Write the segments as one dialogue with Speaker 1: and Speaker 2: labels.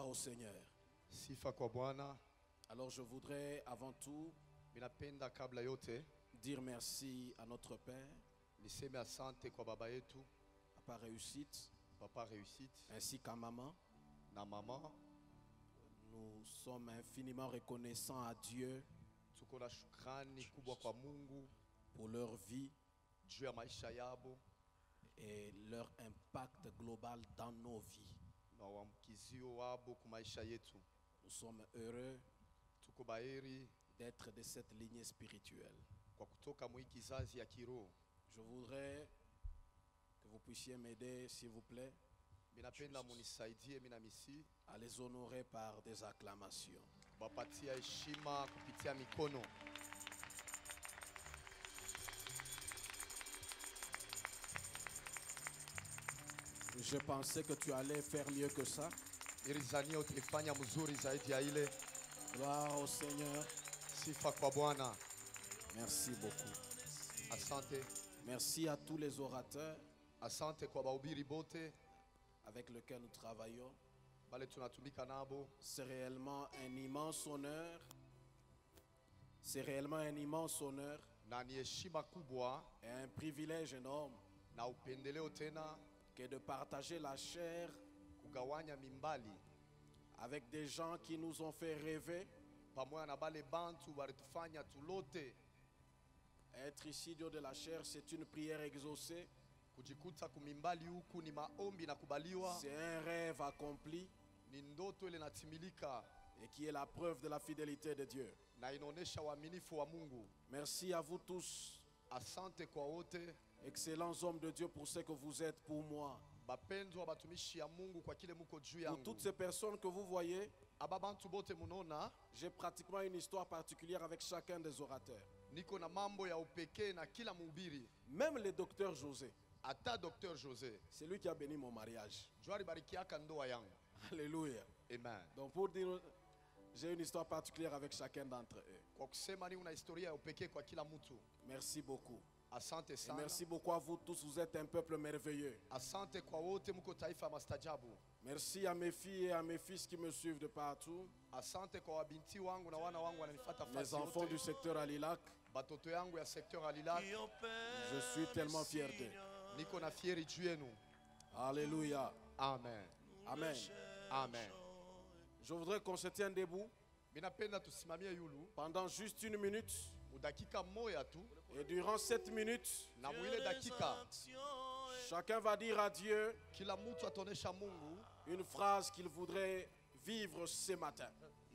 Speaker 1: au Seigneur.
Speaker 2: Sifa kwa Bwana.
Speaker 1: Alors je voudrais avant tout
Speaker 2: Ninapenda kabla yote
Speaker 1: dire merci à notre Père,
Speaker 2: niseme asante kwa baba yetu,
Speaker 1: Papa Réussite,
Speaker 2: Papa Réussite
Speaker 1: ainsi qu'à Maman.
Speaker 2: na mama.
Speaker 1: Nous sommes infiniment reconnaissants à Dieu
Speaker 2: Tuko na shukrani kubwa kwa Mungu
Speaker 1: pour leur vie
Speaker 2: juu ya maisha yabo
Speaker 1: et leur impact global dans nos vies.
Speaker 2: na uamkizio wabo kwa maisha yetu.
Speaker 1: Nous sommes heureux
Speaker 2: Tuko baheri
Speaker 1: d'être de cette lignée spirituelle.
Speaker 2: kwa kutoka mwi kizazi ya kiroho.
Speaker 1: Je voudrais que vous puissiez m'aider, s'il vous plaît,
Speaker 2: Minapenda munisaidie mina misi
Speaker 1: à les honorer par des acclamations.
Speaker 2: bapatia heshima kupitia mikono.
Speaker 1: Je pensais que tu allais faire mieux que ça.
Speaker 2: Nilizania utilifanya mzuri zaidi ya ile.
Speaker 1: Gloire au Seigneur.
Speaker 2: Sifa kwa Bwana.
Speaker 1: Merci beaucoup.
Speaker 2: Asante.
Speaker 1: Merci à tous les orateurs
Speaker 2: Asante kwa bahubiri bote
Speaker 1: avec lesquels nous travaillons.
Speaker 2: bale tunatumika nabo.
Speaker 1: C'est réellement un immense honneur. C'est réellement un immense honneur
Speaker 2: Na ni heshima kubwa
Speaker 1: et un privilège énorme
Speaker 2: na upendeleo tena
Speaker 1: que de partager la chair
Speaker 2: kugawanya mimbali
Speaker 1: avec des gens qui nous ont fait rêver.
Speaker 2: pamoja na bale bantu balitufanya tulote.
Speaker 1: Être ici Dieu de la chair, c'est une prière exaucée.
Speaker 2: Kujikuta kumimbali huku ni maombi na kubaliwa,
Speaker 1: C'est un rêve accompli
Speaker 2: ni ndoto ile natimilika
Speaker 1: et qui est la preuve de la fidélité de Dieu.
Speaker 2: na inaonesha uaminifu wa Mungu.
Speaker 1: Merci à vous tous,
Speaker 2: Asante kwa wote
Speaker 1: excellents hommes de Dieu, pour ce que vous êtes pour moi.
Speaker 2: bapendwa batumishi ya Mungu kwa kile muko juu
Speaker 1: Pour
Speaker 2: yangu.
Speaker 1: toutes ces personnes que vous voyez,
Speaker 2: Aba bantu bote munona
Speaker 1: j'ai pratiquement une histoire particulière avec chacun des orateurs.
Speaker 2: niko na mambo ya upekee na kila mhubiri.
Speaker 1: Même le docteur José,
Speaker 2: Ata Dr. José
Speaker 1: c'est lui qui a béni mon mariage.
Speaker 2: Joari barikiaka ndoa yangu.
Speaker 1: Alléluia.
Speaker 2: Amen.
Speaker 1: Donc pour dire, j'ai une histoire particulière avec chacun d'entre eux.
Speaker 2: Kwa kusema ni una historia ya upekee kwa kila mtu.
Speaker 1: Merci beaucoup.
Speaker 2: Asante
Speaker 1: Et
Speaker 2: sana.
Speaker 1: merci beaucoup à vous tous, vous êtes un peuple merveilleux.
Speaker 2: Asante kwa wote muko taifa ya mastajabu.
Speaker 1: Merci à mes filles et à mes fils qui me suivent de partout.
Speaker 2: Asante kwa wabinti wangu na wana wangu wananifuata
Speaker 1: Mes
Speaker 2: fasi
Speaker 1: enfants du
Speaker 2: yote.
Speaker 1: secteur Alilac,
Speaker 2: Batoto yangu ya secteur Alilak.
Speaker 1: je suis tellement fier d'eux.
Speaker 2: Niko na fieri juu yenu.
Speaker 1: Alléluia.
Speaker 2: Amen.
Speaker 1: Amen.
Speaker 2: Amen.
Speaker 1: Je voudrais qu'on se tienne debout
Speaker 2: Minapenda tusimamie yulu
Speaker 1: pendant juste une minute.
Speaker 2: udakika moya tu
Speaker 1: Et durant cette minute,
Speaker 2: na mwile dakika
Speaker 1: chacun va dire à Dieu
Speaker 2: kila mtu atonesha Mungu
Speaker 1: une phrase qu'il voudrait vivre ce matin.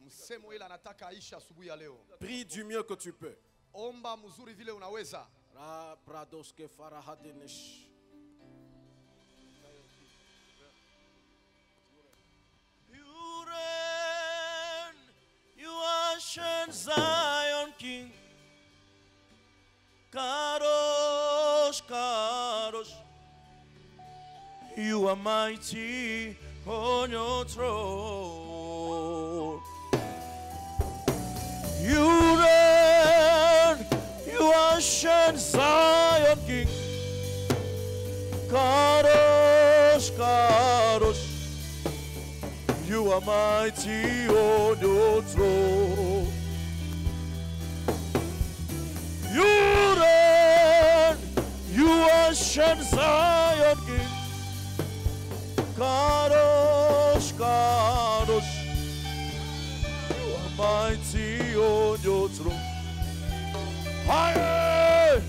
Speaker 2: msemo ile anataka aisha asubuhi ya leo.
Speaker 1: Prie du mieux que tu peux.
Speaker 2: Omba mzuri vile unaweza.
Speaker 1: Ra bradoske farahadenish.
Speaker 3: You reign, you ancient Zion King. Kadosh, Kadosh, you are mighty on your throne. You reign, you ancient Zion King. Kadosh, Kadosh, you are mighty on your throne. You reign, you ancient Zion King. Kadosh, Kadosh, you are mighty on your throne. Aye,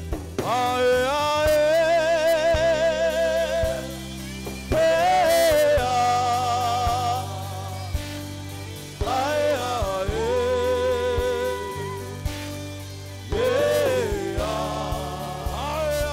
Speaker 3: aye, aye. Hey, aye, aye, yeah, aye,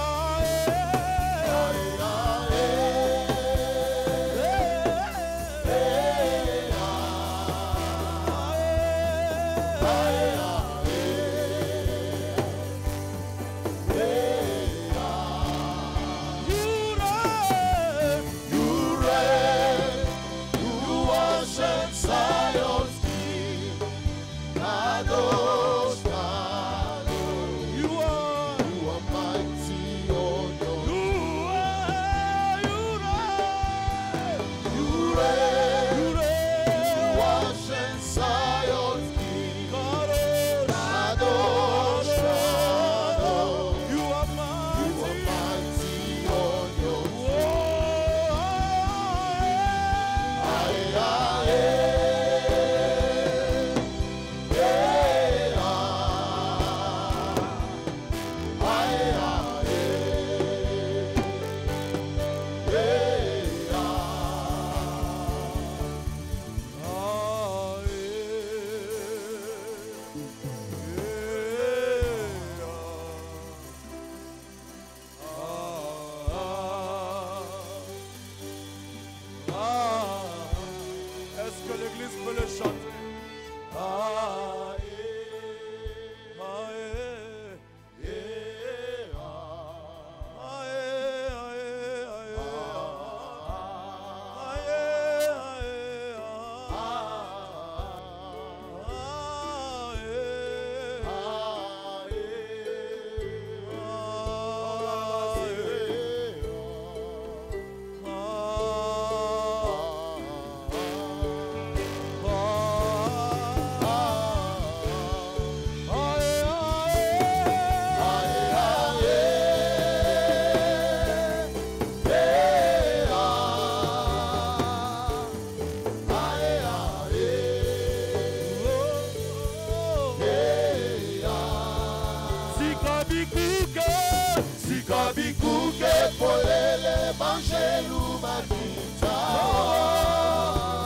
Speaker 3: Banjelu Bakita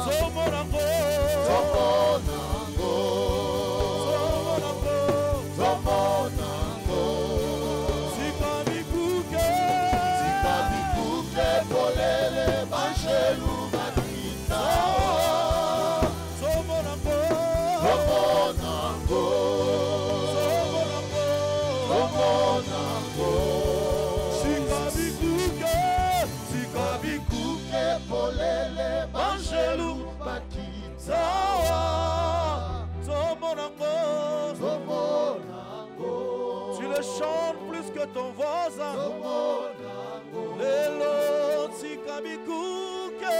Speaker 3: Zomonango Zomonango Zikabikuke Polele Banjelu Bakita Zomonango Zikabikuke polele Banjelu Bakita Zomonango Tu le chantes plus que ton voisin Lelo Zikabikuke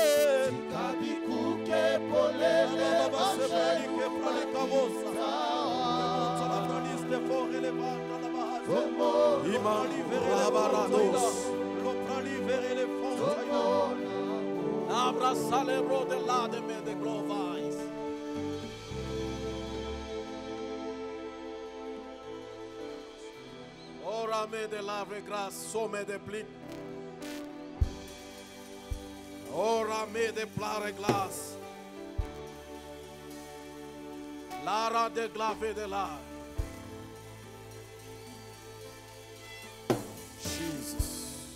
Speaker 3: polele Banjelu Bakita
Speaker 1: Abraça lebro de lá de me de glovais. Ora me de lavre grâce, somme de pli. Ora me de plare glace. Lara de glave de la. Jesus.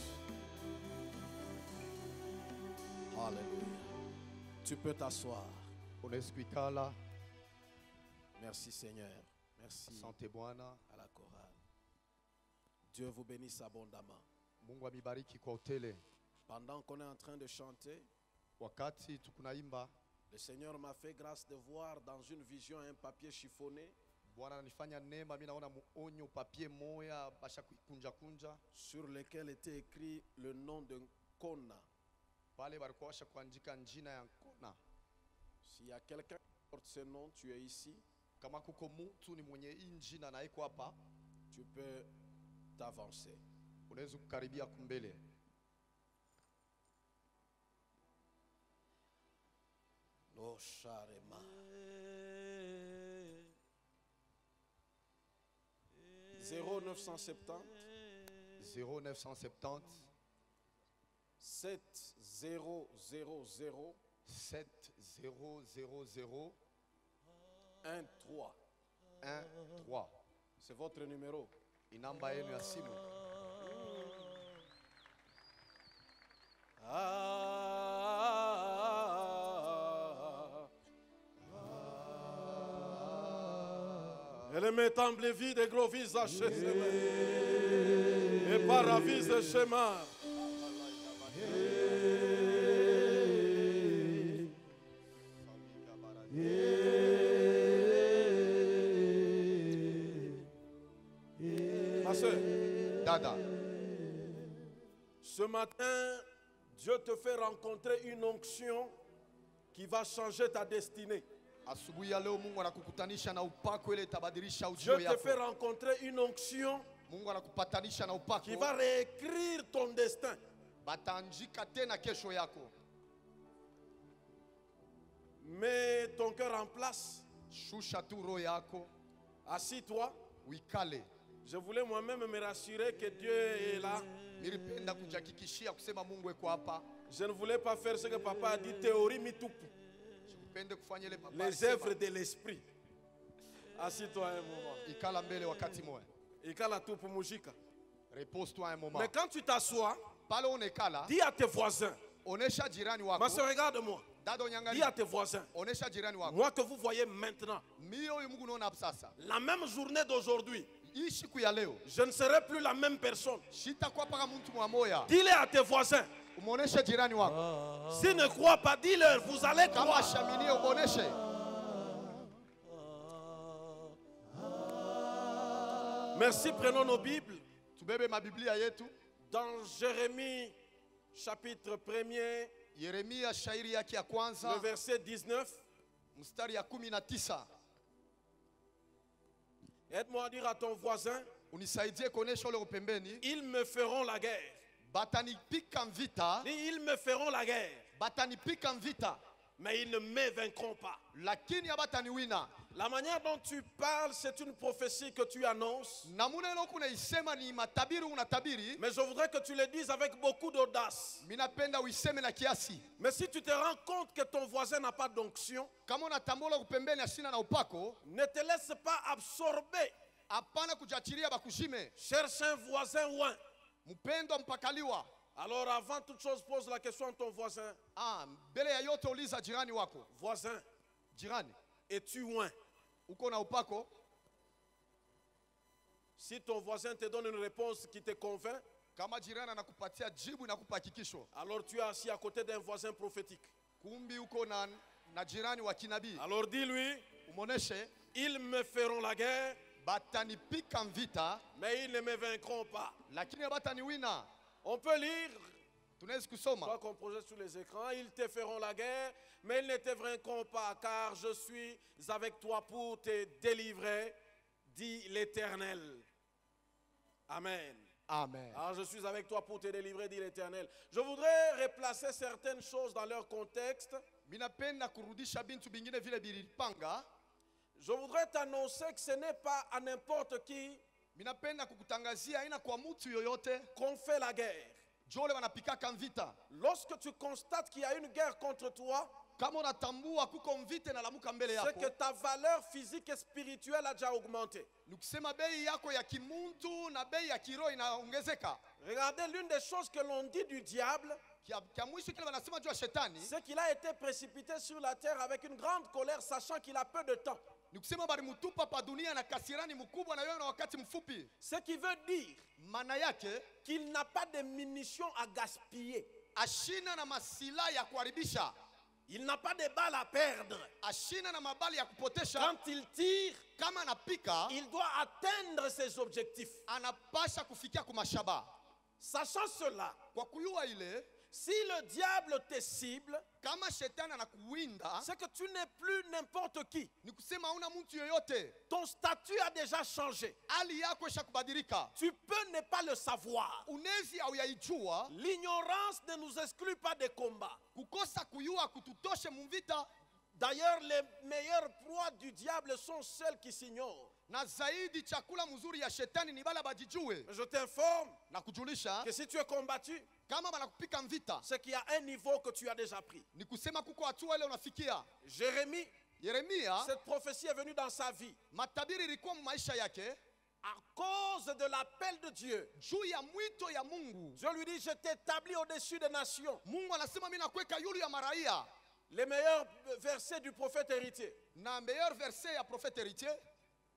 Speaker 1: Alléluia. Tu peux t'asseoir.
Speaker 2: Unaweza kuikala.
Speaker 1: Merci Seigneur. Merci
Speaker 2: Asante Bwana.
Speaker 1: à la chorale. Dieu vous bénisse abondamment.
Speaker 2: Mungu amibariki kwa utele.
Speaker 1: Pendant qu'on est en train de chanter,
Speaker 2: Wakati tukunaimba,
Speaker 1: le Seigneur m'a fait grâce de voir dans une vision un papier chiffonné
Speaker 2: Bwana ananifanya neema, mimi naona muonyo papier moya basha kuikunja kunja
Speaker 1: sur lequel était écrit le nom de Kona.
Speaker 2: pale balikuwa basha kuandika njina ya Nkona.
Speaker 1: S'il y a quelqu'un qui porte ce nom, tu es ici,
Speaker 2: Kama kuko mtu ni mwenye hii njina na iko hapa,
Speaker 1: tu peux t'avancer.
Speaker 2: unaweza kukaribia kumbele.
Speaker 1: No Sharema. 0970
Speaker 2: 0970
Speaker 1: 7000
Speaker 2: 7000
Speaker 1: 13.
Speaker 2: 13.
Speaker 1: C'est votre numéro.
Speaker 2: Inamba yenu ya simu.
Speaker 1: Elle m'étemble vie de gros visages et paravise de chemin. Ma soeur,
Speaker 2: Dada,
Speaker 1: ce matin, Dieu te fait rencontrer une onction qui va changer ta destinée.
Speaker 2: asubuhi ya leo Mungu anakukutanisha na upako ile itabadilisha
Speaker 1: Dieu
Speaker 2: ujio
Speaker 1: te fait
Speaker 2: yako.
Speaker 1: rencontrer une onction
Speaker 2: Mungu anakupatanisha na upako.
Speaker 1: qui va réécrire ton destin.
Speaker 2: Bataandika tena kesho yako.
Speaker 1: Mets ton cœur en place.
Speaker 2: Shusha tu roho yako,
Speaker 1: Assis-toi.
Speaker 2: uikale.
Speaker 1: Je voulais moi-même me rassurer que Dieu est là.
Speaker 2: Nilipenda kujihakikishia kusema Mungu yuko hapa.
Speaker 1: Je ne voulais pas faire ce que papa a dit, théorie mitupu.
Speaker 2: Sikupende kufanya ile papa
Speaker 1: Les
Speaker 2: alisema.
Speaker 1: œuvres de l'esprit. Assis-toi un moment.
Speaker 2: Ikala mbele wakati moja.
Speaker 1: Ikala tupu mujika.
Speaker 2: Repose-toi un moment.
Speaker 1: Mais quand tu t'assois,
Speaker 2: Pale unekala,
Speaker 1: dis à tes voisins.
Speaker 2: onesha jirani
Speaker 1: Ma
Speaker 2: wako.
Speaker 1: soeur, regarde-moi.
Speaker 2: Dada
Speaker 1: Dis
Speaker 2: unyangalia.
Speaker 1: à tes voisins.
Speaker 2: Onesha jirani wako.
Speaker 1: Moi que vous voyez maintenant,
Speaker 2: Mio huyu Mungu unaona hapa sasa.
Speaker 1: la même journée d'aujourd'hui,
Speaker 2: Hii siku ya leo,
Speaker 1: je ne serai plus la même personne.
Speaker 2: sitakuwa paka mtu mmoja.
Speaker 1: Dis-le à tes voisins.
Speaker 2: Umuoneshe jirani wako.
Speaker 1: S'ils ne croient pas, dis-leur, vous allez
Speaker 2: Kama
Speaker 1: croire.
Speaker 2: shaminie umuoneshe.
Speaker 1: Merci, prenons nos Bibles.
Speaker 2: Tubebe mabiblia yetu.
Speaker 1: Dans Jérémie, chapitre 1er,
Speaker 2: Yeremia shairi yake ya
Speaker 1: le
Speaker 2: kwanza,
Speaker 1: verset 19.
Speaker 2: mstari ya 19.
Speaker 1: Aide-moi à dire à ton voisin,
Speaker 2: Unisaidie kuonesha ule upembeni.
Speaker 1: ils me feront la guerre.
Speaker 2: Batanipika vita.
Speaker 1: Dis, ils me feront la guerre.
Speaker 2: Batanipika vita.
Speaker 1: mais ils ne me vaincront pas.
Speaker 2: lakini abataniwina.
Speaker 1: La manière dont tu parles, c'est une prophétie que tu annonces.
Speaker 2: Namuna ile unaisema ni matabiri unatabiri.
Speaker 1: Mais je voudrais que tu le dises avec beaucoup d'audace.
Speaker 2: Minapenda uiseme na kiasi.
Speaker 1: Mais si tu te rends compte que ton voisin n'a pas d'onction,
Speaker 2: Kama unatambola kupembeni asina na upako,
Speaker 1: ne te laisse pas absorber.
Speaker 2: hapana kujachilia bakushime.
Speaker 1: Cherche un voisin loin.
Speaker 2: Mpendo mpakaliwa.
Speaker 1: Alors avant toute chose, pose la question à ton voisin.
Speaker 2: Mbele ya yote uliza jirani wako.
Speaker 1: Voisin,
Speaker 2: Jirani,
Speaker 1: es-tu loin?
Speaker 2: uko na upako?
Speaker 1: Si ton voisin te donne une réponse qui te convainc,
Speaker 2: Kama jirani anakupatia jibu na kupa hakikisho,
Speaker 1: alors tu es assis à côté d'un voisin prophétique.
Speaker 2: kumbi uko na jirani wa kinabii.
Speaker 1: Alors dis-lui,
Speaker 2: Umoneshe,
Speaker 1: ils me feront la guerre,
Speaker 2: batanipika vita,
Speaker 1: mais ils ne me vaincront pas.
Speaker 2: lakini bataniwina.
Speaker 1: On peut lire,
Speaker 2: Tunaweza kusoma.
Speaker 1: quoi qu'on projette sur les écrans, ils te feront la guerre, mais ils ne te vaincront pas, car je suis avec toi pour te délivrer, dit l'Éternel. Amen.
Speaker 2: Amen.
Speaker 1: Alors je suis avec toi pour te délivrer, dit l'Éternel. Je voudrais replacer certaines choses dans leur contexte.
Speaker 2: Minapenda kurudisha bintu bingine vile bilipanga.
Speaker 1: Je voudrais t'annoncer que ce n'est pas à n'importe qui
Speaker 2: Minapenda kukutangazia aina kwa mtu yoyote
Speaker 1: qu'on fait la guerre.
Speaker 2: jole wanapikaka vita.
Speaker 1: Lorsque tu constates qu'il y a une guerre contre toi,
Speaker 2: Kama unatambua kuko mvita na lamuka mbele
Speaker 1: c'est
Speaker 2: yako,
Speaker 1: que ta valeur physique et spirituelle a déjà augmenté.
Speaker 2: nikusema bei yako ya kimuntu na bei ya kiroho inaongezeka.
Speaker 1: Regardez, l'une des choses que l'on dit du diable,
Speaker 2: Kia mwisho kile wanasema juu ya shetani,
Speaker 1: c'est qu'il a été précipité sur la terre avec une grande colère, sachant qu'il a peu de temps.
Speaker 2: nikusema bali mutupa pa dunia na kasirani mkubwa na yeye na wakati mfupi.
Speaker 1: Ce qui veut dire
Speaker 2: Maana yake
Speaker 1: qu'il n'a pas de munitions à gaspiller.
Speaker 2: ashina na masila ya kuharibisha,
Speaker 1: Il n'a pas de balles à perdre.
Speaker 2: ashina na mabali ya kupotesha.
Speaker 1: Quand il tire,
Speaker 2: Kama anapika
Speaker 1: il doit atteindre ses objectifs.
Speaker 2: anapasha kufikia kumashaba.
Speaker 1: Sachant cela,
Speaker 2: Kwa kuyua ile,
Speaker 1: si le diable te cible,
Speaker 2: kama shetani anakuwinda,
Speaker 1: c'est que tu n'es plus n'importe qui.
Speaker 2: ni kusema hauna mtu yoyote,
Speaker 1: Ton statut a déjà changé.
Speaker 2: hali yako isha kubadilika.
Speaker 1: Tu peux ne pas le savoir.
Speaker 2: Unezi au yaijua,
Speaker 1: L'ignorance ne nous exclut pas des combats.
Speaker 2: kukosa kuyua kututoshe mvita.
Speaker 1: D'ailleurs, les meilleures proies du diable sont celles qui s'ignorent.
Speaker 2: Na zaidi chakula mzuri ya shetani ni bala bajijue.
Speaker 1: Je t'informe
Speaker 2: Na kujulisha,
Speaker 1: que si tu es combattu,
Speaker 2: kama banakupika mvita,
Speaker 1: c'est qu'il y a un niveau que tu as déjà pris.
Speaker 2: ni kusema kuko hatua ile unafikia.
Speaker 1: Jérémie,
Speaker 2: Yeremia,
Speaker 1: cette prophétie est venue dans sa vie.
Speaker 2: matabiri ilikuwa maisha yake
Speaker 1: À cause de l'appel de Dieu,
Speaker 2: juu ya mwito ya Mungu.
Speaker 1: Dieu lui dit, je t'établis au-dessus des nations.
Speaker 2: Mungu anasema mimi nakuweka yulu ya maraia.
Speaker 1: Les meilleurs versets du prophète héritier.
Speaker 2: Na meilleur verset ya prophète héritier,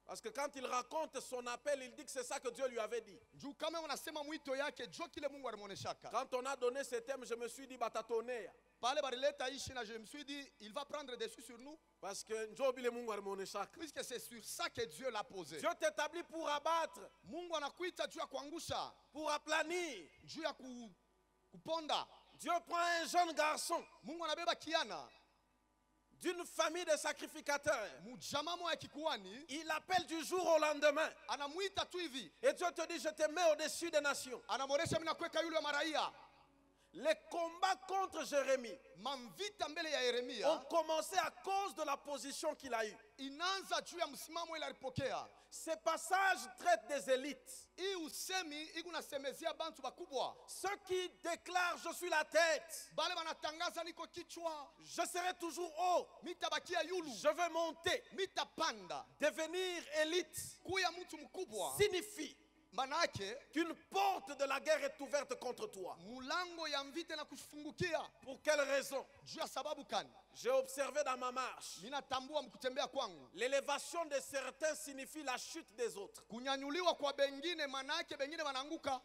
Speaker 1: Parce que quand il raconte son appel, il dit que c'est ça que Dieu lui avait dit.
Speaker 2: juu kama unasema mwito yake jo kile Mungu alimuoneshaka.
Speaker 1: Quand on a donné ce thème, je me suis dit, batatonea.
Speaker 2: Pale barileta ishi na je me suis dit il va prendre dessus sur nous
Speaker 1: Parce que Njobi le Mungu alimuoneshaka.
Speaker 2: puisque c'est sur ça que Dieu l'a posé.
Speaker 1: Dieu t'établit pour abattre,
Speaker 2: Mungu anakuita juu ya kuangusha,
Speaker 1: pour aplanir.
Speaker 2: juu ya kuponda.
Speaker 1: Dieu prend un jeune garçon
Speaker 2: Mungu anabeba kiana
Speaker 1: d'une famille de sacrificateurs.
Speaker 2: mujama moya kikuani,
Speaker 1: Il appelle du jour au lendemain.
Speaker 2: anamuita tu hivi,
Speaker 1: Et Dieu te dit, je te mets au-dessus des nations.
Speaker 2: anamoresha mimi nakuweka yule ya maraia.
Speaker 1: Les combats contre Jérémie
Speaker 2: Mamvita mbele ya
Speaker 1: ont
Speaker 2: Yeremia
Speaker 1: commencé à cause de la position qu'il a eue.
Speaker 2: inaanza juu ya msimamo ile alipokea.
Speaker 1: Ces passages traitent des élites.
Speaker 2: Hii usemi iko nasemezia bantu bakubwa,
Speaker 1: Ceux qui déclarent, je suis la tête,
Speaker 2: bale banatangaza niko kichwa,
Speaker 1: je serai toujours haut,
Speaker 2: mitabakia yulu,
Speaker 1: je veux monter.
Speaker 2: mitapanda.
Speaker 1: Devenir élite
Speaker 2: Kuya mtu mkubwa
Speaker 1: signifie
Speaker 2: manake
Speaker 1: qu'une porte de la guerre est ouverte contre toi.
Speaker 2: mulango ya mvite na kufungukia.
Speaker 1: Pour quelle raison?
Speaker 2: Juu ya sababu kani?
Speaker 1: J'ai observé dans ma marche,
Speaker 2: Ninatambua mkutembea kwangu,
Speaker 1: l'élévation de certains signifie la chute des autres.
Speaker 2: kunyanyuliwa kwa bengine manake bengine wanaanguka.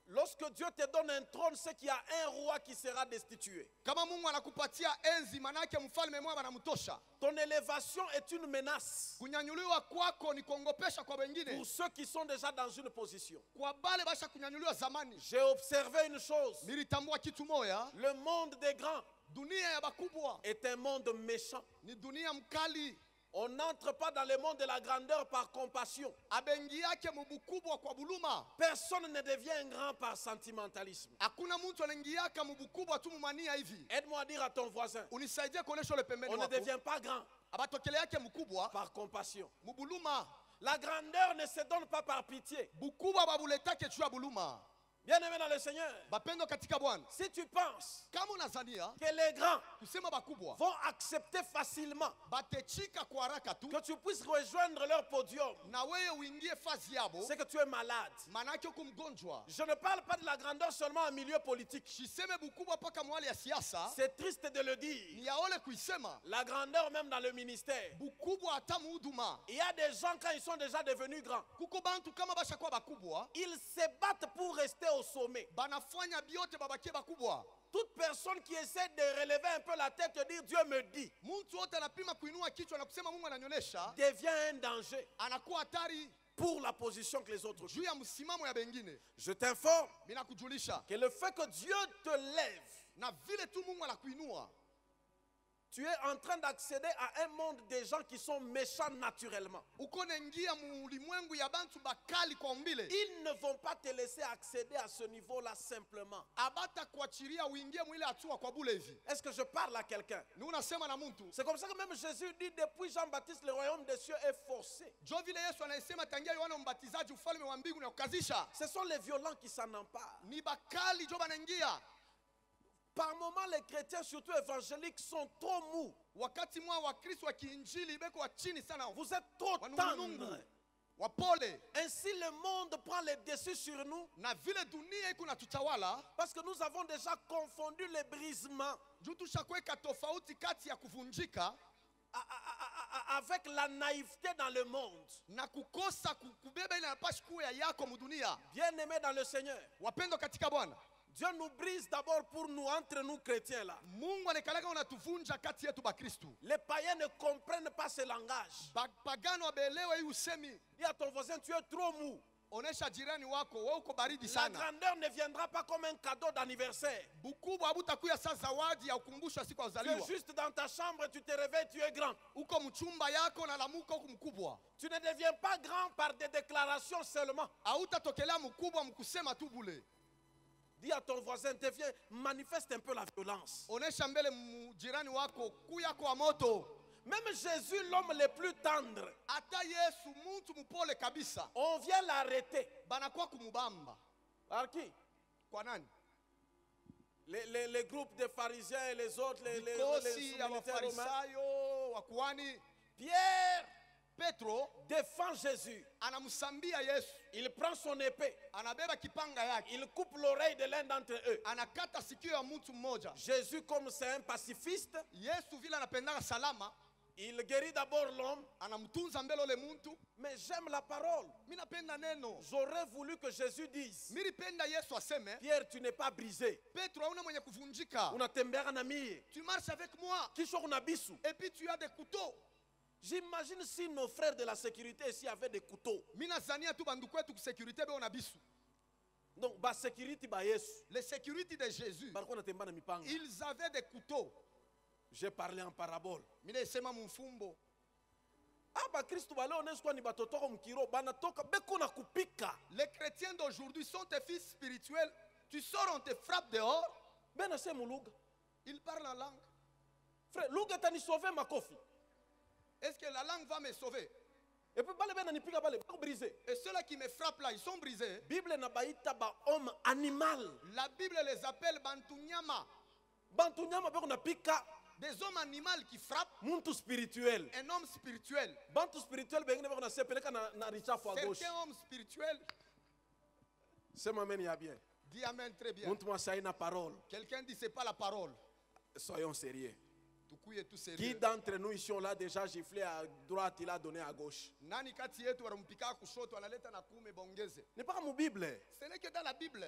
Speaker 1: Lorsque Dieu te donne un trône, c'est qu'il y a un roi qui sera destitué.
Speaker 2: Kama Mungu anakupatia enzi manake mfalme mmoja anamtosha.
Speaker 1: Ton élévation est une menace
Speaker 2: Kunyanyuliwa kwako ni kuongopesha kwa bengine.
Speaker 1: pour ceux qui sont déjà dans une position.
Speaker 2: Kwa bale basha kunyanyuliwa zamani,
Speaker 1: J'ai observé une chose,
Speaker 2: nilitambua kitu moya,
Speaker 1: le monde des grands
Speaker 2: dunia ya bakubwa
Speaker 1: est un monde méchant.
Speaker 2: ni dunia mkali.
Speaker 1: On n'entre pas dans le monde de la grandeur par compassion.
Speaker 2: abengiake mu bukubwa kwa buluma.
Speaker 1: Personne ne devient grand par sentimentalisme.
Speaker 2: Hakuna mtu anaingiaka mu bukubwa tu mumania hivi.
Speaker 1: Aide-moi à dire à ton voisin,
Speaker 2: Unisaidie kuonesha ule pembeni
Speaker 1: on ne
Speaker 2: wako.
Speaker 1: devient pas grand
Speaker 2: Abatokele yake mkubwa
Speaker 1: par compassion.
Speaker 2: mu buluma.
Speaker 1: La grandeur ne se donne pas par pitié.
Speaker 2: Bukubwa babuletake juu ya buluma.
Speaker 1: Bien-aimé dans le Seigneur,
Speaker 2: Bapendo katika Bwana.
Speaker 1: si tu penses
Speaker 2: Kama unazania
Speaker 1: que les grands
Speaker 2: kusema bakubwa
Speaker 1: vont accepter facilement
Speaker 2: batechika kwa haraka tu
Speaker 1: que tu puisses rejoindre leur podium,
Speaker 2: na wewe uingie fazi yabo,
Speaker 1: c'est que tu es malade.
Speaker 2: manake uko mgonjwa.
Speaker 1: Je ne parle pas de la grandeur seulement en milieu politique.
Speaker 2: Siseme bukubwa paka mwali ya siasa,
Speaker 1: C'est triste de le dire.
Speaker 2: ni yaole kuisema.
Speaker 1: La grandeur même dans le ministère.
Speaker 2: Bukubwa hata muhuduma.
Speaker 1: Il y a des gens quand ils sont déjà devenus grands,
Speaker 2: Kuko bantu kama bashakuwa bakubwa,
Speaker 1: ils se battent pour rester au sommet.
Speaker 2: banafanya biote babakie bakubwa.
Speaker 1: Toute personne qui essaie de relever un peu la tête et dire Dieu me dit,
Speaker 2: Mtu wote anapima kuinua kichwa na kusema Mungu ananyonyesha,
Speaker 1: devient un danger
Speaker 2: anakuwa hatari
Speaker 1: pour la position que les autres jouent.
Speaker 2: juu ya msimamo ya bengine.
Speaker 1: Je t'informe
Speaker 2: Mina kujulisha
Speaker 1: que le fait que Dieu te lève,
Speaker 2: na vile tu Mungu anakuinua,
Speaker 1: tu es en train d'accéder à un monde des gens qui sont méchants naturellement.
Speaker 2: uko naingia mu ulimwengu ya bantu bakali kwa umbile.
Speaker 1: Ils ne vont pas te laisser accéder à ce niveau-là simplement.
Speaker 2: Abata kuachiria uingie mwile hatua kwa bule hivi.
Speaker 1: Est-ce que je parle à quelqu'un?
Speaker 2: Ni unasema na mtu.
Speaker 1: C'est comme ça que même Jésus dit, depuis Jean-Baptiste, le royaume des cieux est forcé.
Speaker 2: Jo vile Yesu anasema tangia Yohana Mbatizaji ufalme wa mbingu na kukazisha.
Speaker 1: Ce sont les violents qui s'en emparent.
Speaker 2: Ni bakali jo banaingia.
Speaker 1: Par moments, les chrétiens, surtout évangéliques, sont trop mous.
Speaker 2: Wakati mwa wa Kristo wa kiinjili beko wa chini sana.
Speaker 1: Vous êtes trop
Speaker 2: Wanungunungu.
Speaker 1: tendres.
Speaker 2: Wapole.
Speaker 1: Ainsi, le monde prend le dessus sur nous
Speaker 2: Na vile dunia iko na tutawala.
Speaker 1: parce que nous avons déjà confondu les brisements
Speaker 2: Juu tushakuweka tofauti kati ya kuvunjika
Speaker 1: avec la naïveté dans le monde.
Speaker 2: na kukosa kubeba ile napashi kuwa yako mudunia.
Speaker 1: Bien-aimés dans le Seigneur,
Speaker 2: Wapendo katika Bwana.
Speaker 1: Dieu nous brise d'abord pour nous, entre nous chrétiens là.
Speaker 2: Mungu anakalaka unatuvunja kati yetu bakristu.
Speaker 1: Les païens ne comprennent pas ce langage.
Speaker 2: Pagano abelewe hii usemi.
Speaker 1: Dis à ton voisin, tu es trop mou.
Speaker 2: Onesha jirani wako wewe uko baridi
Speaker 1: La
Speaker 2: sana.
Speaker 1: grandeur ne viendra pas comme un cadeau d'anniversaire.
Speaker 2: Bukubwa habutakuya saa zawadi ya ukumbusho wa siku ya
Speaker 1: Tu es
Speaker 2: kuzaliwa.
Speaker 1: juste dans ta chambre, tu te réveilles, tu es grand.
Speaker 2: Uko mchumba yako na lamuka huko mkubwa.
Speaker 1: Tu ne deviens pas grand par des déclarations seulement.
Speaker 2: Hautatokelea mkubwa mkusema tu bule.
Speaker 1: Dis à ton voisin, manifeste un peu la violence.
Speaker 2: Onesha mbele jirani wako kuya kwa moto.
Speaker 1: Même Jésus, l'homme le plus tendre,
Speaker 2: Ata Yesu mtu mpole kabisa.
Speaker 1: on vient l'arrêter.
Speaker 2: Banakuwa kumubamba.
Speaker 1: Par qui?
Speaker 2: Kwa nani?
Speaker 1: Les groupes de pharisiens et les autres, les
Speaker 2: Vikosi ya
Speaker 1: militaires romains.
Speaker 2: wafarisayo, wakuhani.
Speaker 1: Pierre
Speaker 2: Petro
Speaker 1: défend Jésus.
Speaker 2: anamsambia Yesu.
Speaker 1: Il prend son épée.
Speaker 2: Anabeba kipanga yake.
Speaker 1: Il coupe l'oreille de l'un d'entre eux.
Speaker 2: Anakata sikio ya mtu mmoja.
Speaker 1: Jésus, comme c'est un pacifiste,
Speaker 2: Yesu vile anapendaka salama,
Speaker 1: il guérit d'abord l'homme.
Speaker 2: anamtunza mbele ole muntu.
Speaker 1: Mais j'aime la parole.
Speaker 2: Mimi napenda neno.
Speaker 1: J'aurais voulu que Jésus dise,
Speaker 2: Mimi nipenda Yesu aseme,
Speaker 1: Pierre, tu n'es pas brisé.
Speaker 2: Petro hauna mwenye kuvunjika.
Speaker 1: Unatembea na mie.
Speaker 2: Tu marches avec moi.
Speaker 1: Kisha una bisu.
Speaker 2: Et puis tu as des couteaux.
Speaker 1: J'imagine si nos frères de la sécurité ici avaient des couteaux.
Speaker 2: Mimi nazania tu bandu kwetu kusécurité be ona bisu.
Speaker 1: Donc, ba sécurité ba Yesu.
Speaker 2: Les sécurités de Jésus,
Speaker 1: Barko natembea na mipanga.
Speaker 2: ils avaient des couteaux.
Speaker 1: J'ai parlé en parabole.
Speaker 2: Mimi nasema mfumbo.
Speaker 1: Ah, ba Kristo ba leo neswa ni batotoko mkiro banatoka beko na kupika.
Speaker 2: Les chrétiens d'aujourd'hui sont tes fils spirituels. Tu sors, on te frappe dehors.
Speaker 1: Bena se muluga.
Speaker 2: Ils parlent en langue.
Speaker 1: Frère, luga tani sauver makofi.
Speaker 2: Est-ce que la langue va me sauver?
Speaker 1: Et puis bale bena nipiga bale bako brisé.
Speaker 2: Et ceux-là qui me frappent là, ils sont brisés.
Speaker 1: Bible na baita ba homme animal.
Speaker 2: La Bible les appelle Bantunyama.
Speaker 1: Bantu nyama beko na pika.
Speaker 2: Des hommes animaux qui frappent.
Speaker 1: Muntu spirituel.
Speaker 2: Un homme spirituel.
Speaker 1: Bantu spirituel bengine beko na sepeleka na richafu à gauche.
Speaker 2: Certains hommes spirituels.
Speaker 1: C'est m'amène ya bien.
Speaker 2: Dis amen très bien.
Speaker 1: Muntu mwa na parole.
Speaker 2: Quelqu'un dit c'est pas la parole.
Speaker 1: Soyons sérieux.
Speaker 2: Tukuye tout
Speaker 1: Qui
Speaker 2: sérieux.
Speaker 1: d'entre nous ici on l'a déjà giflé à droite, il a donné à gauche?
Speaker 2: Nani kati yetu wanampika kushoto analeta na kuume bongeze.
Speaker 1: N'est pas mon Bible.
Speaker 2: Ce n'est que dans la Bible.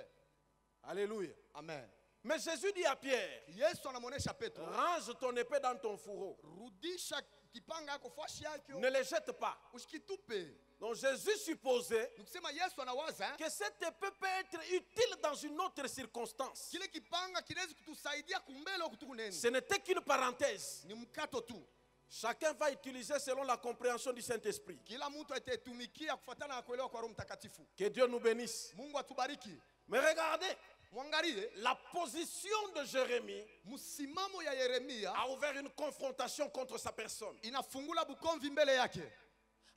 Speaker 1: Alléluia.
Speaker 2: Amen.
Speaker 1: Mais Jésus dit à Pierre,
Speaker 2: Yesu anamuonesha Petro,
Speaker 1: range ton épée dans ton fourreau.
Speaker 2: rudisha kipanga yako fashi yake.
Speaker 1: Ne le jette pas.
Speaker 2: Usikitupe.
Speaker 1: Donc Jésus supposait
Speaker 2: Nikusema Yesu anawaza
Speaker 1: que cette épée peut être utile dans une autre circonstance.
Speaker 2: kile kipanga kinaweza kutusaidia kumbele au kutukuneni.
Speaker 1: Ce n'était qu'une parenthèse.
Speaker 2: Ni mkato tu.
Speaker 1: Chacun va utiliser selon la compréhension du Saint-Esprit.
Speaker 2: Kila mtu ataitumikia kufuatana na kuelewa kwa Roho Mtakatifu.
Speaker 1: Que Dieu nous bénisse.
Speaker 2: Mungu atubariki.
Speaker 1: Mais regardez,
Speaker 2: Mwangalie
Speaker 1: la position de Jérémie
Speaker 2: msimamo ya Yeremia
Speaker 1: a ouvert une confrontation contre sa personne.
Speaker 2: inafungula bukomvi mbele yake.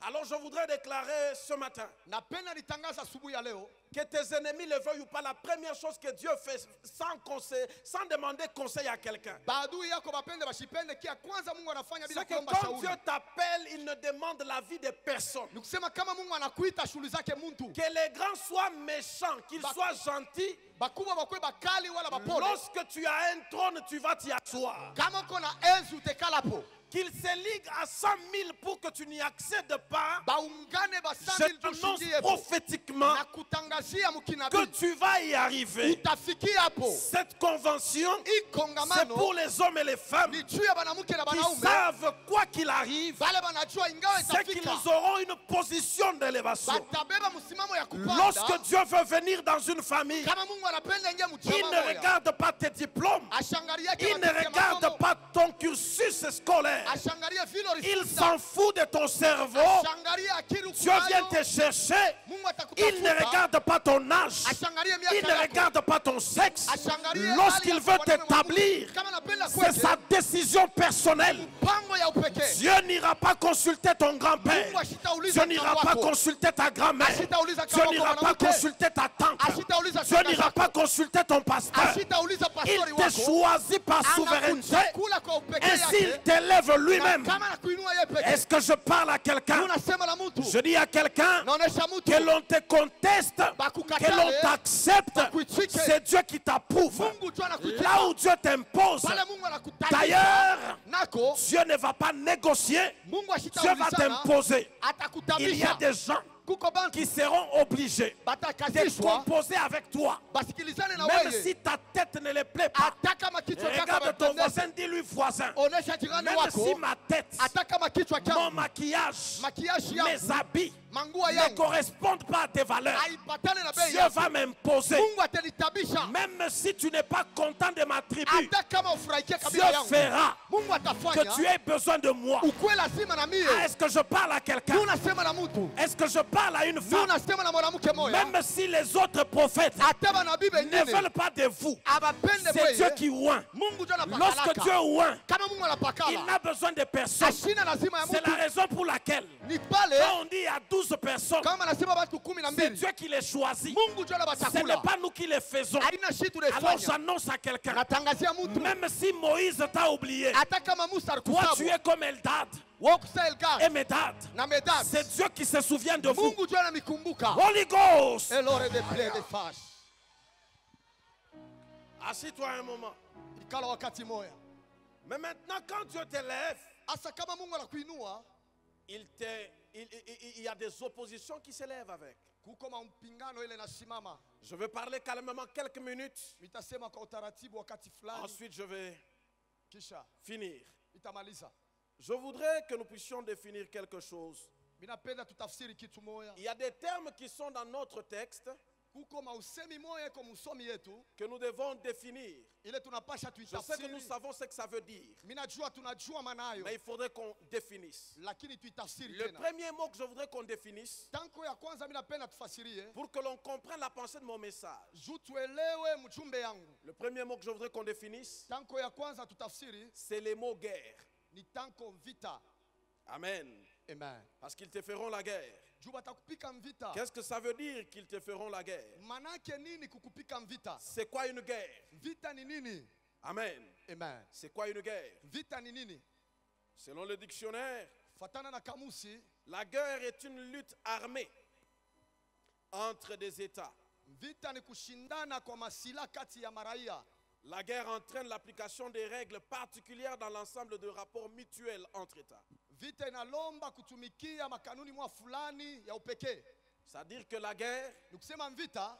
Speaker 1: Alors je voudrais déclarer ce matin
Speaker 2: Napenda nitangaza asubuhi ya leo
Speaker 1: que tes ennemis le veuillent ou pas, la première chose que Dieu fait sans conseil, sans demander conseil à quelqu'un,
Speaker 2: baadui yako bapende bashipende kia kwanza Mungu anafanya bila
Speaker 1: c'est que
Speaker 2: kuomba
Speaker 1: quand Dieu
Speaker 2: shauri.
Speaker 1: t'appelle, il ne demande l'avis de personne.
Speaker 2: Nikusema kama Mungu anakuita shughuli zake mtu.
Speaker 1: Que les grands soient méchants, qu'ils soient gentils,
Speaker 2: Bakubwa bakwe bakali wala bapole.
Speaker 1: lorsque tu as un trône, tu vas t'y asseoir.
Speaker 2: Kama uko na enzi utekala po.
Speaker 1: Qu'ils se liguent à 100 000 pour que tu n'y accèdes pas,
Speaker 2: Baungane ba
Speaker 1: je
Speaker 2: 100 000
Speaker 1: t'annonce
Speaker 2: tushingie po.
Speaker 1: prophétiquement
Speaker 2: Na kutangazia
Speaker 1: que
Speaker 2: mukinabii.
Speaker 1: tu vas y arriver.
Speaker 2: Utafikia hapo.
Speaker 1: Cette convention,
Speaker 2: Hii
Speaker 1: c'est
Speaker 2: kongamano
Speaker 1: pour les hommes et les femmes
Speaker 2: ni juu ya banamuke na
Speaker 1: qui
Speaker 2: banaume.
Speaker 1: savent quoi qu'il arrive,
Speaker 2: Bale banajua ingawa
Speaker 1: c'est qu'ils
Speaker 2: itafika.
Speaker 1: auront une position d'élévation.
Speaker 2: Batabeba msimamo ya kupanda.
Speaker 1: Lorsque Dieu veut venir dans une famille,
Speaker 2: Kama Mungu anapenda ingia
Speaker 1: il
Speaker 2: mchama
Speaker 1: ne
Speaker 2: moya.
Speaker 1: regarde pas tes diplômes,
Speaker 2: Ashangalia
Speaker 1: il ne regarde pas ton cursus scolaire,
Speaker 2: Ashangalia vile
Speaker 1: il
Speaker 2: ulishinda.
Speaker 1: s'en fout de ton cerveau.
Speaker 2: Ashangalia akili
Speaker 1: Dieu vient
Speaker 2: ukunayo.
Speaker 1: te chercher,
Speaker 2: Mungu
Speaker 1: il ne
Speaker 2: atakutafuta.
Speaker 1: regarde pas ton âge,
Speaker 2: Ashangalia
Speaker 1: il
Speaker 2: miaka
Speaker 1: ne
Speaker 2: yako.
Speaker 1: regarde pas ton sexe.
Speaker 2: Ashangalia
Speaker 1: Lorsqu'il
Speaker 2: hali
Speaker 1: veut
Speaker 2: yako kwa neno la Mungu.
Speaker 1: t'établir,
Speaker 2: Kama anapenda
Speaker 1: c'est
Speaker 2: kweke,
Speaker 1: sa décision personnelle.
Speaker 2: mpango ya upekee.
Speaker 1: Dieu n'ira pas consulter ton grand-père.
Speaker 2: Mungu ashitauliza
Speaker 1: Dieu n'ira
Speaker 2: mpango
Speaker 1: pas
Speaker 2: wako.
Speaker 1: consulter ta grand-mère.
Speaker 2: Ashitauliza
Speaker 1: Dieu
Speaker 2: kama
Speaker 1: n'ira
Speaker 2: uko
Speaker 1: pas
Speaker 2: mwanamke.
Speaker 1: consulter ta tante.
Speaker 2: Ashitauliza
Speaker 1: Dieu
Speaker 2: kaka
Speaker 1: n'ira
Speaker 2: zako.
Speaker 1: pas consulter ton pasteur.
Speaker 2: Ashitauliza
Speaker 1: Il
Speaker 2: pastori
Speaker 1: te
Speaker 2: wako.
Speaker 1: choisit par souveraineté.
Speaker 2: Anakuchagua kwa upekee
Speaker 1: Et s'il
Speaker 2: yake.
Speaker 1: t'élève lui-même,
Speaker 2: Na kama anakuinua yeye pekee.
Speaker 1: est-ce que je parle à quelqu'un?
Speaker 2: Unasema na mtu.
Speaker 1: Je dis à quelqu'un
Speaker 2: Naonesha mtu.
Speaker 1: que l'on te conteste,
Speaker 2: Bakukatale,
Speaker 1: que l'on t'accepte,
Speaker 2: bakuichike.
Speaker 1: c'est Dieu qui t'approuve.
Speaker 2: Mungu tu anakuitika.
Speaker 1: Là où Dieu t'impose,
Speaker 2: Pale Mungu anakutanisha.
Speaker 1: d'ailleurs,
Speaker 2: Nako
Speaker 1: Dieu ne va pas négocier,
Speaker 2: Mungu
Speaker 1: Dieu va
Speaker 2: ashitaulizana.
Speaker 1: t'imposer. Il y a
Speaker 2: Atakutabisha.
Speaker 1: des gens
Speaker 2: Kuko bantu
Speaker 1: qui seront obligés de
Speaker 2: batakazishwa.
Speaker 1: composer avec toi,
Speaker 2: Basikilizane na
Speaker 1: même
Speaker 2: wewe.
Speaker 1: si ta tête ne les plaît pas.
Speaker 2: Hata kama kichwa chako
Speaker 1: Regarde ton
Speaker 2: hakipendezi.
Speaker 1: voisin, dis-lui voisin,
Speaker 2: Onesha jirani
Speaker 1: même
Speaker 2: wako.
Speaker 1: si ma tête,
Speaker 2: Hata kama kichwa
Speaker 1: mon
Speaker 2: changu,
Speaker 1: maquillage,
Speaker 2: makiaji
Speaker 1: mes
Speaker 2: yangu,
Speaker 1: habits
Speaker 2: manguo
Speaker 1: ne
Speaker 2: yangu
Speaker 1: correspondent pas à tes valeurs,
Speaker 2: haipatane na bei
Speaker 1: Dieu
Speaker 2: yako.
Speaker 1: va m'imposer.
Speaker 2: Mungu atanitabisha.
Speaker 1: Même si tu n'es pas content de ma tribu,
Speaker 2: Hata kama ufurahikie
Speaker 1: Dieu
Speaker 2: kabila yangu.
Speaker 1: fera
Speaker 2: Mungu
Speaker 1: que
Speaker 2: atafanya.
Speaker 1: tu aies besoin de moi.
Speaker 2: Ukuwe lazima na mie.
Speaker 1: Ah, est-ce que je parle à quelqu'un?
Speaker 2: Unasema na mtu.
Speaker 1: Est-ce que je parle à une femme?
Speaker 2: Unasema na mwanamke moja.
Speaker 1: Même si les autres prophètes
Speaker 2: Hata manabii
Speaker 1: ne
Speaker 2: wengine
Speaker 1: veulent pas de vous,
Speaker 2: abapende
Speaker 1: c'est Dieu
Speaker 2: wewe.
Speaker 1: qui oint.
Speaker 2: Mungu ndio
Speaker 1: Lorsque
Speaker 2: anapakalaka.
Speaker 1: Dieu oint,
Speaker 2: Kama Mungu
Speaker 1: il
Speaker 2: anapakala.
Speaker 1: n'a besoin de personne.
Speaker 2: Ashina lazima ya
Speaker 1: C'est
Speaker 2: mtu.
Speaker 1: la raison pour laquelle,
Speaker 2: Ni pale
Speaker 1: quand on dit il y a 12 personnes,
Speaker 2: kama anasema watu 12.
Speaker 1: c'est Dieu qui les choisit.
Speaker 2: Mungu ndio
Speaker 1: Ce n'est
Speaker 2: anabatakula.
Speaker 1: pas nous qui les faisons.
Speaker 2: Haina shitu
Speaker 1: Alors
Speaker 2: tunafanya.
Speaker 1: j'annonce à quelqu'un,
Speaker 2: Natangazia mtu.
Speaker 1: même si Moïse t'a oublié,
Speaker 2: Hata kama Musa
Speaker 1: toi tu
Speaker 2: alikusabu.
Speaker 1: es comme Eldad
Speaker 2: Wewe kusa Elgad
Speaker 1: et Medad.
Speaker 2: na Medad.
Speaker 1: C'est Dieu qui se souvient de vous.
Speaker 2: Mungu ndio anamikumbuka.
Speaker 1: Holy Ghost,
Speaker 2: Elore de ple de fash.
Speaker 1: assis-toi un moment.
Speaker 2: Ikala wakati moya.
Speaker 1: Mais maintenant, quand Dieu t'élève,
Speaker 2: Asa kama Mungu anakuinua,
Speaker 1: il y a des oppositions qui s'élèvent avec.
Speaker 2: kuko mpingano ile nasimama.
Speaker 1: Je vais parler calmement quelques minutes.
Speaker 2: Mitasema kwa utaratibu wakati fulani
Speaker 1: Ensuite, je vais
Speaker 2: kisha
Speaker 1: finir.
Speaker 2: itamaliza.
Speaker 1: Je voudrais que nous puissions définir quelque chose.
Speaker 2: Minapenda tutafsiri kitu moya.
Speaker 1: Il y a des termes qui sont dans notre texte
Speaker 2: Kuko mausemi moya kwa msomi yetu
Speaker 1: que nous devons définir.
Speaker 2: ile tunapasha
Speaker 1: Je sais que nous
Speaker 2: tuitafsiri.
Speaker 1: savons ce que ça veut dire,
Speaker 2: Minajua tunajua manayo
Speaker 1: mais il faudrait qu'on définisse.
Speaker 2: lakini tuitafsiri
Speaker 1: Le
Speaker 2: tena.
Speaker 1: premier mot que je voudrais qu'on définisse,
Speaker 2: Tanko ya kwanza minapenda tufasirie
Speaker 1: pour que l'on comprenne la pensée de mon message.
Speaker 2: juu tuelewe mjumbe yangu.
Speaker 1: Le premier mot que je voudrais qu'on définisse,
Speaker 2: Tanko ya kwanza tutafsiri
Speaker 1: c'est les mots guerre.
Speaker 2: ni tanko vita.
Speaker 1: Amen.
Speaker 2: Amen.
Speaker 1: Parce qu'ils te feront la guerre.
Speaker 2: Juu batakupika mvita.
Speaker 1: Qu'est-ce que ça veut dire qu'ils te feront la guerre?
Speaker 2: Manake nini kukupika mvita?
Speaker 1: C'est quoi une guerre?
Speaker 2: Vita ni nini?
Speaker 1: Amen.
Speaker 2: Amen.
Speaker 1: C'est quoi une guerre?
Speaker 2: Vita ni nini?
Speaker 1: Selon le dictionnaire,
Speaker 2: Fatana na kamusi,
Speaker 1: la guerre est une lutte armée entre des États.
Speaker 2: vita ni kushindana kwa masila kati ya maraia.
Speaker 1: La guerre entraîne l'application des règles particulières dans l'ensemble de rapports mutuels entre États.
Speaker 2: Vita inalomba kutumikia makanuni mwa fulani ya upekee.
Speaker 1: C'est-à-dire que la guerre
Speaker 2: Ni kusema vita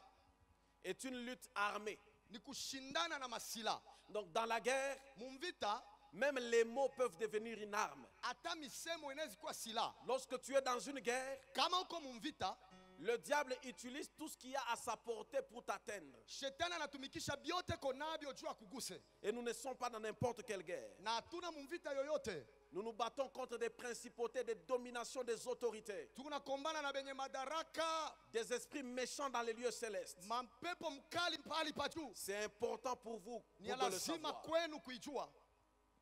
Speaker 1: est une lutte armée.
Speaker 2: ni kushindana na masila.
Speaker 1: Donc dans la guerre,
Speaker 2: Mumvita
Speaker 1: même les mots peuvent devenir une arme.
Speaker 2: hata misemo inaweza kuwa sila.
Speaker 1: Lorsque tu es dans une guerre,
Speaker 2: Kama uko mumvita,
Speaker 1: le diable utilise tout ce qu'il y a à sa portée pour t'atteindre.
Speaker 2: shetani anatumikisha byote konabyo juu akuguse.
Speaker 1: Et nous ne sommes pas dans n'importe quelle guerre.
Speaker 2: Na hatuna mumvita yoyote.
Speaker 1: Nous nous battons contre des principautés, des dominations, des autorités,
Speaker 2: tunakombana na benye madaraka,
Speaker 1: des esprits méchants dans les lieux célestes.
Speaker 2: mampepo mkali pahali pa juu.
Speaker 1: C'est important pour vous
Speaker 2: Ni ya
Speaker 1: de le
Speaker 2: lazima
Speaker 1: savoir.
Speaker 2: kwenu kuijua.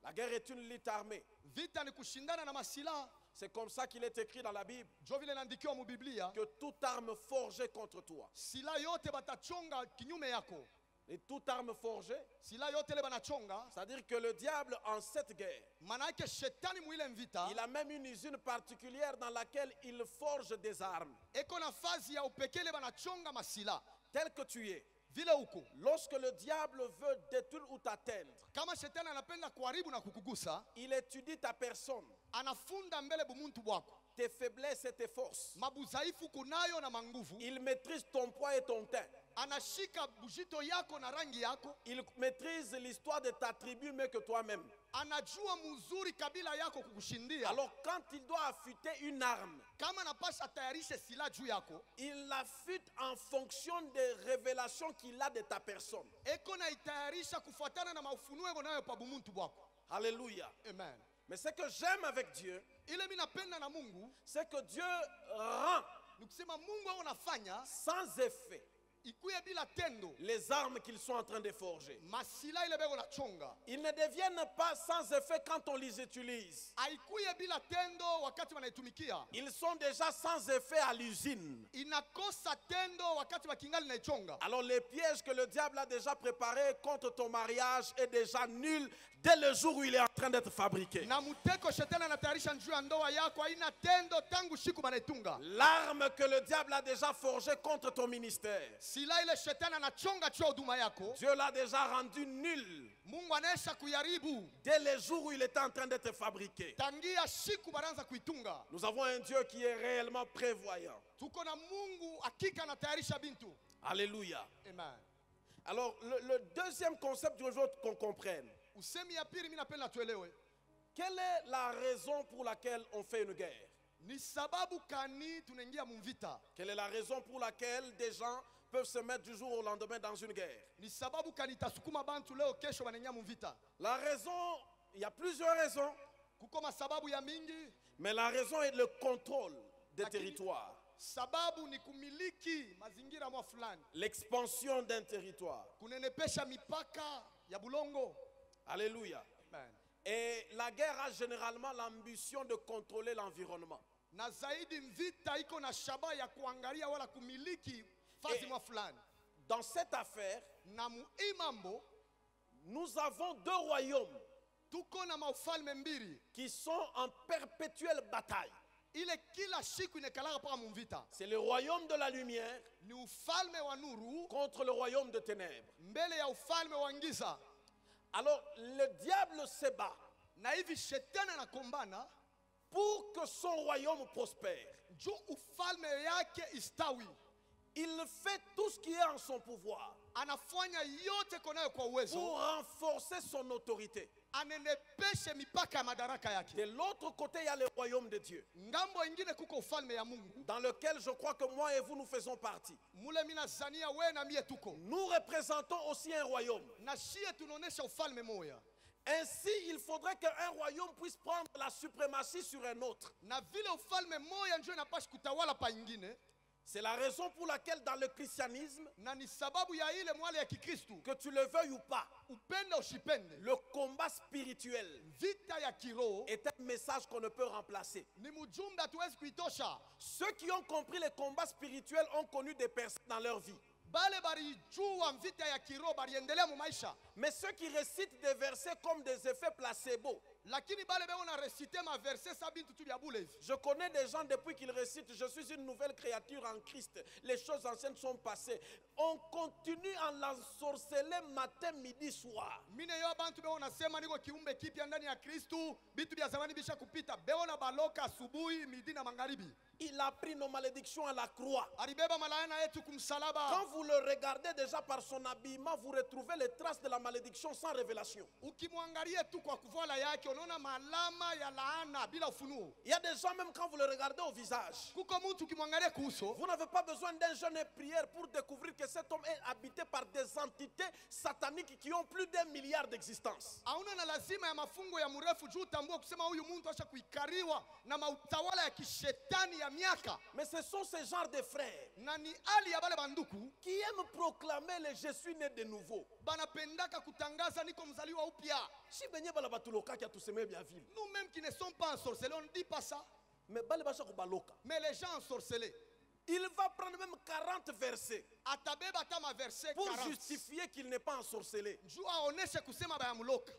Speaker 1: La guerre est une lutte armée.
Speaker 2: Vita ni kushindana na masilaha.
Speaker 1: C'est comme ça qu'il est écrit dans la Bible
Speaker 2: Jo vile inaandikiwa mu Biblia,
Speaker 1: que toute arme forgée contre toi,
Speaker 2: silaha yote batachonga kinyume yako.
Speaker 1: et toute arme forgée,
Speaker 2: Silaha yote ile banachonga,
Speaker 1: c'est-à-dire que le diable en cette guerre,
Speaker 2: maana yake shetani mwile mvita
Speaker 1: il a même une usine particulière dans laquelle il forge des armes.
Speaker 2: eko na fazi ya upekee ile banachonga masila.
Speaker 1: Tel que tu es,
Speaker 2: Vile huko
Speaker 1: lorsque le diable veut détruire ou t'atteindre,
Speaker 2: kama shetani anapenda kuharibu na kukugusa,
Speaker 1: il étudie ta personne,
Speaker 2: anafunda mbele bumuntu bwako
Speaker 1: tes faiblesses et tes forces.
Speaker 2: mabuzaifu kunayo na manguvu.
Speaker 1: Il maîtrise ton poids et ton teint.
Speaker 2: Anashika bujito yako na rangi yako,
Speaker 1: Il maîtrise l'histoire de ta tribu mieux que toi-même.
Speaker 2: anajua mzuri kabila yako kukushindia.
Speaker 1: Alors quand il doit affûter une arme,
Speaker 2: Kama napasha tayarishe silaha juu yako,
Speaker 1: il l'affûte en fonction des révélations qu'il a de ta personne.
Speaker 2: eko na itayarisha kufuatana na maufunuo eko nayo pa bumuntu bwako.
Speaker 1: Alléluia.
Speaker 2: Amen.
Speaker 1: Mais ce que j'aime avec Dieu,
Speaker 2: Ile mimi napenda na Mungu
Speaker 1: c'est que Dieu rend
Speaker 2: ni kusema Mungu anafanya
Speaker 1: sans effet
Speaker 2: ikuye bila tendo
Speaker 1: les armes qu'ils sont en train de forger.
Speaker 2: masila ile beko na chonga,
Speaker 1: Ils ne deviennent pas sans effet quand on les utilise.
Speaker 2: haikuye bila tendo wakati wanaitumikia,
Speaker 1: Ils sont déjà sans effet à l'usine.
Speaker 2: inakosa tendo wakati wakingali naichonga.
Speaker 1: Alors les pièges que le diable a déjà préparés contre ton mariage est déjà nul dès le jour où il est en train d'être fabriqué.
Speaker 2: Na muteko shetani anatayarisha njuu ya ndoa yako haina tendo tangu siku banaitunga.
Speaker 1: L'arme que le diable a déjà forgée contre ton ministère,
Speaker 2: Sila ile shetani anachonga juu ya huduma yako,
Speaker 1: Dieu l'a déjà rendu nul
Speaker 2: Mungu anaisha kuyaribu
Speaker 1: dès le jour où il était en train d'être fabriqué.
Speaker 2: tangia siku banaanza kuitunga.
Speaker 1: Nous avons un Dieu qui est réellement prévoyant.
Speaker 2: Tuko na Mungu hakika anatayarisha bintu.
Speaker 1: Alléluia.
Speaker 2: Amen.
Speaker 1: Alors le deuxième concept que je veux qu'on comprenne,
Speaker 2: Usemi ya pili mimi napenda tuelewe.
Speaker 1: quelle est la raison pour laquelle on fait une guerre?
Speaker 2: Ni sababu kani tunaingia mvita?
Speaker 1: Quelle est la raison pour laquelle des gens peuvent se mettre du jour au lendemain dans une guerre?
Speaker 2: Ni sababu kani tasukuma bantu leo kesho wanaingia mvita?
Speaker 1: La raison, il y a plusieurs raisons,
Speaker 2: Kuko masababu ya mingi.
Speaker 1: mais la raison est le contrôle des
Speaker 2: Lakini-
Speaker 1: territoires,
Speaker 2: Sababu ni kumiliki mazingira mwa fulani,
Speaker 1: l'expansion d'un territoire.
Speaker 2: kunenepesha mipaka ya bulongo.
Speaker 1: Alléluia.
Speaker 2: Amen.
Speaker 1: Et la guerre a généralement l'ambition de contrôler l'environnement.
Speaker 2: Na zaidi mvita iko na shaba ya kuangalia wala kumiliki fazi mwa fulani.
Speaker 1: Dans cette affaire,
Speaker 2: Na hii mambo
Speaker 1: nous avons deux royaumes
Speaker 2: tuko na maufalme mbili
Speaker 1: qui sont en perpétuelle bataille.
Speaker 2: ile kila siku inakalaka paka mvita.
Speaker 1: C'est le royaume de la lumière
Speaker 2: Ni ufalme wa nuru
Speaker 1: contre le royaume de ténèbres.
Speaker 2: mbele ya ufalme wa giza.
Speaker 1: Alors le diable se bat
Speaker 2: Na hivi shetani anakombana
Speaker 1: pour que son royaume prospère.
Speaker 2: juu ufalme yake istawi.
Speaker 1: Il fait tout ce qui est en son pouvoir
Speaker 2: Anafanya yote konayo kwa uwezo,
Speaker 1: pour renforcer son autorité.
Speaker 2: anenepeshe mipaka ya madaraka yake.
Speaker 1: De l'autre côté, il y a le royaume de Dieu,
Speaker 2: Ngambo ingine kuko ufalme ya Mungu,
Speaker 1: dans lequel je crois que moi et vous nous faisons partie.
Speaker 2: mule mina zania we na mie tuko
Speaker 1: Nous représentons aussi un royaume.
Speaker 2: na shie tunaonesha ufalme moya.
Speaker 1: Ainsi, il faudrait qu'un royaume puisse prendre la suprématie sur un autre.
Speaker 2: Na vile ufalme moya njo inapashi kutawala pa ingine,
Speaker 1: C'est la raison pour laquelle dans le christianisme,
Speaker 2: na ni sababu ya ile mwale ya Kikristu,
Speaker 1: que tu le veuilles ou pas,
Speaker 2: upende ushipende,
Speaker 1: le combat spirituel
Speaker 2: vita ya kiroho
Speaker 1: est un message qu'on ne peut remplacer.
Speaker 2: ni mjumbe hatuwezi kuitosha.
Speaker 1: Ceux qui ont compris les combats spirituels ont connu des personnes dans leur vie.
Speaker 2: Bale barijua vita ya kiroho bariendelea mu maisha,
Speaker 1: Mais ceux qui récitent des versets comme des effets placebo,
Speaker 2: lakini bale beko na resite ma verset sa bintu tu bya bule hivi.
Speaker 1: je connais des gens depuis qu'ils récitent, je suis une nouvelle créature en Christ, les choses anciennes sont passées. On continue à l'ensorceler matin, midi, soir.
Speaker 2: Mine yo bantu beko nasema niko kiumbe kipya ndani ya Kristu, bitu bya zamani bisha kupita. Beko na baloka asubuhi, midi na magharibi.
Speaker 1: Il a pris nos malédictions à la croix.
Speaker 2: Alibeba malaana yetu kumsalaba.
Speaker 1: Quand vous le regardez déjà par son habillement, vous retrouvez les traces de la malédiction sans révélation.
Speaker 2: Ukimwangalia tu kwa kuvala yake unaona malama ya laana bila ufunuo.
Speaker 1: Il y a des gens, même quand vous le regardez au visage,
Speaker 2: Kuko mtu ukimwangalia kuuso,
Speaker 1: vous n'avez pas besoin d'un jeûne et prière pour découvrir que cet homme est habité par des entités sataniques qui ont plus d'1 milliard d'existence.
Speaker 2: hauna na lazima ya mafungo ya mrefu juu utambue kusema huyu mtu asha kuikariwa na mautawala ya kishetani ya miaka.
Speaker 1: Mais ce sont ces genres de frères
Speaker 2: Na ni hali ya bale banduku
Speaker 1: qui aiment proclamer le je suis né de nouveau.
Speaker 2: banapendaka kutangaza niko mzaliwa upya.
Speaker 1: Si benye bala batuloka qui a tout semé bien ville.
Speaker 2: Nous-mêmes qui ne sommes pas ensorcelés, on ne dit pas ça.
Speaker 1: Mais bale basha kubaloka.
Speaker 2: Mais les gens ensorcelés,
Speaker 1: Il va prendre même 40 versets
Speaker 2: atabeba tama verset
Speaker 1: pour
Speaker 2: 40.
Speaker 1: justifier qu'il n'est pas ensorcelé.
Speaker 2: Juu aoneshe kusema bayamuloka.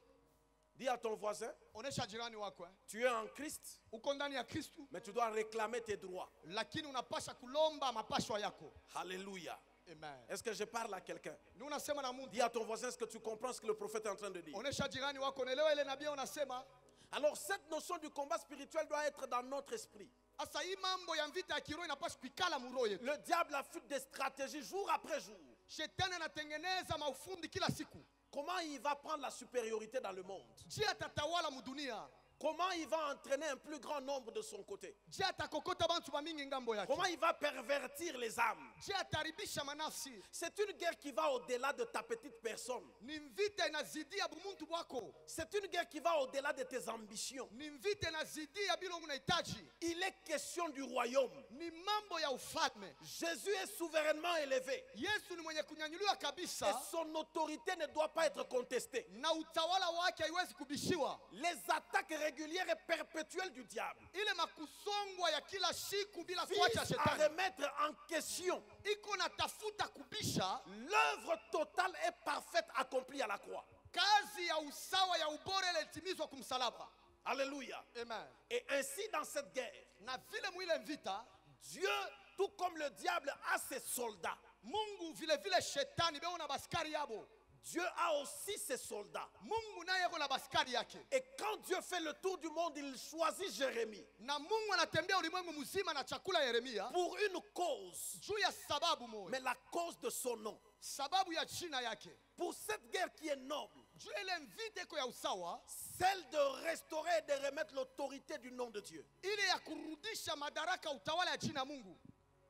Speaker 1: Dis à ton voisin,
Speaker 2: Onesha jirani wako
Speaker 1: tu es en Christ,
Speaker 2: uko ndani ya Kristu,
Speaker 1: mais tu dois réclamer tes droits.
Speaker 2: lakini unapasha kulomba mapashwa yako.
Speaker 1: Alléluia.
Speaker 2: Amen.
Speaker 1: Est-ce que je parle à quelqu'un?
Speaker 2: Ni unasema na Mungu.
Speaker 1: Dis à ton voisin, est-ce que tu comprends ce que le prophète est en train de dire?
Speaker 2: Onesha jirani wako unaelewa ile nabii unasema.
Speaker 1: Alors cette notion du combat spirituel doit être dans notre esprit.
Speaker 2: Asa hii mambo ya vita ya kiroho inapaswa kuikala muroho yetu.
Speaker 1: Le diable affûte des stratégies jour après jour.
Speaker 2: Shetani anatengeneza maufundi kila siku.
Speaker 1: Comment il va prendre la supériorité dans le monde?
Speaker 2: Je atatawala mudunia.
Speaker 1: Comment il va entraîner un plus grand nombre de son côté?
Speaker 2: Je atakokota bantu bamingi ngambo yake.
Speaker 1: Comment il va pervertir les âmes?
Speaker 2: Je ataribisha manafsi.
Speaker 1: C'est une guerre qui va au-delà de ta petite personne.
Speaker 2: Ni vita inazidia bumuntu bwako.
Speaker 1: C'est une guerre qui va au-delà de tes ambitions.
Speaker 2: Ni vita inazidia bila unahitaji.
Speaker 1: Il est question du royaume.
Speaker 2: Ni mambo ya ufalme.
Speaker 1: Jésus est souverainement élevé.
Speaker 2: Yesu ni mwenye kunyanyuliwa
Speaker 1: Et
Speaker 2: kabisa
Speaker 1: son autorité ne doit pas être contestée.
Speaker 2: na utawala wake haiwezi kubishiwa.
Speaker 1: Les attaques régulières et perpétuelles du diable
Speaker 2: Ile makusongwa ya kila siku bila
Speaker 1: visent
Speaker 2: kuacha
Speaker 1: à
Speaker 2: shetani
Speaker 1: remettre en question
Speaker 2: iko natafuta kubisha
Speaker 1: l'œuvre totale et parfaite accomplie à la croix.
Speaker 2: kazi ya usawa ya ubora ilitimizwa kumsalaba.
Speaker 1: Alléluia.
Speaker 2: Amen.
Speaker 1: Et ainsi dans cette guerre,
Speaker 2: Na vile mwile vita,
Speaker 1: Dieu, tout comme le diable, a ses soldats.
Speaker 2: Mungu vile vile shetani beo na baskari yabo.
Speaker 1: Dieu a aussi ses soldats.
Speaker 2: Mungu naye yuko na baskari yake.
Speaker 1: Et quand Dieu fait le tour du monde, il choisit Jérémie
Speaker 2: Na Mungu anatembea ulimwengu mzima na chakula Yeremia
Speaker 1: pour une cause,
Speaker 2: juu ya sababu moja.
Speaker 1: mais la cause de son nom.
Speaker 2: Sababu ya jina yake.
Speaker 1: Pour cette guerre qui est noble,
Speaker 2: Juu ile vita iko ya usawa,
Speaker 1: celle de restaurer et de remettre l'autorité du nom de Dieu.
Speaker 2: ile ya kurudisha madaraka utawala ya jina Mungu.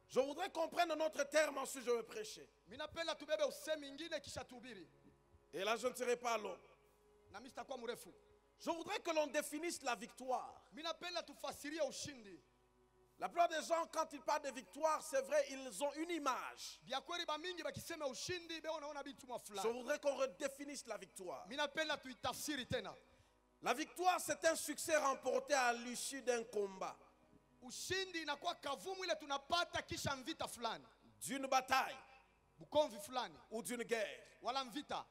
Speaker 1: Je voudrais qu'on prenne notre terme, ensuite je vais prêcher.
Speaker 2: Minapenda tubebe usemi ingine kisha tuhubiri.
Speaker 1: Et là, je ne serai pas long.
Speaker 2: Na mimi sitakuwa mrefu.
Speaker 1: Je voudrais que l'on définisse la victoire.
Speaker 2: Minapenda tufasirie ushindi.
Speaker 1: La plupart des gens, quand ils parlent de victoire, c'est vrai, ils ont une image.
Speaker 2: Bia kweli bamingi bakisema ushindi beo naona bitu mwa
Speaker 1: Je
Speaker 2: fulani.
Speaker 1: voudrais qu'on redéfinisse la victoire.
Speaker 2: Minapenda tuitafsiri tena.
Speaker 1: La victoire, c'est un succès remporté à l'issue d'un combat,
Speaker 2: Ushindi inakuwa kavumu ile tunapata kisha mvita fulani.
Speaker 1: d'une bataille
Speaker 2: Bukomvi fulani
Speaker 1: ou d'une guerre.
Speaker 2: wala mvita.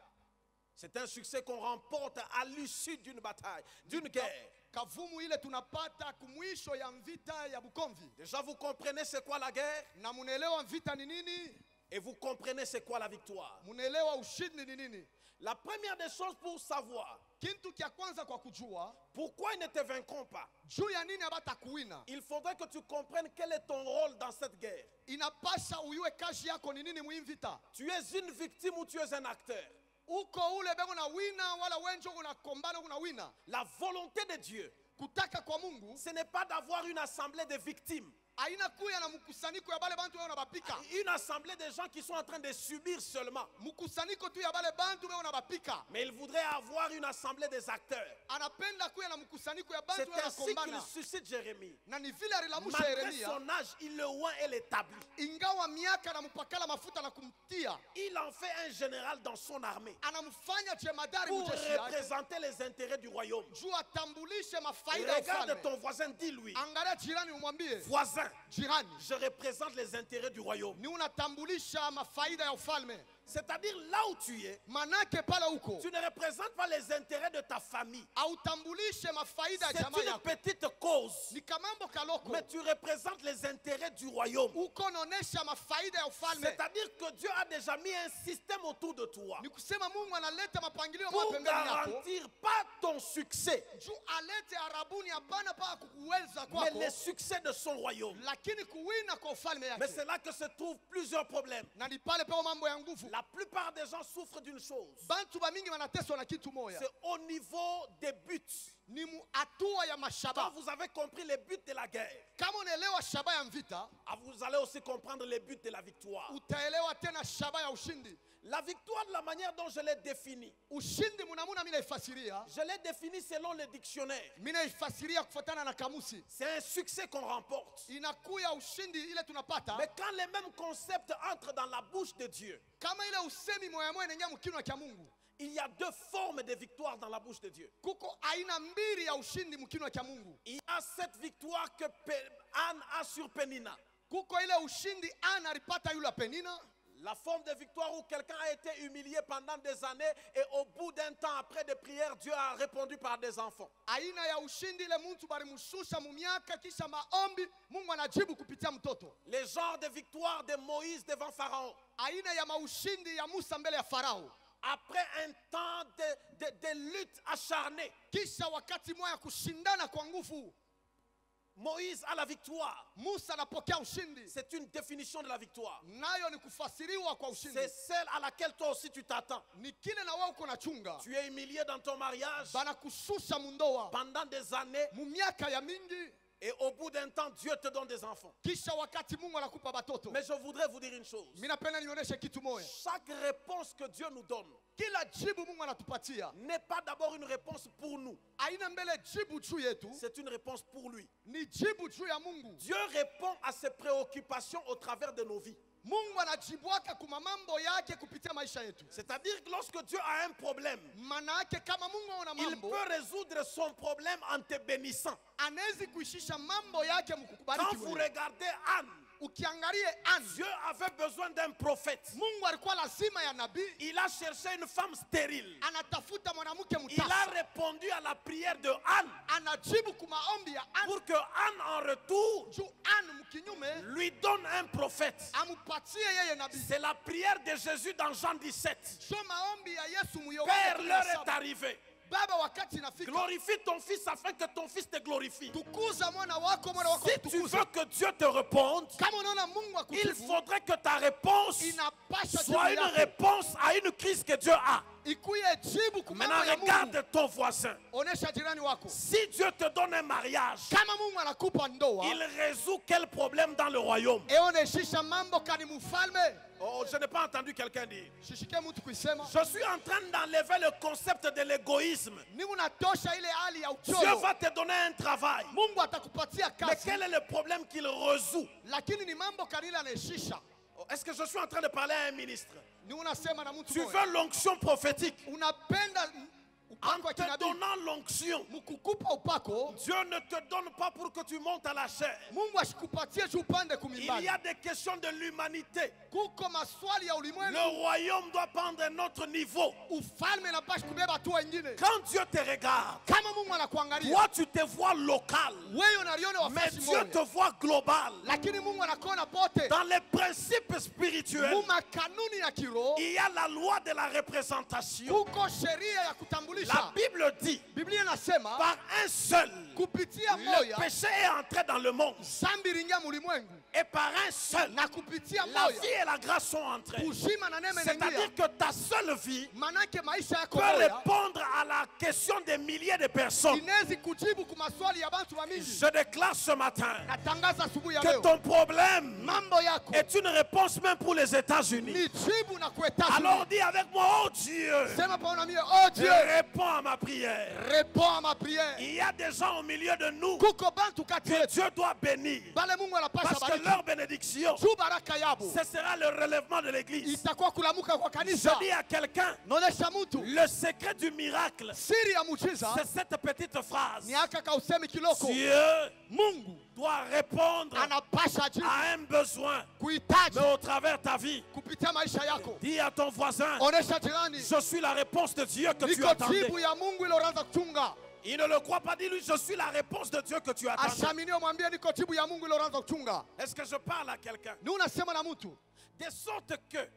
Speaker 1: C'est un succès qu'on remporte à l'issue d'une bataille, d'une guerre.
Speaker 2: Kavumu ile tunapata kumwisho ya mvita ya Bukomvi.
Speaker 1: Déjà, vous comprenez c'est quoi la guerre
Speaker 2: Na munaelewa mvita ni nini?
Speaker 1: et vous comprenez c'est quoi la victoire.
Speaker 2: Munaelewa ushindi ni nini?
Speaker 1: La première des choses pour savoir
Speaker 2: Kintu kia kwanza kwa kujua
Speaker 1: pourquoi ils ne te vaincront pas,
Speaker 2: juu ya nini abata kuwina.
Speaker 1: il faudrait que tu comprennes quel est ton rôle dans cette guerre.
Speaker 2: Inapasha uyue kazi yako ni nini muimvita.
Speaker 1: Tu es une victime ou tu es un acteur.
Speaker 2: Uko ule bego na wina wala wenjo unakombana una wina.
Speaker 1: La volonté de Dieu,
Speaker 2: Kutaka kwa Mungu
Speaker 1: ce n'est pas d'avoir une assemblée de victimes,
Speaker 2: haina kuya na mkusanyiko ya bale bantu wao nabapika.
Speaker 1: une assemblée de gens qui sont en train de subir seulement.
Speaker 2: Mkusanyiko tu ya bale bantu wao nabapika.
Speaker 1: Mais il voudrait avoir une assemblée des acteurs.
Speaker 2: Anapenda kuya na mkusanyiko ya
Speaker 1: C'est
Speaker 2: bantu wao
Speaker 1: ainsi qu'il
Speaker 2: nakombana.
Speaker 1: suscite Jérémie.
Speaker 2: Na ni vile alilamusha
Speaker 1: Malgré
Speaker 2: Yeremia
Speaker 1: son âge, il le oint et l'établit.
Speaker 2: ingawa miaka na mpakala mafuta na kumtia.
Speaker 1: Il en fait un général dans son armée
Speaker 2: Anamfanya jemadari
Speaker 1: pour
Speaker 2: mjeshi yake.
Speaker 1: représenter les intérêts du royaume.
Speaker 2: Juu atambulishe mafaida ya
Speaker 1: Regarde
Speaker 2: ufalme.
Speaker 1: ton voisin, dis-lui,
Speaker 2: Angalia jirani umwambie,
Speaker 1: voisin,
Speaker 2: jirani,
Speaker 1: je représente les intérêts du royaume.
Speaker 2: ni unatambulisha mafaida ya ufalme.
Speaker 1: C'est-à-dire là où tu es,
Speaker 2: Manake pale huko
Speaker 1: tu ne représentes pas les intérêts de ta famille.
Speaker 2: autambulishe mafaida ya
Speaker 1: C'est
Speaker 2: jamaa
Speaker 1: une
Speaker 2: yako.
Speaker 1: petite cause,
Speaker 2: Ni kamambo kaloko.
Speaker 1: mais tu représentes les intérêts du royaume.
Speaker 2: Uko naonesha mafaida ya ufalme.
Speaker 1: C'est-à-dire que Dieu a déjà mis un système autour de toi
Speaker 2: Ni kusema Mungu analeta mapangilio
Speaker 1: pour
Speaker 2: mapembeni yako.
Speaker 1: garantir pas ton succès,
Speaker 2: Juu alete arabuni hapana pa kukuweza
Speaker 1: mais
Speaker 2: kwako.
Speaker 1: le succès de son royaume.
Speaker 2: Lakini kuwina kwa ufalme
Speaker 1: Mais
Speaker 2: yake.
Speaker 1: c'est là que se trouvent plusieurs problèmes.
Speaker 2: Na ni pale pao mambo ya nguvu.
Speaker 1: La plupart des gens souffrent d'une chose.
Speaker 2: bantu bamingi wanateswa na kitu moya,
Speaker 1: C'est au niveau des buts.
Speaker 2: ni hatua ya
Speaker 1: Quand
Speaker 2: mashaba.
Speaker 1: vous avez compris les buts de la guerre,
Speaker 2: Kama unaelewa shaba ya mvita,
Speaker 1: vous allez aussi comprendre les buts de la victoire.
Speaker 2: utaelewa tena shaba ya ushindi.
Speaker 1: La victoire, de la manière dont je l'ai définie,
Speaker 2: Ushindi munamuna mina ifasiria,
Speaker 1: je l'ai définie selon le dictionnaire.
Speaker 2: mina ifasiria kufuatana na kamusi.
Speaker 1: C'est un succès qu'on remporte.
Speaker 2: Inakuya ushindi ile tunapata,
Speaker 1: Mais quand les mêmes concepts entrent dans la bouche de Dieu,
Speaker 2: kama ile usemi moya moya inaingia mkinwa cha Mungu.
Speaker 1: il y a deux formes de victoire dans la bouche de Dieu.
Speaker 2: Kuko aina mbili ya ushindi mkinwa cha Mungu.
Speaker 1: Il y a cette victoire que Anne a sur Pénina.
Speaker 2: Kuko ile ushindi Ana alipata yule Penina.
Speaker 1: La forme de victoire où quelqu'un a été humilié pendant des années et au bout d'un temps après des prières, Dieu a répondu par des enfants.
Speaker 2: Aina ya ushindi ile mtu balimshusha mumiaka kisha maombi Mungu anajibu kupitia mtoto.
Speaker 1: Les genres de victoire de Moïse devant Pharaon.
Speaker 2: Aina ya maushindi ya Musa mbele ya Farao.
Speaker 1: Après un temps de lutte acharnée,
Speaker 2: Kisha wakati moya kushindana kwa nguvu,
Speaker 1: Moïse a la victoire.
Speaker 2: Musa anapokea ushindi.
Speaker 1: C'est une définition de la victoire.
Speaker 2: Nayo ni kufasiriwa kwa ushindi.
Speaker 1: C'est celle à laquelle toi aussi tu t'attends.
Speaker 2: Ni kile na wewe uko nachunga.
Speaker 1: Tu es humilié dans ton mariage
Speaker 2: Banakushusha mundoa
Speaker 1: pendant des années
Speaker 2: mu miaka ya mingi,
Speaker 1: et au bout d'un temps, Dieu te donne des enfants.
Speaker 2: kisha wakati Mungu anakupa batoto.
Speaker 1: Mais je voudrais vous dire une chose.
Speaker 2: Mimi napenda nionyeshe kitu moja.
Speaker 1: Chaque réponse que Dieu nous donne
Speaker 2: Kila jibu Mungu anatupatia
Speaker 1: n'est pas d'abord une réponse pour nous.
Speaker 2: aina mbele jibu juu yetu,
Speaker 1: C'est une réponse pour lui.
Speaker 2: ni jibu juu ya Mungu.
Speaker 1: Dieu répond à ses préoccupations au travers de nos vies.
Speaker 2: Mungu anajibuaka kuma mambo yake kupitia maisha yetu.
Speaker 1: C'est-à-dire que lorsque Dieu a un problème,
Speaker 2: Maana yake kama Mungu ana
Speaker 1: il
Speaker 2: mambo,
Speaker 1: peut résoudre son problème en te bénissant.
Speaker 2: anawezi kuishisha mambo yake
Speaker 1: Quand
Speaker 2: mkukubariki
Speaker 1: vous
Speaker 2: wewe.
Speaker 1: regardez Anne,
Speaker 2: Ukiangalie Ana,
Speaker 1: Dieu avait besoin d'un prophète.
Speaker 2: Mungu alikuwa lazima ya nabii,
Speaker 1: Il a cherché une femme stérile.
Speaker 2: anatafuta mwanamke
Speaker 1: Il a
Speaker 2: mtasa.
Speaker 1: répondu à la prière de Anne
Speaker 2: Anajibu kuma ombi ya Ana,
Speaker 1: pour que Anne en retour
Speaker 2: juu Ana mkinyume
Speaker 1: lui donne un prophète.
Speaker 2: amupatie yeye nabii.
Speaker 1: C'est la prière de Jésus dans Jean 17.
Speaker 2: Sio maombi ya Yesu mu
Speaker 1: Père, l'heure
Speaker 2: Yohana.
Speaker 1: est arrivée.
Speaker 2: Baba, wakati inafika,
Speaker 1: Glorifie ton fils afin que ton fils te glorifie.
Speaker 2: tukuza mwana wako
Speaker 1: Si tu
Speaker 2: kutukuza.
Speaker 1: veux que Dieu te réponde,
Speaker 2: Kama unaona Mungu
Speaker 1: il
Speaker 2: akujibu,
Speaker 1: faudrait que ta réponse
Speaker 2: inapasha
Speaker 1: soit
Speaker 2: jibu
Speaker 1: une
Speaker 2: yake
Speaker 1: réponse à une crise que Dieu a.
Speaker 2: ikuye jibu kwa
Speaker 1: Maintenant,
Speaker 2: mambo ya Mungu.
Speaker 1: regarde ton voisin.
Speaker 2: Onesha jirani wako,
Speaker 1: Si Dieu te donne un mariage,
Speaker 2: kama Mungu anakupa ndoa,
Speaker 1: il résout quel problème dans le royaume?
Speaker 2: eoneshisha mambo kani mfalme.
Speaker 1: Oh, je n'ai pas entendu quelqu'un dire.
Speaker 2: Shishike mtu kuisema,
Speaker 1: Je suis en train d'enlever le concept de l'égoïsme.
Speaker 2: ni unatosha ile hali ya
Speaker 1: Dieu
Speaker 2: uchoyo.
Speaker 1: va te donner un travail.
Speaker 2: Mungu atakupatia
Speaker 1: Mais
Speaker 2: kazi,
Speaker 1: quel est le problème qu'il résout?
Speaker 2: lakini ni mambo kanile anaishisha.
Speaker 1: Oh, est-ce que je suis en train de parler à un ministre?
Speaker 2: Ni unasema na mtu
Speaker 1: Tu
Speaker 2: moja,
Speaker 1: veux l'onction prophétique?
Speaker 2: unapenda
Speaker 1: En
Speaker 2: upako wa
Speaker 1: te
Speaker 2: kinabii,
Speaker 1: donnant l'onction,
Speaker 2: mkukupa upako,
Speaker 1: Dieu ne te donne pas pour que tu montes à la chair.
Speaker 2: Mungu ashikupatie juu upande
Speaker 1: Il
Speaker 2: kumimbani.
Speaker 1: y a des questions de l'humanité.
Speaker 2: Kuko maswali ya
Speaker 1: Le
Speaker 2: ulimwengu,
Speaker 1: royaume doit prendre un autre niveau.
Speaker 2: ufalme napasha kubeba watu wengine.
Speaker 1: Quand Dieu te regarde,
Speaker 2: Kama Mungu anakuangalia,
Speaker 1: toi tu te vois local,
Speaker 2: wewe unaliona
Speaker 1: mais
Speaker 2: wafasi
Speaker 1: Dieu te
Speaker 2: moja,
Speaker 1: voit global.
Speaker 2: lakini Mungu anakuona pote.
Speaker 1: Dans les principes spirituels,
Speaker 2: Mu makanuni ya kiroho
Speaker 1: il y a la loi de la représentation.
Speaker 2: kuko sheria ya
Speaker 1: La
Speaker 2: kutambulisha.
Speaker 1: Bible dit,
Speaker 2: Biblia inasema
Speaker 1: par un seul,
Speaker 2: kupitia
Speaker 1: le
Speaker 2: moya
Speaker 1: péché est entré dans le monde.
Speaker 2: dhambi iliingia mulimwengu,
Speaker 1: Et par un seul,
Speaker 2: na kupitia
Speaker 1: la
Speaker 2: moya
Speaker 1: vie et la grâce sont entrées.
Speaker 2: uzima na neema
Speaker 1: C'est-à-dire
Speaker 2: inaingia.
Speaker 1: que ta seule vie
Speaker 2: Manake maisha yako
Speaker 1: peut
Speaker 2: moya
Speaker 1: répondre à la question des milliers de personnes.
Speaker 2: inawezi kujibu kwa maswali ya bantu wa mingi.
Speaker 1: Je déclare ce matin
Speaker 2: Natangaza asubuhi ya
Speaker 1: que
Speaker 2: leo,
Speaker 1: ton problème
Speaker 2: mambo yako
Speaker 1: est une réponse même pour les États-Unis.
Speaker 2: ni jibu na kueta.
Speaker 1: Alors dis avec moi, oh Dieu,
Speaker 2: Sema pamoja na mimi, oh
Speaker 1: Dieu
Speaker 2: Dieu,
Speaker 1: répond à ma prière.
Speaker 2: réponds à ma prière.
Speaker 1: Il y a des gens au milieu de nous
Speaker 2: Kuko bantu kati
Speaker 1: que
Speaker 2: yetu
Speaker 1: Dieu doit bénir.
Speaker 2: bale Mungu anapasha
Speaker 1: Parce que
Speaker 2: bariki.
Speaker 1: leur bénédiction,
Speaker 2: Juu baraka yabo
Speaker 1: ce sera le relèvement de l'église.
Speaker 2: itakuwa kulamuka kwa
Speaker 1: Je
Speaker 2: kanisa.
Speaker 1: dis à quelqu'un,
Speaker 2: Naonesha mtu
Speaker 1: le secret du miracle,
Speaker 2: siri ya muujiza
Speaker 1: c'est cette petite phrase.
Speaker 2: ni aka ka usemi kiloko.
Speaker 1: Dieu
Speaker 2: Mungu
Speaker 1: doit répondre
Speaker 2: anapasha jibu
Speaker 1: à un besoin,
Speaker 2: kuhitaji
Speaker 1: mais au travers ta vie.
Speaker 2: kupitia maisha yako.
Speaker 1: Dis à ton voisin,
Speaker 2: Onesha jirani,
Speaker 1: je suis la réponse de Dieu que tu
Speaker 2: niko
Speaker 1: attendais.
Speaker 2: jibu ya Mungu ile unaanza kuchunga.
Speaker 1: Il ne le croit pas, dis-lui, je suis la réponse de Dieu que tu attendais.
Speaker 2: Ashamini umwambie niko jibu ya Mungu ile unaanza kuchunga.
Speaker 1: Est-ce que je parle à quelqu'un?
Speaker 2: Ni unasema na mtu
Speaker 1: De sorte que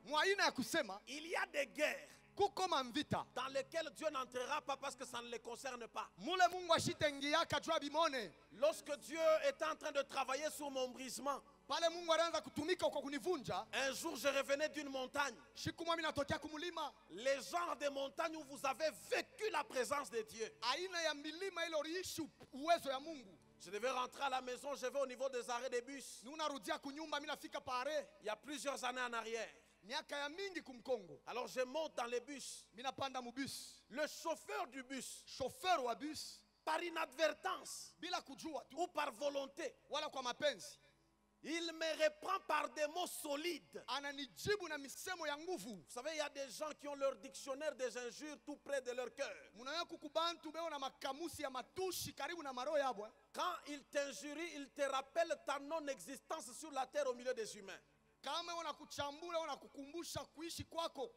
Speaker 2: mwaina ya kusema
Speaker 1: il y a des guerres
Speaker 2: kuko mavita
Speaker 1: dans lesquelles Dieu n'entrera pas parce que ça ne les concerne pas.
Speaker 2: mule Mungu ashitengiaka jua bimone.
Speaker 1: Lorsque Dieu était en train de travailler sur mon brisement,
Speaker 2: Pale Mungu alianza kutumika kwa kunivunja.
Speaker 1: Un jour, je revenais d'une montagne.
Speaker 2: Siku moja mimi natokea kumlima.
Speaker 1: Les genres de montagnes où vous avez vécu la présence de Dieu.
Speaker 2: Aina ya milima ile uliishi uwezo ya Mungu.
Speaker 1: Je devais rentrer à la maison, je vais au niveau des arrêts des bus.
Speaker 2: Ni unarudia kunyumba, mimi nafika pare.
Speaker 1: Il y a plusieurs années en arrière.
Speaker 2: Miaka ya mingi kumkongo.
Speaker 1: Alors je monte dans les bus.
Speaker 2: Mimi napanda mu bus.
Speaker 1: Le chauffeur du bus,
Speaker 2: Chauffeur wa bus
Speaker 1: par inadvertance
Speaker 2: bila kujua tu
Speaker 1: ou par volonté,
Speaker 2: wala kwa mapenzi,
Speaker 1: il me reprend par des mots solides.
Speaker 2: ananijibu na misemo ya nguvu.
Speaker 1: Vous savez, il y a des gens qui ont leur dictionnaire des injures tout près de leur cœur.
Speaker 2: Munayo kukubantu beo na makamusi ya matushi karibu na maro yabo.
Speaker 1: Quand il t'injurie, il te rappelle ta non-existence sur la terre au milieu des humains.
Speaker 2: Kama wanakuchambula wanakukumbusha kuishi kwako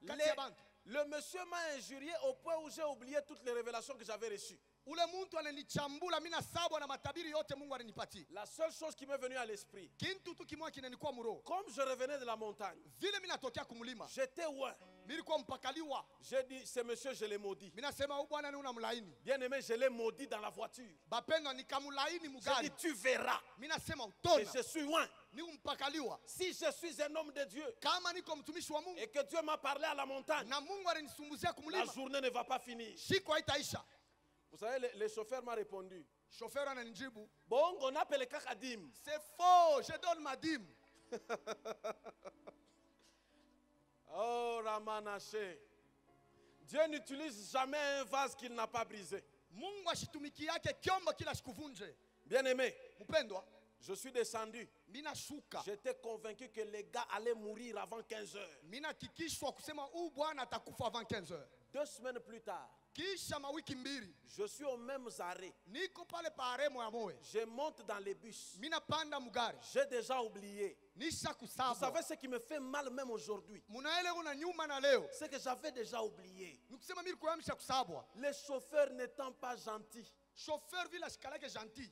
Speaker 2: kati ya bantu.
Speaker 1: Le monsieur m'a injurié au point où j'ai oublié toutes les révélations que j'avais reçues.
Speaker 2: Ule muntu ananichambula mimi na sabwa na matabiri yote Mungu alinipatia.
Speaker 1: La seule chose qui m'est venue à l'esprit,
Speaker 2: Kintu tu kimwa kinanikuwa muro.
Speaker 1: comme je revenais de la montagne,
Speaker 2: Vile mimi natokea kumlima.
Speaker 1: j'étais loin.
Speaker 2: Nilikuwa mpakaliwa.
Speaker 1: J'ai dit, ce monsieur, je l'ai maudit.
Speaker 2: Mimi nasema huyu bwana ni unamlaini.
Speaker 1: Bien aimé, je l'ai maudit dans la voiture.
Speaker 2: Bapendwa nikamlaini
Speaker 1: J'ai
Speaker 2: mugari.
Speaker 1: dit, tu verras
Speaker 2: Mimi nasema
Speaker 1: que
Speaker 2: utona.
Speaker 1: je suis loin.
Speaker 2: Ni umpakaliwa.
Speaker 1: Si je suis un homme de Dieu
Speaker 2: Kama niko mtumishi wa Mungu
Speaker 1: et que Dieu m'a parlé à la montagne,
Speaker 2: na Mungu alinisumbuzia
Speaker 1: la
Speaker 2: kumlima,
Speaker 1: journée ne va pas finir.
Speaker 2: siku haitaisha.
Speaker 1: Vous savez, le chauffeur m'a répondu,
Speaker 2: Chauffeur ananijibu,
Speaker 1: bon, on appelle Kakadim.
Speaker 2: c'est faux, je donne ma dîme.
Speaker 1: Oh, Ramanaché. Dieu n'utilise jamais un vase qu'il n'a pas brisé.
Speaker 2: Mungu ashitumiki yake kyombo kila shikuvunje.
Speaker 1: Bien aimé,
Speaker 2: Mpendwa,
Speaker 1: je suis descendu.
Speaker 2: mina shuka.
Speaker 1: J'étais convaincu que les gars allaient mourir avant 15 heures.
Speaker 2: Mina kikishwa kusema huyu bwana atakufa avant 15 heures.
Speaker 1: 2 semaines plus tard,
Speaker 2: Kisha mawiki mbili
Speaker 1: je suis aux mêmes arrêts.
Speaker 2: niko pale paremo ya moyo.
Speaker 1: Je monte dans les bus.
Speaker 2: Mina panda mugari.
Speaker 1: J'ai déjà oublié.
Speaker 2: Nisha
Speaker 1: Vous
Speaker 2: kusaba.
Speaker 1: savez ce qui me fait mal même aujourd'hui?
Speaker 2: Munaele una nyuma na leo.
Speaker 1: C'est que j'avais déjà oublié.
Speaker 2: Nikusema mimi kuamsha kusabwa.
Speaker 1: Les chauffeurs n'étant pas gentils,
Speaker 2: Chauffeur vile shikalake gentil.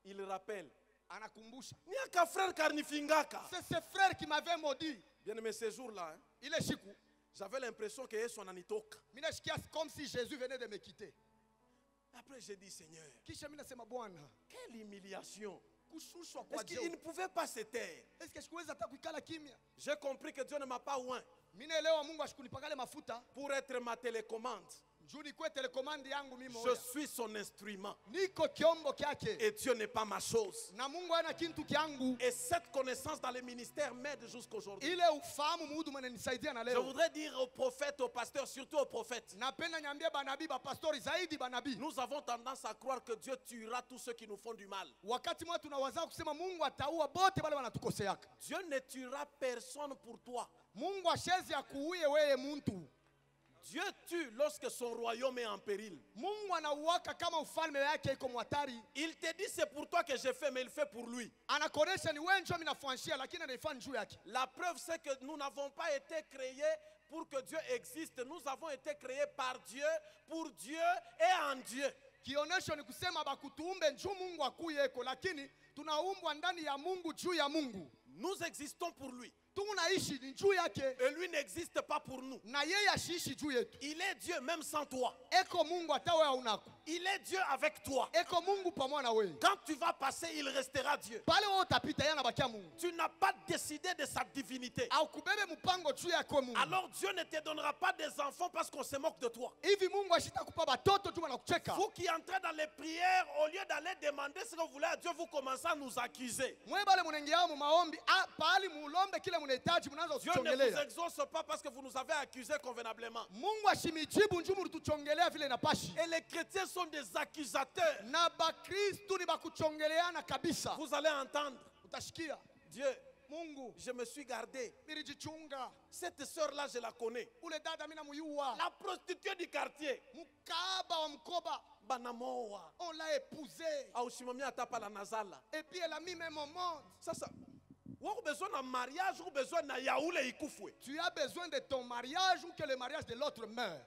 Speaker 1: il rappelle.
Speaker 2: Anakumbusha.
Speaker 1: Niaka frère Karnifingaka.
Speaker 2: C'est ce frère qui m'avait maudit.
Speaker 1: Bien aimé, ces jours-là, hein,
Speaker 2: Ile siku
Speaker 1: j'avais l'impression que Yesu ananitoka.
Speaker 2: mina shikia comme si Jésus venait de me quitter.
Speaker 1: Après, j'ai dit, Seigneur,
Speaker 2: Kisha mina sema Bwana,
Speaker 1: quelle humiliation.
Speaker 2: kushushwa
Speaker 1: Est-ce
Speaker 2: kwa
Speaker 1: qu'il
Speaker 2: jeu.
Speaker 1: ne pouvait pas se taire?
Speaker 2: Est-ce que sikuweza hata kuikala kimya?
Speaker 1: J'ai compris que Dieu ne m'a pas oint
Speaker 2: Mina elewa Mungu ashikunipakale mafuta.
Speaker 1: pour être ma télécommande.
Speaker 2: Juu nikuwe telekomandi yangu mimi
Speaker 1: Je
Speaker 2: moya.
Speaker 1: suis son instrument.
Speaker 2: Niko kiombo kyake.
Speaker 1: Et Dieu n'est pas ma chose.
Speaker 2: Na Mungu ana kintu kyangu.
Speaker 1: Et cette connaissance dans le ministère m'aide jusqu'aujourd'hui.
Speaker 2: Ile ufahamu muhuduma inanisaidia na
Speaker 1: Je
Speaker 2: leo.
Speaker 1: voudrais dire aux prophètes, aux pasteurs, surtout aux prophètes,
Speaker 2: Napenda niambie banabii bapastori zaidi banabii.
Speaker 1: nous avons tendance à croire que Dieu tuera tous ceux qui nous font du mal.
Speaker 2: Wakati mwa tunawaza kusema Mungu ataua bote wale wanatukoseaka.
Speaker 1: Dieu ne tuera personne pour toi.
Speaker 2: Mungu ashezi akuue wewe muntu.
Speaker 1: Dieu tue lorsque son royaume est en péril.
Speaker 2: Mungu anauaka kama ufalme wake iko mwatari.
Speaker 1: Il te dit c'est pour toi que j'ai fait, mais il fait pour lui.
Speaker 2: Anakonesha ni wewe ndio minafuanshia lakini anaifanya juu yake.
Speaker 1: La preuve c'est que nous n'avons pas été créés pour que Dieu existe. Nous avons été créés par Dieu, pour Dieu et en Dieu.
Speaker 2: Kionesho ni kusema bakutuumbe njuu Mungu akuyeko lakini tunaumbwa ndani ya Mungu juu ya Mungu.
Speaker 1: Nous existons pour lui.
Speaker 2: Tunaishi ni juu yake
Speaker 1: Et lui n'existe pas pour nous.
Speaker 2: na yeye ashiishi juu yetu.
Speaker 1: Il est Dieu même sans toi.
Speaker 2: Eko Mungu hata wewe unako.
Speaker 1: Il est Dieu avec toi.
Speaker 2: Eko Mungu pamoja na wewe.
Speaker 1: Quand tu vas passer, il restera Dieu.
Speaker 2: Pale wewe utapita yeye anabakia Mungu.
Speaker 1: Tu n'as pas décidé de sa divinité.
Speaker 2: Au kubebe mpango juu yake Mungu.
Speaker 1: Alors Dieu ne te donnera pas des enfants parce qu'on se moque de toi.
Speaker 2: Hivi Mungu ashitakupa batoto tu wanakucheka.
Speaker 1: Vous qui entrez dans les prières, au lieu d'aller demander ce que vous voulez à Dieu, vous commencez à nous accuser.
Speaker 2: Mwe bale munaingia mu maombi, pali muulombe kile munahitaji munaanza
Speaker 1: Dieu ne vous
Speaker 2: kutuchongelea.
Speaker 1: exauce pas parce que vous nous avez accusés convenablement.
Speaker 2: Mungu ashimijibu njumu rutuchongelea vile inapashi.
Speaker 1: Et les chrétiens sont des accusateurs.
Speaker 2: Na bakristu ni bakuchongeleana kabisa.
Speaker 1: Vous allez entendre.
Speaker 2: Utashikia.
Speaker 1: Dieu,
Speaker 2: Mungu,
Speaker 1: je me suis gardé.
Speaker 2: nilijichunga.
Speaker 1: Cette sœur-là, je la connais.
Speaker 2: Ule dada mina muyua.
Speaker 1: La prostituée du quartier.
Speaker 2: Mukaba wa mkoba.
Speaker 1: Banamoa.
Speaker 2: On l'a épousée.
Speaker 1: Aushimamia tapa la nazala.
Speaker 2: Et puis elle a mis même au monde.
Speaker 1: Sasa, vous avez besoin d'un mariage ou besoin d'un yaoule ikufwe.
Speaker 2: Tu as besoin de ton mariage ou que le mariage de l'autre meure.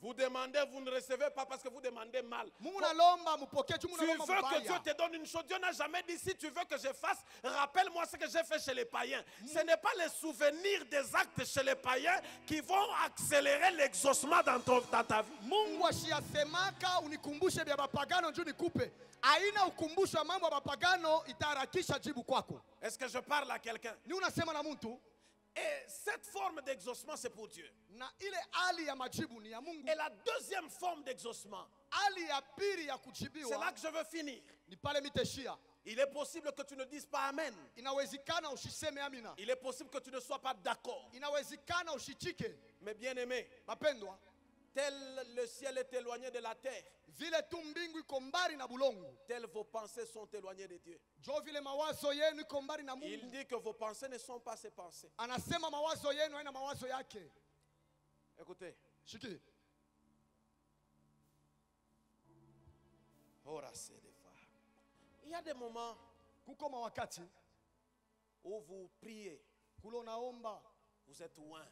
Speaker 1: Vous demandez, vous ne recevez pas parce que vous demandez mal.
Speaker 2: Mungu nalomba mupokee tu
Speaker 1: Tu veux que Dieu te donne une chose. Dieu n'a jamais dit si tu veux que je fasse, rappelle-moi ce que j'ai fait chez les païens. Ce n'est pas les souvenirs des actes chez les païens qui vont accélérer l'exaucement dans ta vie.
Speaker 2: Mungu ashiyasemaka unikumbushe vya bapagano njoo nikupe. Aina ukumbusho wa mambo ya bapagano itaharakisha jibu kwako.
Speaker 1: Est-ce que je parle à quelqu'un?
Speaker 2: Ni unasema na mtu.
Speaker 1: Et cette forme d'exaucement, c'est pour Dieu.
Speaker 2: Na ile hali ya majibu ni ya Mungu.
Speaker 1: Et la deuxième forme d'exaucement,
Speaker 2: Hali ya pili ya
Speaker 1: c'est là
Speaker 2: kujibiwa
Speaker 1: que je veux finir.
Speaker 2: ni pale miteshia.
Speaker 1: Il est possible que tu ne dises pas Amen.
Speaker 2: Inawezekana usiseme amina.
Speaker 1: Il est possible que tu ne sois pas d'accord.
Speaker 2: Inawezekana ushichike.
Speaker 1: Mais bien aimé,
Speaker 2: Mapendwa,
Speaker 1: tel le ciel est éloigné de la terre,
Speaker 2: vile tu mbingu iko mbali na bulongo,
Speaker 1: telles vos pensées sont éloignées de Dieu.
Speaker 2: jo vile mawazo yenu iko mbali na
Speaker 1: Il
Speaker 2: Mungu.
Speaker 1: dit que vos pensées ne sont pas ses pensées.
Speaker 2: Anasema mawazo yenu haina mawazo yake.
Speaker 1: Écoutez.
Speaker 2: Shiki.
Speaker 1: Il y a des moments
Speaker 2: Kuko mawakati
Speaker 1: où vous priez,
Speaker 2: kule unaomba
Speaker 1: vous êtes loin,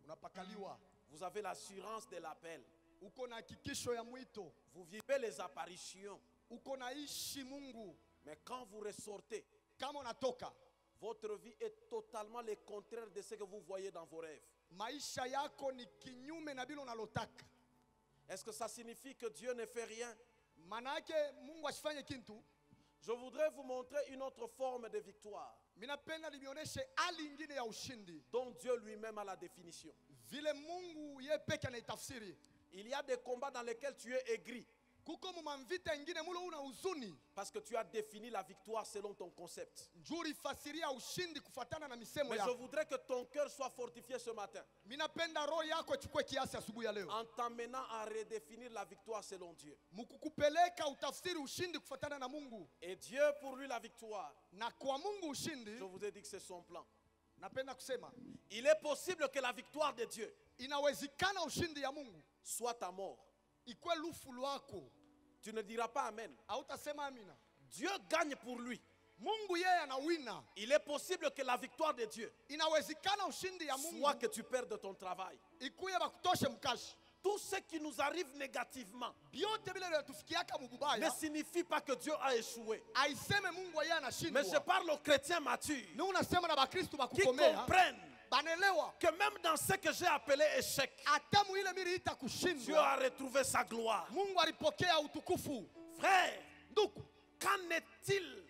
Speaker 2: unapakaliwa.
Speaker 1: vous avez l'assurance de l'appel,
Speaker 2: Uko na hakikisho ya mwito.
Speaker 1: vous vivez les apparitions,
Speaker 2: Uko naishi Mungu.
Speaker 1: mais quand vous ressortez,
Speaker 2: Kama unatoka,
Speaker 1: votre vie est totalement le contraire de ce que vous voyez dans vos rêves.
Speaker 2: maisha yako ni kinyume na bila unalotaka.
Speaker 1: Est-ce que ça signifie que Dieu ne fait rien?
Speaker 2: Manake Mungu asifanye kintu.
Speaker 1: Je voudrais vous montrer une autre forme de victoire
Speaker 2: Minapenda nionyeshe hali nyingine ya ushindi.
Speaker 1: dont Dieu lui-même a la définition.
Speaker 2: Vile Mungu yeye peke anaitafsiri.
Speaker 1: Il y a des combats dans lesquels tu es aigri
Speaker 2: Kuko mumamvita ingine mule una huzuni.
Speaker 1: parce que tu as défini la victoire selon ton concept.
Speaker 2: Njuri fasiria ushindi kufatana na misemo
Speaker 1: Mais je
Speaker 2: yako.
Speaker 1: voudrais que ton cœur soit fortifié ce matin
Speaker 2: Minapenda roho yako chukue kiasi asubuhi ya leo.
Speaker 1: en t'amenant à redéfinir la victoire selon Dieu.
Speaker 2: Mukukupeleka utafsiri ushindi kufatana na Mungu.
Speaker 1: Et Dieu, pour lui, la victoire,
Speaker 2: Na kwa Mungu ushindi,
Speaker 1: je vous ai dit que c'est son plan.
Speaker 2: napenda kusema,
Speaker 1: Il est possible que la victoire de Dieu
Speaker 2: inawezekana ushindi ya Mungu
Speaker 1: soit ta mort.
Speaker 2: ikwe lufu lwako.
Speaker 1: Tu ne diras pas Amen.
Speaker 2: Hautasema amina.
Speaker 1: Dieu gagne pour lui.
Speaker 2: Mungu yeye anawina.
Speaker 1: Il est possible que la victoire de Dieu
Speaker 2: Inawezekana ushindi ya Mungu
Speaker 1: soit que tu perdes ton travail.
Speaker 2: ikuye bakutoshe mkashi.
Speaker 1: Tout ce qui nous arrive négativement
Speaker 2: Byote bile vinatufikiaka
Speaker 1: ne
Speaker 2: mububaya
Speaker 1: signifie pas que Dieu a échoué.
Speaker 2: aiseme Mungu yeye
Speaker 1: Mais je
Speaker 2: anashindwa.
Speaker 1: parle aux chrétiens matures
Speaker 2: Ni unasema na bakristu
Speaker 1: qui
Speaker 2: bakukomea
Speaker 1: comprennent
Speaker 2: banelewa
Speaker 1: que même dans ce que j'ai appelé échec,
Speaker 2: hata muile miliita
Speaker 1: Dieu
Speaker 2: kushindwa
Speaker 1: a retrouvé sa gloire.
Speaker 2: Mungu alipokea utukufu.
Speaker 1: Frère,
Speaker 2: Ndugu,
Speaker 1: qu'en est-il?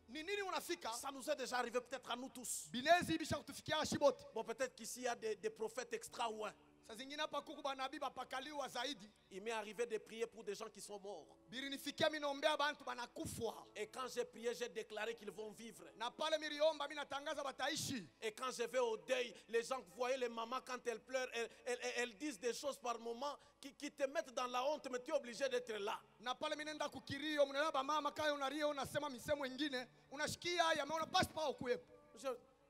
Speaker 2: ni nini unafika?
Speaker 1: Ça nous est déjà arrivé peut-être à nous tous.
Speaker 2: Binezi bisha kutufikia shibote.
Speaker 1: Bon, peut-être qu'ici il y a des prophètes extra ouin.
Speaker 2: Saa zingine hapa kuku banabii bapakaliwa zaidi.
Speaker 1: Il m'est arrivé de prier pour des gens qui sont morts.
Speaker 2: Birinifikia minombea bantu banakufwa.
Speaker 1: Et quand j'ai prié, j'ai déclaré qu'ils vont vivre.
Speaker 2: Na pale miliomba mimi natangaza bataishi.
Speaker 1: Et quand je vais au deuil, les gens, vous voyez les mamans quand elles pleurent, elles disent des choses par moments qui te mettent dans la honte, mais tu es obligé d'être là.
Speaker 2: Na pale mimi nenda kukirio mnaona bamama kaya unalia unasema misemo ingine unashikia haya umeona basi pa ukuepo.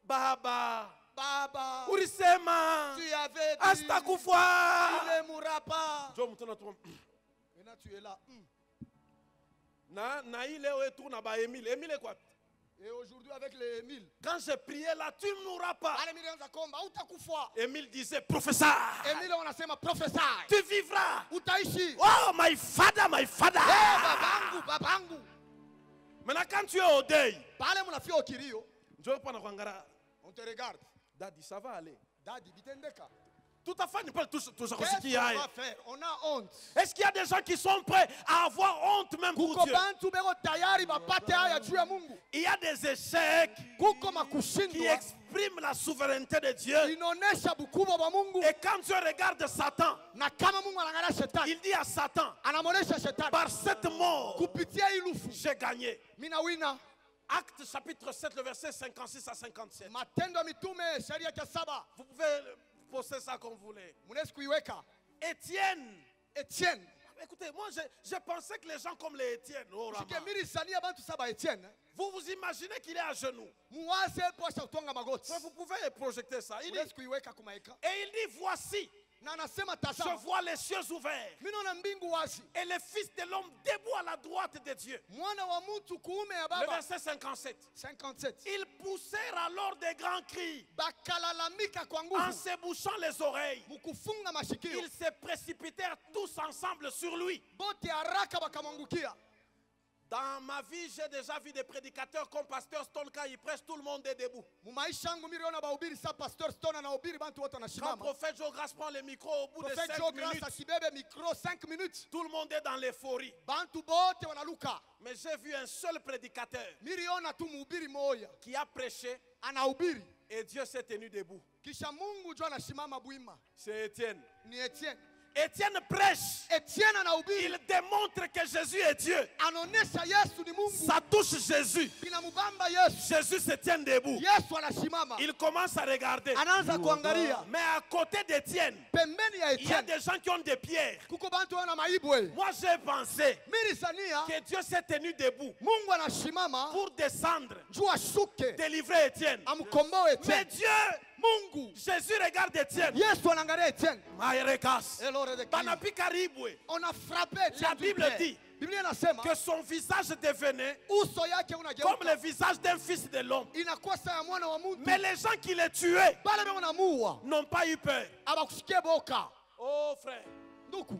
Speaker 1: Baba,
Speaker 2: Baba
Speaker 1: ulisema
Speaker 2: tu avais dit
Speaker 1: astakufwa.
Speaker 2: il ne mourra pas.
Speaker 1: Jo mtona tu.
Speaker 2: Maintenant tu es là.
Speaker 1: Na ile wetu na ba Emile. Emile quoi?
Speaker 2: Et aujourd'hui avec les Émile.
Speaker 1: Quand j'ai prié là, tu ne mourras pas.
Speaker 2: Wale milianza komba utakufa.
Speaker 1: Émile disait professeur,
Speaker 2: Emile wanasema professor.
Speaker 1: tu vivras.
Speaker 2: Utaishi.
Speaker 1: Oh my father, my father.
Speaker 2: Babangu.
Speaker 1: Maintenant quand tu es au deuil,
Speaker 2: Pale mnafia ukirio.
Speaker 1: Njoo pana kuangalia.
Speaker 2: On te regarde.
Speaker 1: Daddy, ça va aller.
Speaker 2: Daddy bitendeka.
Speaker 1: Tout à fait, pas toujours
Speaker 2: Qu'est-ce
Speaker 1: aussi
Speaker 2: qu'on va faire? On a honte.
Speaker 1: Est-ce qu'il y a des gens qui sont prêts à avoir honte même pour
Speaker 2: Kuko
Speaker 1: Dieu?
Speaker 2: bantu beko tayari bapate haya juu ya Mungu.
Speaker 1: Il y a des échecs
Speaker 2: Kuko
Speaker 1: qui
Speaker 2: makushindwa.
Speaker 1: expriment la souveraineté de Dieu.
Speaker 2: Inaonesha bukubwa wa Mungu.
Speaker 1: Et quand Dieu regarde Satan,
Speaker 2: Na kama Mungu anaangalia shetani,
Speaker 1: il dit à Satan,
Speaker 2: anamonesha shetani.
Speaker 1: par cette mort,
Speaker 2: Kupitia ilufu.
Speaker 1: j'ai gagné.
Speaker 2: Mina wina.
Speaker 1: Acte chapitre 7, le verset 56 à 57.
Speaker 2: Matendo ya mitume sheria ya 7.
Speaker 1: Vous pouvez poster ça comme vous voulez.
Speaker 2: Mnaweza kuiweka. Etienne.
Speaker 1: Écoutez, moi je pensais que les gens comme les Étienne, oh, Rama,
Speaker 2: Shikemiri sania bantu saba Etienne.
Speaker 1: vous vous imaginez qu'il est à genoux.
Speaker 2: Muwaze posha kutonga magoti.
Speaker 1: Vous pouvez projeter ça. Il dit,
Speaker 2: Mnaweza kuiweka kumaeka.
Speaker 1: et il dit, voici,
Speaker 2: na anasema
Speaker 1: Je
Speaker 2: tazama,
Speaker 1: vois les cieux ouverts
Speaker 2: mimi naona mbingu wazi,
Speaker 1: et le Fils de l'homme debout à la droite de Dieu.
Speaker 2: mwana wa mtu kuume ya
Speaker 1: Le
Speaker 2: baba.
Speaker 1: verset 57.
Speaker 2: 57.
Speaker 1: Ils poussèrent alors des grands cris
Speaker 2: Bakalalamika kwa
Speaker 1: en
Speaker 2: nguvu,
Speaker 1: se bouchant les oreilles.
Speaker 2: mkufunga mashikio,
Speaker 1: Ils se précipitèrent tous ensemble sur lui.
Speaker 2: bote haraka bakamwangukia.
Speaker 1: Dans ma vie, j'ai déjà vu des prédicateurs comme Pasteur Stone, quand il prêche, tout le monde est debout.
Speaker 2: Mumaisha yangu miliona bahubiri sa Pastor Stone anahubiri bantu wote
Speaker 1: Quand
Speaker 2: wanasimama.
Speaker 1: Prophète Joe Grace prend le micro au bout de
Speaker 2: Prophète
Speaker 1: 5
Speaker 2: Joe Grace
Speaker 1: minutes,
Speaker 2: akibebe micro 5 minutes,
Speaker 1: tout le monde est dans l'euphorie.
Speaker 2: bantu bote wanaluka.
Speaker 1: Mais j'ai vu un seul prédicateur
Speaker 2: Miliona tu mhubiri moya
Speaker 1: qui a prêché
Speaker 2: anahubiri,
Speaker 1: et Dieu s'est tenu debout.
Speaker 2: kisha Mungu jo anasimama bwima.
Speaker 1: C'est Étienne.
Speaker 2: Ni Etienne.
Speaker 1: Étienne prêche.
Speaker 2: Etienne anahubiri,
Speaker 1: Il démontre que Jésus est Dieu.
Speaker 2: anaonesha Yesu ni Mungu.
Speaker 1: Ça touche Jésus.
Speaker 2: Kinamubamba Yesu.
Speaker 1: Jésus se tient debout.
Speaker 2: Yesu anasimama.
Speaker 1: Il commence à regarder.
Speaker 2: Anaanza kuangalia.
Speaker 1: Mais à côté d'Étienne,
Speaker 2: Pembeni ya
Speaker 1: il y a
Speaker 2: Etienne
Speaker 1: des gens qui ont des pierres.
Speaker 2: kuko bantu wana maibwe.
Speaker 1: Moi, j'ai pensé
Speaker 2: Milisania
Speaker 1: que Dieu s'est tenu debout
Speaker 2: Mungu anashimama
Speaker 1: pour descendre,
Speaker 2: juu ashuke
Speaker 1: délivrer Étienne.
Speaker 2: amkomboe
Speaker 1: Mais
Speaker 2: Etienne.
Speaker 1: Dieu,
Speaker 2: Mungu
Speaker 1: Jésus regarde Étienne.
Speaker 2: Yesu anaangalia Etienne.
Speaker 1: Maïrekas.
Speaker 2: Elore de Christ.
Speaker 1: Banapika ribwe.
Speaker 2: On a frappé Etienne.
Speaker 1: La Bible dit
Speaker 2: Biblia inasema
Speaker 1: que son visage devenait
Speaker 2: uso yake
Speaker 1: comme
Speaker 2: unageuka
Speaker 1: le visage d'un fils de l'homme.
Speaker 2: inakuwa saa ya mwana wa mtu.
Speaker 1: Mais les gens qui le tuaient
Speaker 2: Bale beko namuua
Speaker 1: n'ont pas eu peur.
Speaker 2: abakusikie boka.
Speaker 1: Oh frère,
Speaker 2: Nduku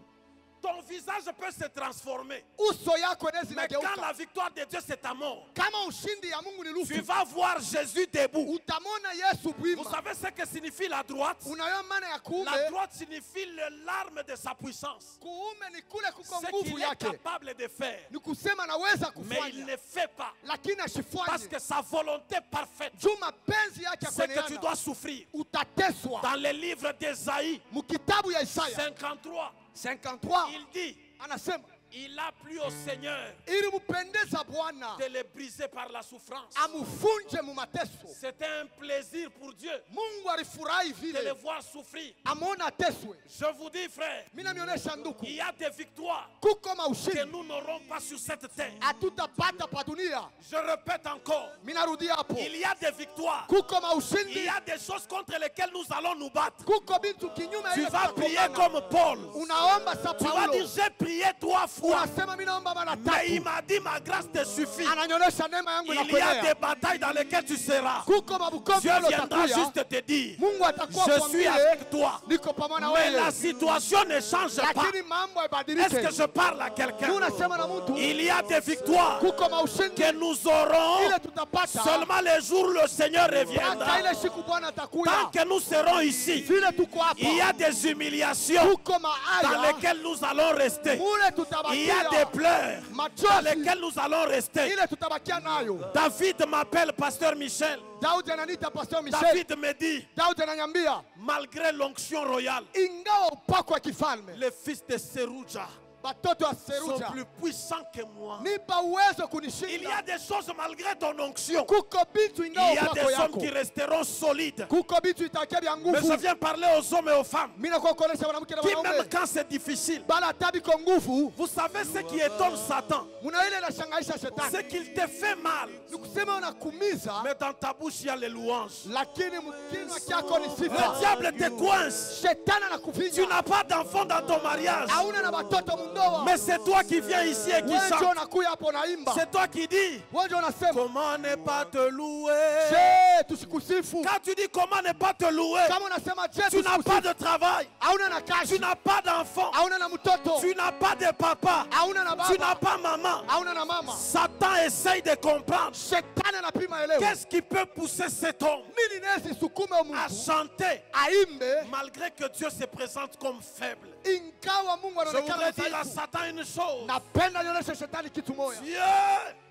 Speaker 1: ton visage peut se transformer.
Speaker 2: uso yako inaweza
Speaker 1: Mais quand
Speaker 2: inageuka.
Speaker 1: la victoire de Dieu c'est ta mort,
Speaker 2: Kama ushindi ya Mungu ni
Speaker 1: tu
Speaker 2: lufu,
Speaker 1: vas voir Jésus debout.
Speaker 2: utamona Yesu
Speaker 1: Vous
Speaker 2: bwima.
Speaker 1: savez ce que signifie la droite?
Speaker 2: Unayo maana ya
Speaker 1: La
Speaker 2: kuume.
Speaker 1: droite signifie l'arme de sa puissance.
Speaker 2: Kuume ni kule kuko
Speaker 1: Ce
Speaker 2: nguvu
Speaker 1: qu'il est
Speaker 2: yake.
Speaker 1: capable de faire.
Speaker 2: Ni kusema naweza
Speaker 1: Mais il
Speaker 2: kufanya
Speaker 1: ne fait pas.
Speaker 2: lakini
Speaker 1: Parce
Speaker 2: ashifanye.
Speaker 1: que sa volonté parfaite,
Speaker 2: Juu mapenzi yake
Speaker 1: c'est que tu
Speaker 2: yakweneana.
Speaker 1: dois souffrir.
Speaker 2: Utateswa.
Speaker 1: Dans le livre d'Ésaïe
Speaker 2: Mukitabu ya Isaya
Speaker 1: 53,
Speaker 2: 53
Speaker 1: il dit,
Speaker 2: anasema
Speaker 1: il a plu au Seigneur
Speaker 2: ili mpendeza Bwana
Speaker 1: de le briser par la souffrance.
Speaker 2: amufunje mu mateso.
Speaker 1: C'était un plaisir pour Dieu
Speaker 2: Mungu alifurahi
Speaker 1: de le
Speaker 2: vile
Speaker 1: voir souffrir.
Speaker 2: amona ateswe.
Speaker 1: Je vous dis, frère,
Speaker 2: Mimi namionyesha nduku,
Speaker 1: il y a des victoires
Speaker 2: kuko
Speaker 1: que
Speaker 2: maushindi
Speaker 1: nous n'aurons pas sur cette terre.
Speaker 2: hatutapata pa dunia.
Speaker 1: Je répète encore,
Speaker 2: Mimi narudia hapo,
Speaker 1: il y a des victoires.
Speaker 2: kuko
Speaker 1: Il
Speaker 2: maushindi,
Speaker 1: y a des choses contre lesquelles nous allons nous battre.
Speaker 2: kuko bintu kinyume ya
Speaker 1: Tu
Speaker 2: ile
Speaker 1: vas prier
Speaker 2: tunapambana.
Speaker 1: comme Paul.
Speaker 2: Unaomba sa
Speaker 1: Tu vas
Speaker 2: Paulo,
Speaker 1: dire, j'ai prié 3 fois.
Speaker 2: unasema mimi naomba mara
Speaker 1: Mais il
Speaker 2: tatu,
Speaker 1: m'a dit, ma grâce te suffit.
Speaker 2: ananyonyesha neema yangu
Speaker 1: Il y a
Speaker 2: inakuenea.
Speaker 1: des batailles dans lesquelles tu seras.
Speaker 2: Kuko mabukombe
Speaker 1: Dieu
Speaker 2: yale
Speaker 1: viendra
Speaker 2: utakuya,
Speaker 1: juste te dire,
Speaker 2: Mungu atakuwa
Speaker 1: je suis
Speaker 2: kwambie,
Speaker 1: avec toi.
Speaker 2: niko pamoja na
Speaker 1: Mais la
Speaker 2: wewe,
Speaker 1: situation ne change pas.
Speaker 2: lakini mambo
Speaker 1: Est-ce
Speaker 2: haibadilike.
Speaker 1: que je parle à quelqu'un?
Speaker 2: Unasema na mtu,
Speaker 1: Il y a des victoires
Speaker 2: kuko maushindi
Speaker 1: que nous aurons
Speaker 2: ile tutapata
Speaker 1: seulement les jours où le Seigneur
Speaker 2: mpaka
Speaker 1: reviendra.
Speaker 2: ile siku Bwana
Speaker 1: Tant
Speaker 2: atakuya.
Speaker 1: que nous serons ici,
Speaker 2: Vile tuko hapa,
Speaker 1: il y a des humiliations
Speaker 2: kuko
Speaker 1: dans
Speaker 2: maaya
Speaker 1: lesquelles nous allons rester.
Speaker 2: mule
Speaker 1: Il y a des
Speaker 2: tutabakia,
Speaker 1: pleurs dans
Speaker 2: machozi
Speaker 1: lesquelles nous allons rester.
Speaker 2: ile tutabakia nayo.
Speaker 1: David m'appelle Pasteur Michel.
Speaker 2: Daudi ananiita Pastor Michel.
Speaker 1: David me dit,
Speaker 2: Daudi ananiambia
Speaker 1: malgré l'onction royale,
Speaker 2: ingawa upako wa kifalme,
Speaker 1: les fils de Seruja
Speaker 2: batoto wa
Speaker 1: sont
Speaker 2: Seruja
Speaker 1: plus puissants que moi.
Speaker 2: nipa uwezo
Speaker 1: Il y a
Speaker 2: kunishinda.
Speaker 1: des choses malgré ton onction.
Speaker 2: Kuko bitu
Speaker 1: Il
Speaker 2: ingawa
Speaker 1: y a
Speaker 2: upako
Speaker 1: des hommes
Speaker 2: yako,
Speaker 1: qui resteront solides.
Speaker 2: kuko bitu itakia vya
Speaker 1: Mais je
Speaker 2: nguvu.
Speaker 1: viens parler aux hommes et aux femmes
Speaker 2: Mimi nakuwa kuonesha mwanamke na
Speaker 1: qui même
Speaker 2: mwanaume
Speaker 1: quand c'est difficile,
Speaker 2: bala tabi kwa nguvu.
Speaker 1: vous savez ce qui étonne Satan,
Speaker 2: Muna ile inashangaisha shetani,
Speaker 1: c'est qu'il te fait mal.
Speaker 2: ni kusema unakumiza,
Speaker 1: Mais dans ta bouche, il y a les louanges.
Speaker 2: lakini mkinwa kyako ni
Speaker 1: Le
Speaker 2: sifa.
Speaker 1: diable te coince.
Speaker 2: Shetani
Speaker 1: Tu
Speaker 2: anakufinya,
Speaker 1: n'as pas d'enfant dans ton mariage.
Speaker 2: hauna na batoto mundoa.
Speaker 1: Mais c'est toi qui viens ici et qui
Speaker 2: Wewe ndio
Speaker 1: chante.
Speaker 2: unakuya hapo naimba,
Speaker 1: C'est toi qui dis,
Speaker 2: wewe ndio unasema
Speaker 1: comment ne pas te louer?
Speaker 2: je tusikusifu.
Speaker 1: Quand tu dis comment ne pas te louer,
Speaker 2: Kama unasema je
Speaker 1: tu n'as pas
Speaker 2: tusikusifu,
Speaker 1: de travail,
Speaker 2: hauna na
Speaker 1: tu
Speaker 2: kazi,
Speaker 1: n'as pas d'enfant,
Speaker 2: hauna na mtoto,
Speaker 1: tu n'as pas de papa,
Speaker 2: hauna na
Speaker 1: tu n'as
Speaker 2: baba,
Speaker 1: pas maman.
Speaker 2: hauna na mama.
Speaker 1: Satan essaye de comprendre
Speaker 2: Shetani anapima elewa
Speaker 1: qu'est-ce qui peut pousser cet homme
Speaker 2: nini nesi sukume
Speaker 1: à
Speaker 2: Mungu
Speaker 1: chanter
Speaker 2: aimbe,
Speaker 1: malgré que Dieu se présente comme faible.
Speaker 2: ingawa Mungu
Speaker 1: Je
Speaker 2: anaonekana
Speaker 1: voudrais dire à
Speaker 2: dhaifu.
Speaker 1: Satan une chose.
Speaker 2: Napenda nionyeshe shetani kitu moja,
Speaker 1: Dieu,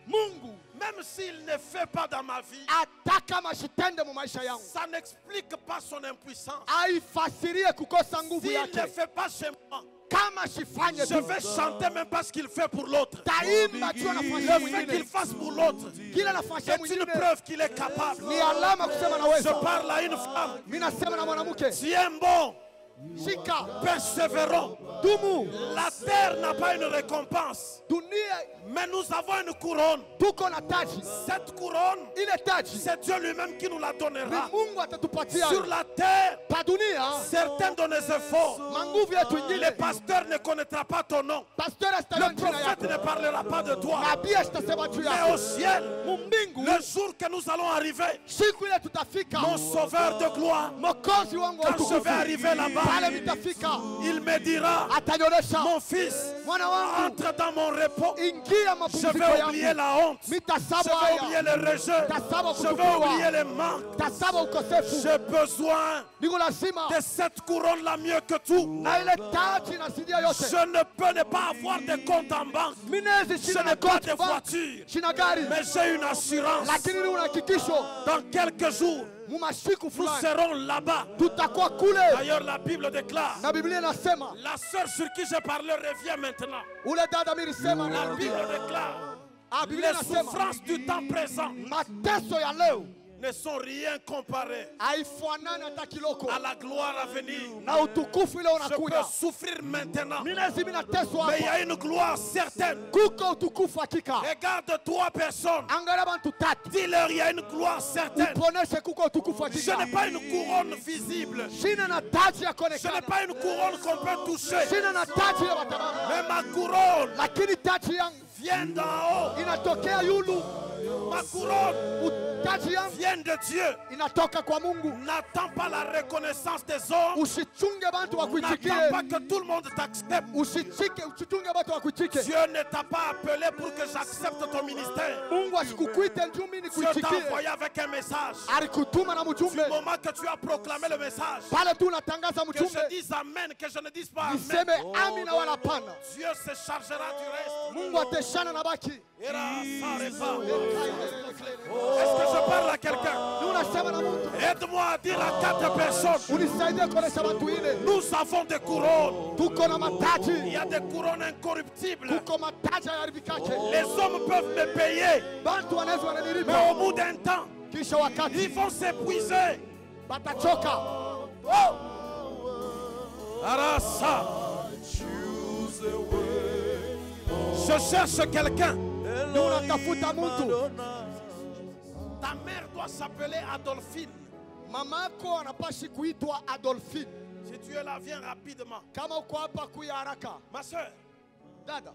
Speaker 2: Mungu
Speaker 1: même s'il ne fait pas dans ma vie,
Speaker 2: hata kama shitende mu maisha yangu
Speaker 1: ça n'explique pas son impuissance.
Speaker 2: aifasirie kukosa nguvu
Speaker 1: S'il ne
Speaker 2: yake.
Speaker 1: fait pas chez moi,
Speaker 2: Kama shifanye
Speaker 1: je
Speaker 2: tu,
Speaker 1: vais chanter même pas ce qu'il fait pour l'autre.
Speaker 2: taimba tu
Speaker 1: Le
Speaker 2: anafanyia
Speaker 1: fait qu'il
Speaker 2: mwingine,
Speaker 1: fasse pour l'autre
Speaker 2: kila nafanyia
Speaker 1: est une
Speaker 2: mwingine
Speaker 1: preuve qu'il est capable.
Speaker 2: ni alama kusema
Speaker 1: Je
Speaker 2: naweza.
Speaker 1: parle à une femme.
Speaker 2: Mimi nasema na mwanamke,
Speaker 1: Tiens bon,
Speaker 2: shika
Speaker 1: persévérant.
Speaker 2: dumu,
Speaker 1: La terre n'a n'a pas une récompense,
Speaker 2: dunia
Speaker 1: mais nous avons une couronne.
Speaker 2: tuko na taji.
Speaker 1: Cette couronne,
Speaker 2: Ile taji
Speaker 1: c'est Dieu lui-même qui nous la
Speaker 2: ni
Speaker 1: donnera.
Speaker 2: Mungu atatupatia.
Speaker 1: Sur la terre,
Speaker 2: Pa dunia
Speaker 1: certains de nos efforts,
Speaker 2: manguvu yetu
Speaker 1: le
Speaker 2: ingine,
Speaker 1: pasteur ne connaîtra pas ton nom.
Speaker 2: pasteur
Speaker 1: Le
Speaker 2: asitajua jina
Speaker 1: prophète ne
Speaker 2: yako,
Speaker 1: parlera pas de toi.
Speaker 2: nabii asitasema juu
Speaker 1: Mais
Speaker 2: yako.
Speaker 1: au ciel,
Speaker 2: Mumbingu
Speaker 1: le jour que nous allons arriver,
Speaker 2: siku ile tutafika,
Speaker 1: mon sauveur de gloire,
Speaker 2: Mwokozi wangu wa
Speaker 1: quand je
Speaker 2: utukufu,
Speaker 1: vais arriver là-bas,
Speaker 2: pale vitafika,
Speaker 1: il me dira,
Speaker 2: atanionyesha,
Speaker 1: mon fils,
Speaker 2: mwana wangu,
Speaker 1: entre dans mon repos.
Speaker 2: ingia
Speaker 1: Je
Speaker 2: mapumziko
Speaker 1: vais oublier
Speaker 2: yangu.
Speaker 1: la honte. Je
Speaker 2: Mitasaba
Speaker 1: vais oublier
Speaker 2: haya,
Speaker 1: le rejet.
Speaker 2: tasaba
Speaker 1: Je vais
Speaker 2: kutupiwa,
Speaker 1: oublier les manques.
Speaker 2: tasaba ukosefu.
Speaker 1: J'ai besoin
Speaker 2: Niko lazima
Speaker 1: de cette couronne-là mieux que tout.
Speaker 2: na ile taji inasidia yote.
Speaker 1: Je ne peux ne pas avoir de compte en banque.
Speaker 2: Minezi
Speaker 1: Je
Speaker 2: shina
Speaker 1: n'ai
Speaker 2: na
Speaker 1: pas
Speaker 2: koti
Speaker 1: de
Speaker 2: bank,
Speaker 1: voiture.
Speaker 2: shina gari,
Speaker 1: Mais j'ai une assurance.
Speaker 2: lakini ni unahakikisho
Speaker 1: Dans quelques jours,
Speaker 2: mumasiku
Speaker 1: nous
Speaker 2: fulani
Speaker 1: serons là-bas.
Speaker 2: tutakuwa kule.
Speaker 1: D'ailleurs, la Bible déclare.
Speaker 2: Na Biblia inasema,
Speaker 1: La sœur sur qui je parlais revient maintenant.
Speaker 2: ule dada milisema
Speaker 1: La
Speaker 2: na
Speaker 1: Bible déclare.
Speaker 2: Biblia
Speaker 1: Les
Speaker 2: inasema
Speaker 1: souffrances du temps présent
Speaker 2: mateso ya leo
Speaker 1: ne sont rien comparées
Speaker 2: haifanani hata kiloko
Speaker 1: à la gloire à venir.
Speaker 2: na utukufu ile
Speaker 1: Je peux
Speaker 2: unakuja.
Speaker 1: souffrir maintenant,
Speaker 2: Minezi minateswa
Speaker 1: mais il y
Speaker 2: hapa,
Speaker 1: a une gloire certaine.
Speaker 2: kuko utukufu hakika.
Speaker 1: Regarde trois personnes.
Speaker 2: Angalia bantu tatu,
Speaker 1: Dis-leur, il y a une gloire certaine.
Speaker 2: uponeshe kuko utukufu
Speaker 1: Je
Speaker 2: hakika.
Speaker 1: n'ai pas une couronne visible.
Speaker 2: Shina na taji ya
Speaker 1: Je
Speaker 2: kuonekana,
Speaker 1: n'ai pas une couronne qu'on peut toucher.
Speaker 2: shina na taji ya watamama,
Speaker 1: Mais ma couronne
Speaker 2: lakini taji yangu
Speaker 1: vient d'en haut.
Speaker 2: inatokea yulu.
Speaker 1: Ma couronne
Speaker 2: Taji yangu
Speaker 1: vient de Dieu.
Speaker 2: inatoka kwa Mungu.
Speaker 1: N'attends pas la reconnaissance des hommes.
Speaker 2: Usichunge bantu
Speaker 1: N'attends
Speaker 2: wakuitikie,
Speaker 1: pas que tout le monde t'accepte.
Speaker 2: usichunge bantu wakuitike.
Speaker 1: Dieu ne t'a pas appelé pour que j'accepte ton ministère.
Speaker 2: Mungu asikukuite njoo mimi
Speaker 1: Dieu t'a
Speaker 2: nikuitikie,
Speaker 1: envoyé avec un message.
Speaker 2: alikutuma na
Speaker 1: Du
Speaker 2: mjumbe.
Speaker 1: moment que tu as proclamé le message,
Speaker 2: Pale tu unatangaza
Speaker 1: que je
Speaker 2: mjumbe,
Speaker 1: dise Amen, que je ne dise pas Amen,
Speaker 2: niseme amina wala hapana.
Speaker 1: Dieu se chargera du reste.
Speaker 2: Mungu ateshana na baki.
Speaker 1: Ira, ça repart. Est-ce que je parle à quelqu'un?
Speaker 2: Ni unasema na mtu,
Speaker 1: Aide-moi à dire à 4 personnes.
Speaker 2: unisaidie kuonesha watu ile.
Speaker 1: Nous avons des couronnes.
Speaker 2: Tuko na
Speaker 1: Il
Speaker 2: mataji,
Speaker 1: y a des couronnes incorruptibles.
Speaker 2: tuko mataji hayaharibikake.
Speaker 1: Les hommes peuvent me payer,
Speaker 2: Bantu wanaweza
Speaker 1: mais
Speaker 2: wananilipa,
Speaker 1: au bout d'un temps,
Speaker 2: kisha wakati
Speaker 1: ils vont s'épuiser.
Speaker 2: batachoka.
Speaker 1: Arasa. Je cherche quelqu'un.
Speaker 2: Ni unatafuta mtu.
Speaker 1: Ta mère doit s'appeler Adolphine.
Speaker 2: Mamako anapashi kuitwa Adolphine.
Speaker 1: Si tu es là, viens rapidement.
Speaker 2: Kama uko hapa kuya haraka.
Speaker 1: Ma soeur,
Speaker 2: Dada,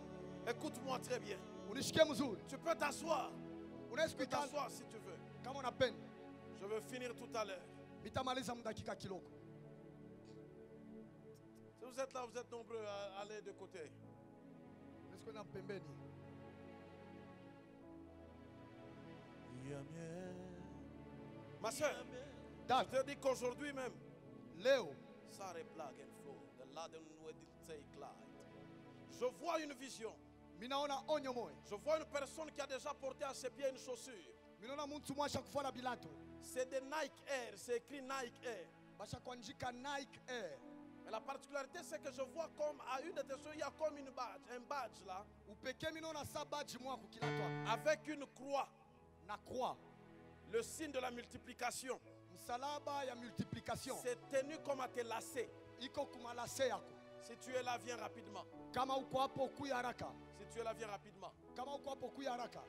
Speaker 1: écoute-moi très bien.
Speaker 2: unisikie mzuri.
Speaker 1: Tu peux t'asseoir.
Speaker 2: Unaweza
Speaker 1: Tu peux
Speaker 2: kuikala
Speaker 1: t'asseoir si tu veux.
Speaker 2: kama unapenda.
Speaker 1: Je veux finir tout à l'heure.
Speaker 2: Nitamaliza mdakika kiloko.
Speaker 1: Si vous êtes là, vous êtes nombreux à aller de côté.
Speaker 2: Unaweza kwenda pembeni.
Speaker 1: Ma soeur,
Speaker 2: Dada,
Speaker 1: je te dis qu'aujourd'hui même,
Speaker 2: leo
Speaker 1: je vois une vision.
Speaker 2: minaona onyo moja.
Speaker 1: Je vois une personne qui a déjà porté à ses pieds une chaussure.
Speaker 2: Minaona mtu mwasha kufana bilato.
Speaker 1: C'est des Nike Air, c'est écrit Nike Air.
Speaker 2: Basha kuandika Nike Air.
Speaker 1: Mais la particularité, c'est que je vois comme à une de tes chaussures, il y a comme une badge, un badge là,
Speaker 2: Upekee minaona sa badge mwa kukilatwa.
Speaker 1: avec une croix,
Speaker 2: Na croix.
Speaker 1: le signe de la multiplication.
Speaker 2: Msalaba ya multiplication.
Speaker 1: C'est tenu comme à te lasser.
Speaker 2: Iko kumalase yako.
Speaker 1: Si tu es là, viens rapidement.
Speaker 2: Kama uko hapo kuya haraka.
Speaker 1: Si tu es là, viens rapidement.
Speaker 2: Kama uko hapo kuya haraka.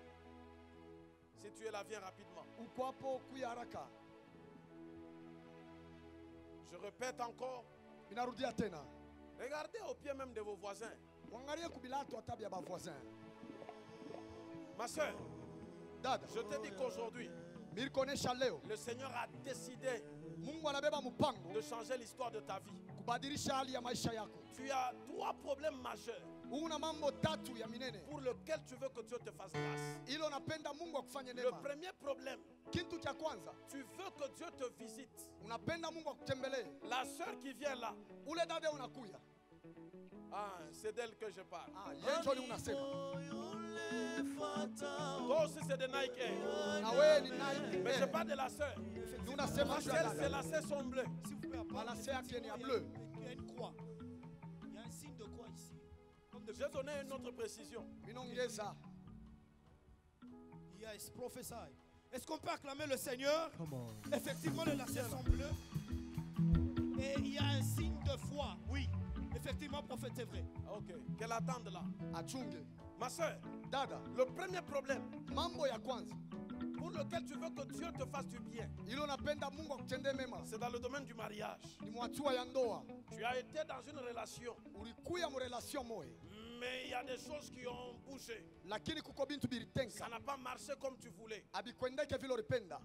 Speaker 1: Si tu es là, viens rapidement.
Speaker 2: Uko hapo kuya haraka.
Speaker 1: Je répète encore,
Speaker 2: Minarudia tena.
Speaker 1: regardez au pied même de vos voisins.
Speaker 2: Mwangalie kubilato hata bya ba voisin.
Speaker 1: Ma soeur,
Speaker 2: Dada,
Speaker 1: je te dis qu'aujourd'hui,
Speaker 2: milikonesha leo.
Speaker 1: le Seigneur a décidé
Speaker 2: Mungu anabeba mpango
Speaker 1: de changer l'histoire de ta vie.
Speaker 2: kubadilisha hali ya maisha yako.
Speaker 1: Tu as 3 problèmes majeurs
Speaker 2: Una mambo tatu ya minene.
Speaker 1: pour lesquels tu veux que Dieu te fasse grâce.
Speaker 2: Ilo napenda Mungu akufanye
Speaker 1: Le
Speaker 2: neema.
Speaker 1: premier problème,
Speaker 2: Kitu cha kwanza,
Speaker 1: tu veux que Dieu te visite.
Speaker 2: unapenda Mungu akutembelee.
Speaker 1: La sœur qui vient là,
Speaker 2: Ule dada unakuya.
Speaker 1: c'est d'elle que je parle.
Speaker 2: Yeye ndio unasema.
Speaker 1: Toi aussi, c'est de Nike Air.
Speaker 2: Na wewe ni Nike.
Speaker 1: Mais je parle de la sœur.
Speaker 2: Ni unasema
Speaker 1: Parce
Speaker 2: juu ya
Speaker 1: qu'elle, ses
Speaker 2: dada.
Speaker 1: lacets sont bleus.
Speaker 4: S'il vous plaît,
Speaker 2: Malase yake ni ya bleu.
Speaker 4: il y a une croix. Il y a un signe de croix ici. Comme de
Speaker 1: J'ai donné une autre précision.
Speaker 2: Minongeza.
Speaker 4: Yes, prophesy. Est-ce qu'on peut acclamer le Seigneur? Effectivement, les lacets sont bleus. Et il y a un signe de foi. Oui. effectivement, prophète, c'est vrai.
Speaker 1: Ok, qu'elle attende là.
Speaker 2: achunge.
Speaker 1: Ma soeur,
Speaker 2: Dada,
Speaker 1: le premier problème
Speaker 2: mambo ya kwanza
Speaker 1: pour lequel tu veux que Dieu te fasse du bien,
Speaker 2: ilo napenda Mungu akutendee mema
Speaker 1: c'est dans le domaine du mariage.
Speaker 2: ni mwachua ya ndoa.
Speaker 1: Tu as été dans une relation,
Speaker 2: Ulikuya mu relation moya,
Speaker 1: mais il y a des choses qui ont bougé.
Speaker 2: lakini kuko bintu
Speaker 1: Ça
Speaker 2: bilitenga
Speaker 1: n'a pas marché comme tu voulais.
Speaker 2: abikwendeke vile ulipenda,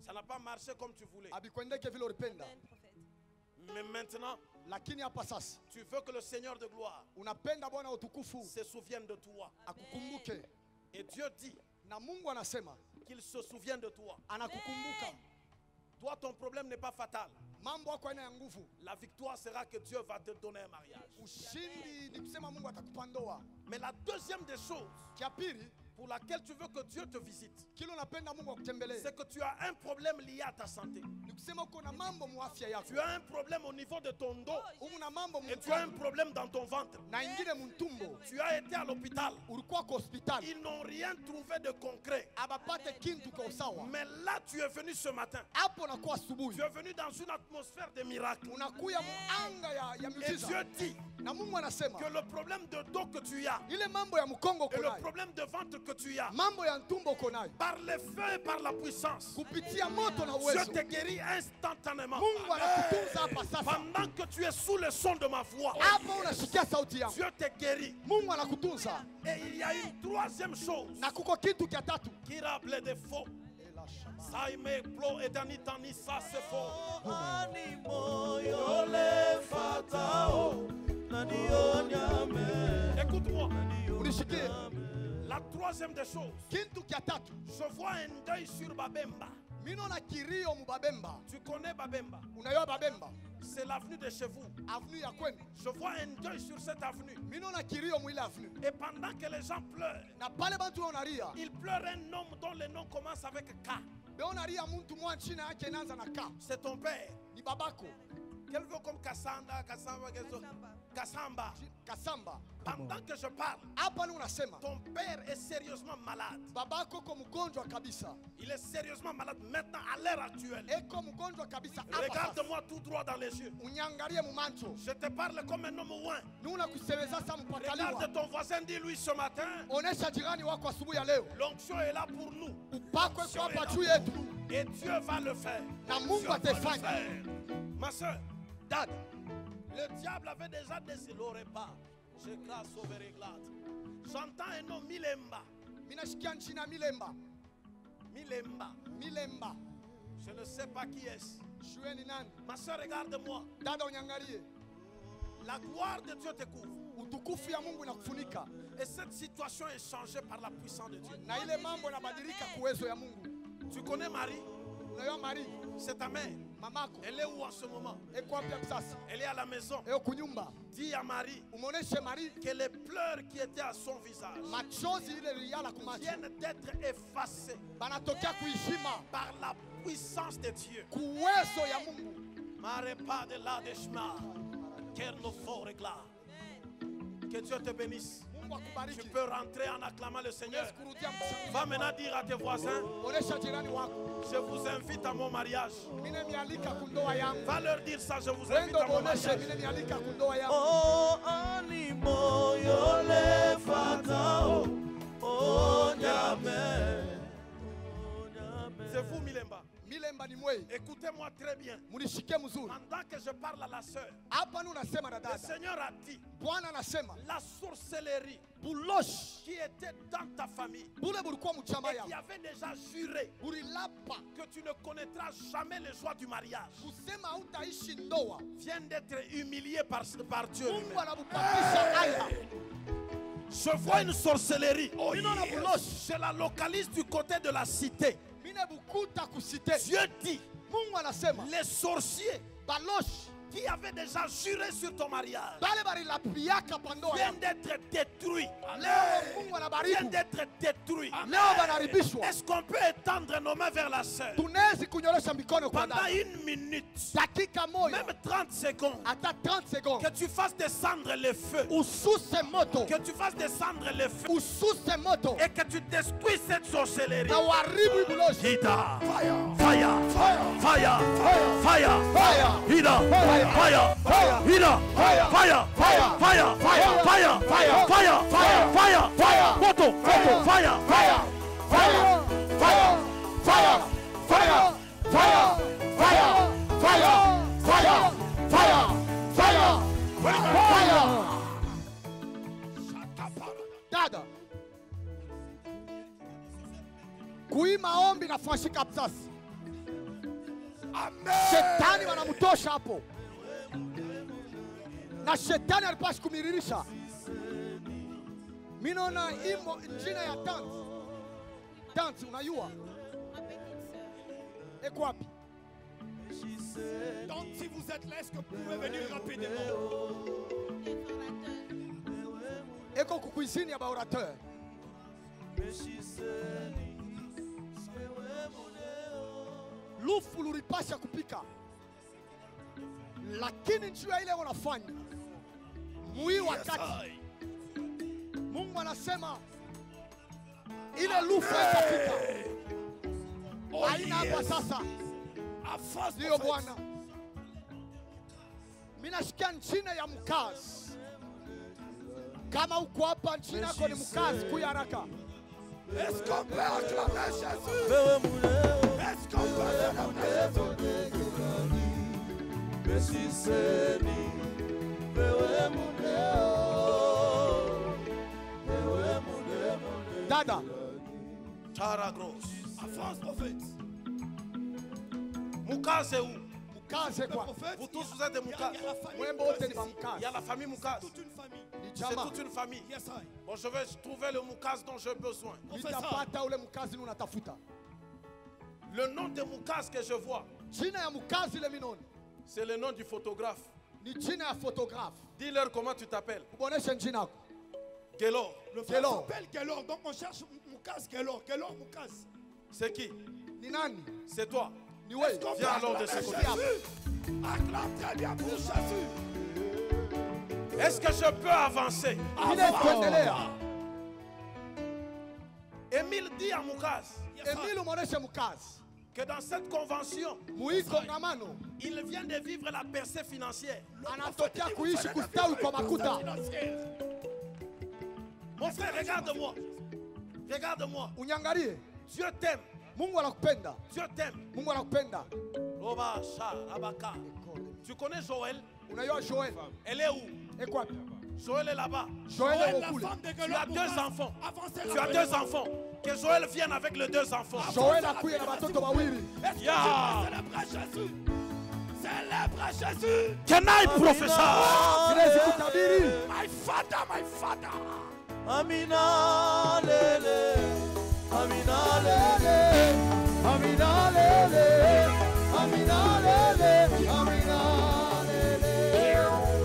Speaker 1: Ça n'a pas marché comme tu voulais.
Speaker 2: abikwendeke vile ulipenda,
Speaker 1: Mais maintenant,
Speaker 2: lakini hapa sasa
Speaker 1: tu veux que le Seigneur de gloire
Speaker 2: unapenda Bwana wa utukufu
Speaker 1: se souvienne de toi.
Speaker 2: akukumbuke,
Speaker 1: Et Dieu dit
Speaker 2: na Mungu anasema
Speaker 1: qu'il se souvient de toi.
Speaker 2: anakukumbuka.
Speaker 1: Toi, ton problème n'est pas fatal.
Speaker 2: Mambo yako haina ya nguvu,
Speaker 1: La victoire sera que Dieu va te donner un mariage.
Speaker 2: ushindi ni kusema Mungu atakupa ndoa.
Speaker 1: Mais la deuxième des choses
Speaker 2: Kia pili,
Speaker 1: pour laquelle tu veux que Dieu te visite,
Speaker 2: kile unapenda Mungu akutembelee
Speaker 1: c'est que tu as un problème lié à ta santé.
Speaker 2: ni kusema uko na mambo mu afya yako,
Speaker 1: Tu as un problème au niveau de ton dos
Speaker 2: uko na mambo mu
Speaker 1: et tu as un
Speaker 2: mfuko,
Speaker 1: problème dans ton ventre.
Speaker 2: na ingine mu ntumbo.
Speaker 1: Tu as été à l'hôpital.
Speaker 2: Ulikuwa kwa hospitali
Speaker 1: Ils n'ont rien trouvé de concret.
Speaker 2: abapate kintu kwa usawa,
Speaker 1: Mais là, tu es venu ce matin.
Speaker 2: hapo nakuwa asubuhi
Speaker 1: Tu es venu dans une atmosphère de miracle.
Speaker 2: unakuya mu anga ya
Speaker 1: Et
Speaker 2: miujiza,
Speaker 1: Dieu dit
Speaker 2: na Mungu anasema
Speaker 1: que le problème de dos que tu as
Speaker 2: ile mambo ya mkongo
Speaker 1: et
Speaker 2: uko
Speaker 1: le
Speaker 2: nayo,
Speaker 1: problème de ventre que tu as,
Speaker 2: mambo ya ntumbo uko nayo,
Speaker 1: par le feu et par la puissance,
Speaker 2: kupitia moto na
Speaker 1: Dieu
Speaker 2: uwezo,
Speaker 1: te guérit instantanément.
Speaker 2: Mungu anakutunza hapa sasa.
Speaker 1: Pendant que tu es sous le son de ma voix,
Speaker 2: Hapo unasikia sauti yangu,
Speaker 1: Dieu te guérit.
Speaker 2: Mungu anakutunza.
Speaker 1: Et il y a une troisième chose
Speaker 2: Na kuko kitu kia tatu,
Speaker 1: qui rappelait des faux. Ça y met plo et tani tani, ça c'est faux. Écoute-moi,
Speaker 2: unishikie
Speaker 1: la troisième des choses,
Speaker 2: kitu kia tatu.
Speaker 1: je vois un deuil sur Babemba.
Speaker 2: Mino na kirio mu Babemba.
Speaker 1: Tu connais Babemba?
Speaker 2: Unayoa Babemba,
Speaker 1: C'est l'avenue de chez vous.
Speaker 2: avenue ya kwenu.
Speaker 1: Je vois un deuil sur cette avenue.
Speaker 2: Mino na kirio mu ile avenue,
Speaker 1: Et pendant que les gens pleurent,
Speaker 2: na pale bantu wanalia,
Speaker 1: ils pleurent un homme dont le nom commence avec K.
Speaker 2: beonalia muntu mwa china yake inaanza na ka,
Speaker 1: C'est ton père.
Speaker 2: ni babako
Speaker 1: Quelqu'un comme Kassamba, Kassamba.
Speaker 2: Kasamba.
Speaker 1: Pendant que je parle,
Speaker 2: Hapa ni unasema
Speaker 1: ton père est sérieusement malade.
Speaker 2: babako ko mgonjwa kabisa,
Speaker 1: Il est sérieusement malade maintenant à l'heure actuelle.
Speaker 2: eko mgonjwa kabisa hapa sasa.
Speaker 1: Regarde-moi tout droit dans les yeux.
Speaker 2: Unyangalie mu macho,
Speaker 1: Je te parle comme un homme loin.
Speaker 2: ni unakusemeza sasa mpakaliwa.
Speaker 1: Regarde ton voisin, dis-lui ce matin,
Speaker 2: Onesha jirani wako asubuhi ya leo,
Speaker 1: l'onction est là pour nous.
Speaker 2: upako eko hapa juu yetu,
Speaker 1: Et Dieu va le faire.
Speaker 2: na
Speaker 1: Dieu
Speaker 2: Mungu
Speaker 1: va le
Speaker 2: atafanya.
Speaker 1: faire. Ma soeur,
Speaker 2: Dada,
Speaker 1: le diable avait déjà décidé pas. Je grâce au véréglade. J'entends un nom Milemba.
Speaker 2: minashikia nchina Milemba.
Speaker 1: Milemba.
Speaker 2: Milemba,
Speaker 1: Je ne sais pas qui est-ce.
Speaker 2: shue ni nani?
Speaker 1: Ma soeur, regarde-moi.
Speaker 2: Dada, unyangalie,
Speaker 1: La gloire de Dieu te couvre.
Speaker 2: utukufu ya Mungu inakufunika,
Speaker 1: Et cette situation est changée par la puissance de Dieu.
Speaker 2: na ile mambo inabadilika kwa uwezo ya Mungu.
Speaker 1: Tu connais Marie?
Speaker 2: Unayoa Maria,
Speaker 1: C'est ta mère.
Speaker 2: mamako
Speaker 1: Elle est où en ce moment?
Speaker 2: eko wapi hapo sasa?
Speaker 1: Elle est à la maison.
Speaker 2: Eko kunyumba.
Speaker 1: Dis à Marie
Speaker 2: Umoneshe Maria
Speaker 1: que les pleurs qui étaient à son visage
Speaker 2: machozi ile liyala kumacho
Speaker 1: viennent d'être effacés
Speaker 2: banatokea kuishima
Speaker 1: par la puissance de Dieu.
Speaker 2: kuwezo ya Mungu.
Speaker 1: Mare pas de la deshma. Quel nous faut régler. Que Dieu te bénisse.
Speaker 2: Mungu
Speaker 1: Tu
Speaker 2: akubariki.
Speaker 1: peux rentrer en acclamant le Seigneur.
Speaker 2: Yesu kurudia mshangilie.
Speaker 1: Va maintenant dire à tes voisins,
Speaker 2: Onesha jirani wako,
Speaker 1: je vous invite à mon mariage.
Speaker 2: mine mialika kundoa yangu.
Speaker 1: Va leur dire ça, je vous invite
Speaker 2: Wendo
Speaker 1: à mon
Speaker 2: boneshe
Speaker 1: mariage.
Speaker 2: mine mialika kundoa yangu.
Speaker 3: Oh, animo yole fatao. Oh, nyame.
Speaker 1: C'est vous, Milemba.
Speaker 2: Milemba ni mwei.
Speaker 1: Écoutez-moi très bien.
Speaker 2: Munishike mzuri.
Speaker 1: Pendant que je parle à la sœur,
Speaker 2: Hapa ni unasema na
Speaker 1: le
Speaker 2: dada.
Speaker 1: Seigneur a dit,
Speaker 2: Bwana anasema
Speaker 1: la sorcellerie
Speaker 2: buloshi
Speaker 1: qui était dans ta famille
Speaker 2: bule bulikuwa mchamba
Speaker 1: et qui
Speaker 2: yako.
Speaker 1: avait déjà juré
Speaker 2: Bulilapa
Speaker 1: que tu ne connaîtras jamais les joies du mariage
Speaker 2: kusema hautaishi ndoa.
Speaker 1: vient d'être humilié par Dieu
Speaker 2: Mungu
Speaker 1: lui-même.
Speaker 2: anakupatisha aya.
Speaker 1: Je vois une sorcellerie. Oh,
Speaker 2: Ninaona
Speaker 1: yes.
Speaker 2: buloshi.
Speaker 1: Je la localise du côté de la cité.
Speaker 2: Mine bukuta kusite.
Speaker 1: Dieu dit,
Speaker 2: Mungu anasema
Speaker 1: les sorciers
Speaker 2: baloshi
Speaker 1: qui avaient déjà juré sur ton mariage
Speaker 2: bale balilapiaka pandoa
Speaker 1: viennent
Speaker 2: yako.
Speaker 1: d'être détruits.
Speaker 2: Leo Mungu
Speaker 1: vient
Speaker 2: anabariku.
Speaker 1: d'être détruit.
Speaker 2: Leo banaribishwa.
Speaker 1: Est-ce qu'on peut étendre nos mains vers la sœur
Speaker 2: Tunawezi kunyorosha mikono kwa
Speaker 1: pendant
Speaker 2: dada.
Speaker 1: 1 minute,
Speaker 2: Dakika moja.
Speaker 1: même 30 secondes,
Speaker 2: Hata 30 secondes.
Speaker 1: que tu fasses descendre le feu,
Speaker 2: Ususe moto.
Speaker 1: que tu fasses descendre le feu
Speaker 2: Ususe moto.
Speaker 1: et que tu détruises cette sorcellerie.
Speaker 2: Na uharibu ibuloshi.
Speaker 1: Ida, fire, fire, fire, fire,
Speaker 2: Fire.
Speaker 1: Ida, fire, fire, Ida, fire, fire, fire, fire, fire, fire, fire, fire, fire, moto, fire, fire, fire,
Speaker 2: Fire. Fire. Fire. Fire. Fire. Fire. Fire. Fire. Fire. Fire. Dada. Kui maombi na fashika msasi. Shetani wanamtosha hapo. Na shetani alipashi kumiririsha. Mimi naona imo jina ya tanti. Tanti unayua? Eko wapi?
Speaker 4: Donc si vous êtes là, est-ce que vous pouvez venir rapidement?
Speaker 2: Eko kukuizini ya baorateur. Lufu lulipasha kupika. Lakini njuu ya ile wanafanya. Mui wakati. Mungu anasema ile lufu itapika. Haina hapa sasa. Ndio Bwana. Mimi nasikia nchini ya mkazi. Kama uko hapa nchini yako ni mkazi, kuya haraka.
Speaker 3: Est-ce qu'on peut acclamer Jésus? Est-ce qu'on peut acclamer
Speaker 2: Dada,
Speaker 1: Tara grosse.
Speaker 4: Avance, prophète.
Speaker 1: Moukaz c'est où?
Speaker 2: mkazi
Speaker 4: Le
Speaker 2: kwa.
Speaker 4: prophète,
Speaker 1: Vous tous, vous êtes des
Speaker 4: il y a
Speaker 1: Moukaz.
Speaker 4: la famille
Speaker 2: Mwembo wote ni
Speaker 4: ici.
Speaker 1: Il y
Speaker 2: bamkazi.
Speaker 1: a la famille Moukaz.
Speaker 4: Toute une famille.
Speaker 2: Ni
Speaker 1: C'est
Speaker 2: jamaa.
Speaker 1: toute une famille.
Speaker 4: Yes, I.
Speaker 1: Bon, je vais trouver le Moukaz dont j'ai besoin.
Speaker 2: Nitapata ule mkazi unatafuta.
Speaker 1: Le nom de Moukaz que je vois,
Speaker 2: Jina ya mkazi ile minoni.
Speaker 1: c'est le nom du photographe.
Speaker 2: Ni jina ya photographe.
Speaker 1: Dis-leur comment tu t'appelles.
Speaker 2: Uboneshe jina yako.
Speaker 1: Gelor.
Speaker 4: Le frère
Speaker 2: Gelor.
Speaker 4: s'appelle Gelor. Donc on cherche Moukaz, Gelor. Gelor, Moukaz.
Speaker 1: C'est qui?
Speaker 2: Ni nani?
Speaker 1: C'est toi.
Speaker 2: Ni wewe.
Speaker 1: Viens alors de ce côté.
Speaker 3: Acclame très bien pour Jésus.
Speaker 1: Est-ce que je peux avancer?
Speaker 2: Ile kuendelea.
Speaker 1: Émile dit à Moukaz
Speaker 2: Emile umoneshe mkazi.
Speaker 1: que dans cette convention,
Speaker 2: Mui kongamano.
Speaker 1: il vient de vivre la percée financière.
Speaker 2: Anatokea kuishi kustawi kwa makuta.
Speaker 1: Mon frère, regarde-moi. Regarde-moi.
Speaker 2: Unyangalie.
Speaker 1: Dieu t'aime.
Speaker 2: Mungu anakupenda.
Speaker 1: Dieu t'aime.
Speaker 2: Mungu anakupenda.
Speaker 1: Roba, Char, Abaka. Tu connais Joël?
Speaker 2: Unajua Joel?
Speaker 1: Elle est où?
Speaker 2: Eko wapi?
Speaker 1: Joël est là-bas.
Speaker 2: Joel
Speaker 4: La
Speaker 2: eko kule.
Speaker 4: femme de
Speaker 1: Tu
Speaker 4: Gelor,
Speaker 1: as deux
Speaker 4: Moukaz.
Speaker 1: enfants.
Speaker 4: Avancez
Speaker 1: Tu as
Speaker 4: rapidement.
Speaker 1: deux enfants. Que Joël vienne avec les deux enfants.
Speaker 2: Joel akuye na watoto wawili.
Speaker 1: Yeah.
Speaker 3: Célèbre Jésus. Célèbre Jésus.
Speaker 1: Can I prophesy?
Speaker 2: Siwezi kutabiri.
Speaker 3: My father, my father.
Speaker 5: Amina lele, Amina lele,
Speaker 2: Amina lele. Amina lele. Amina lele.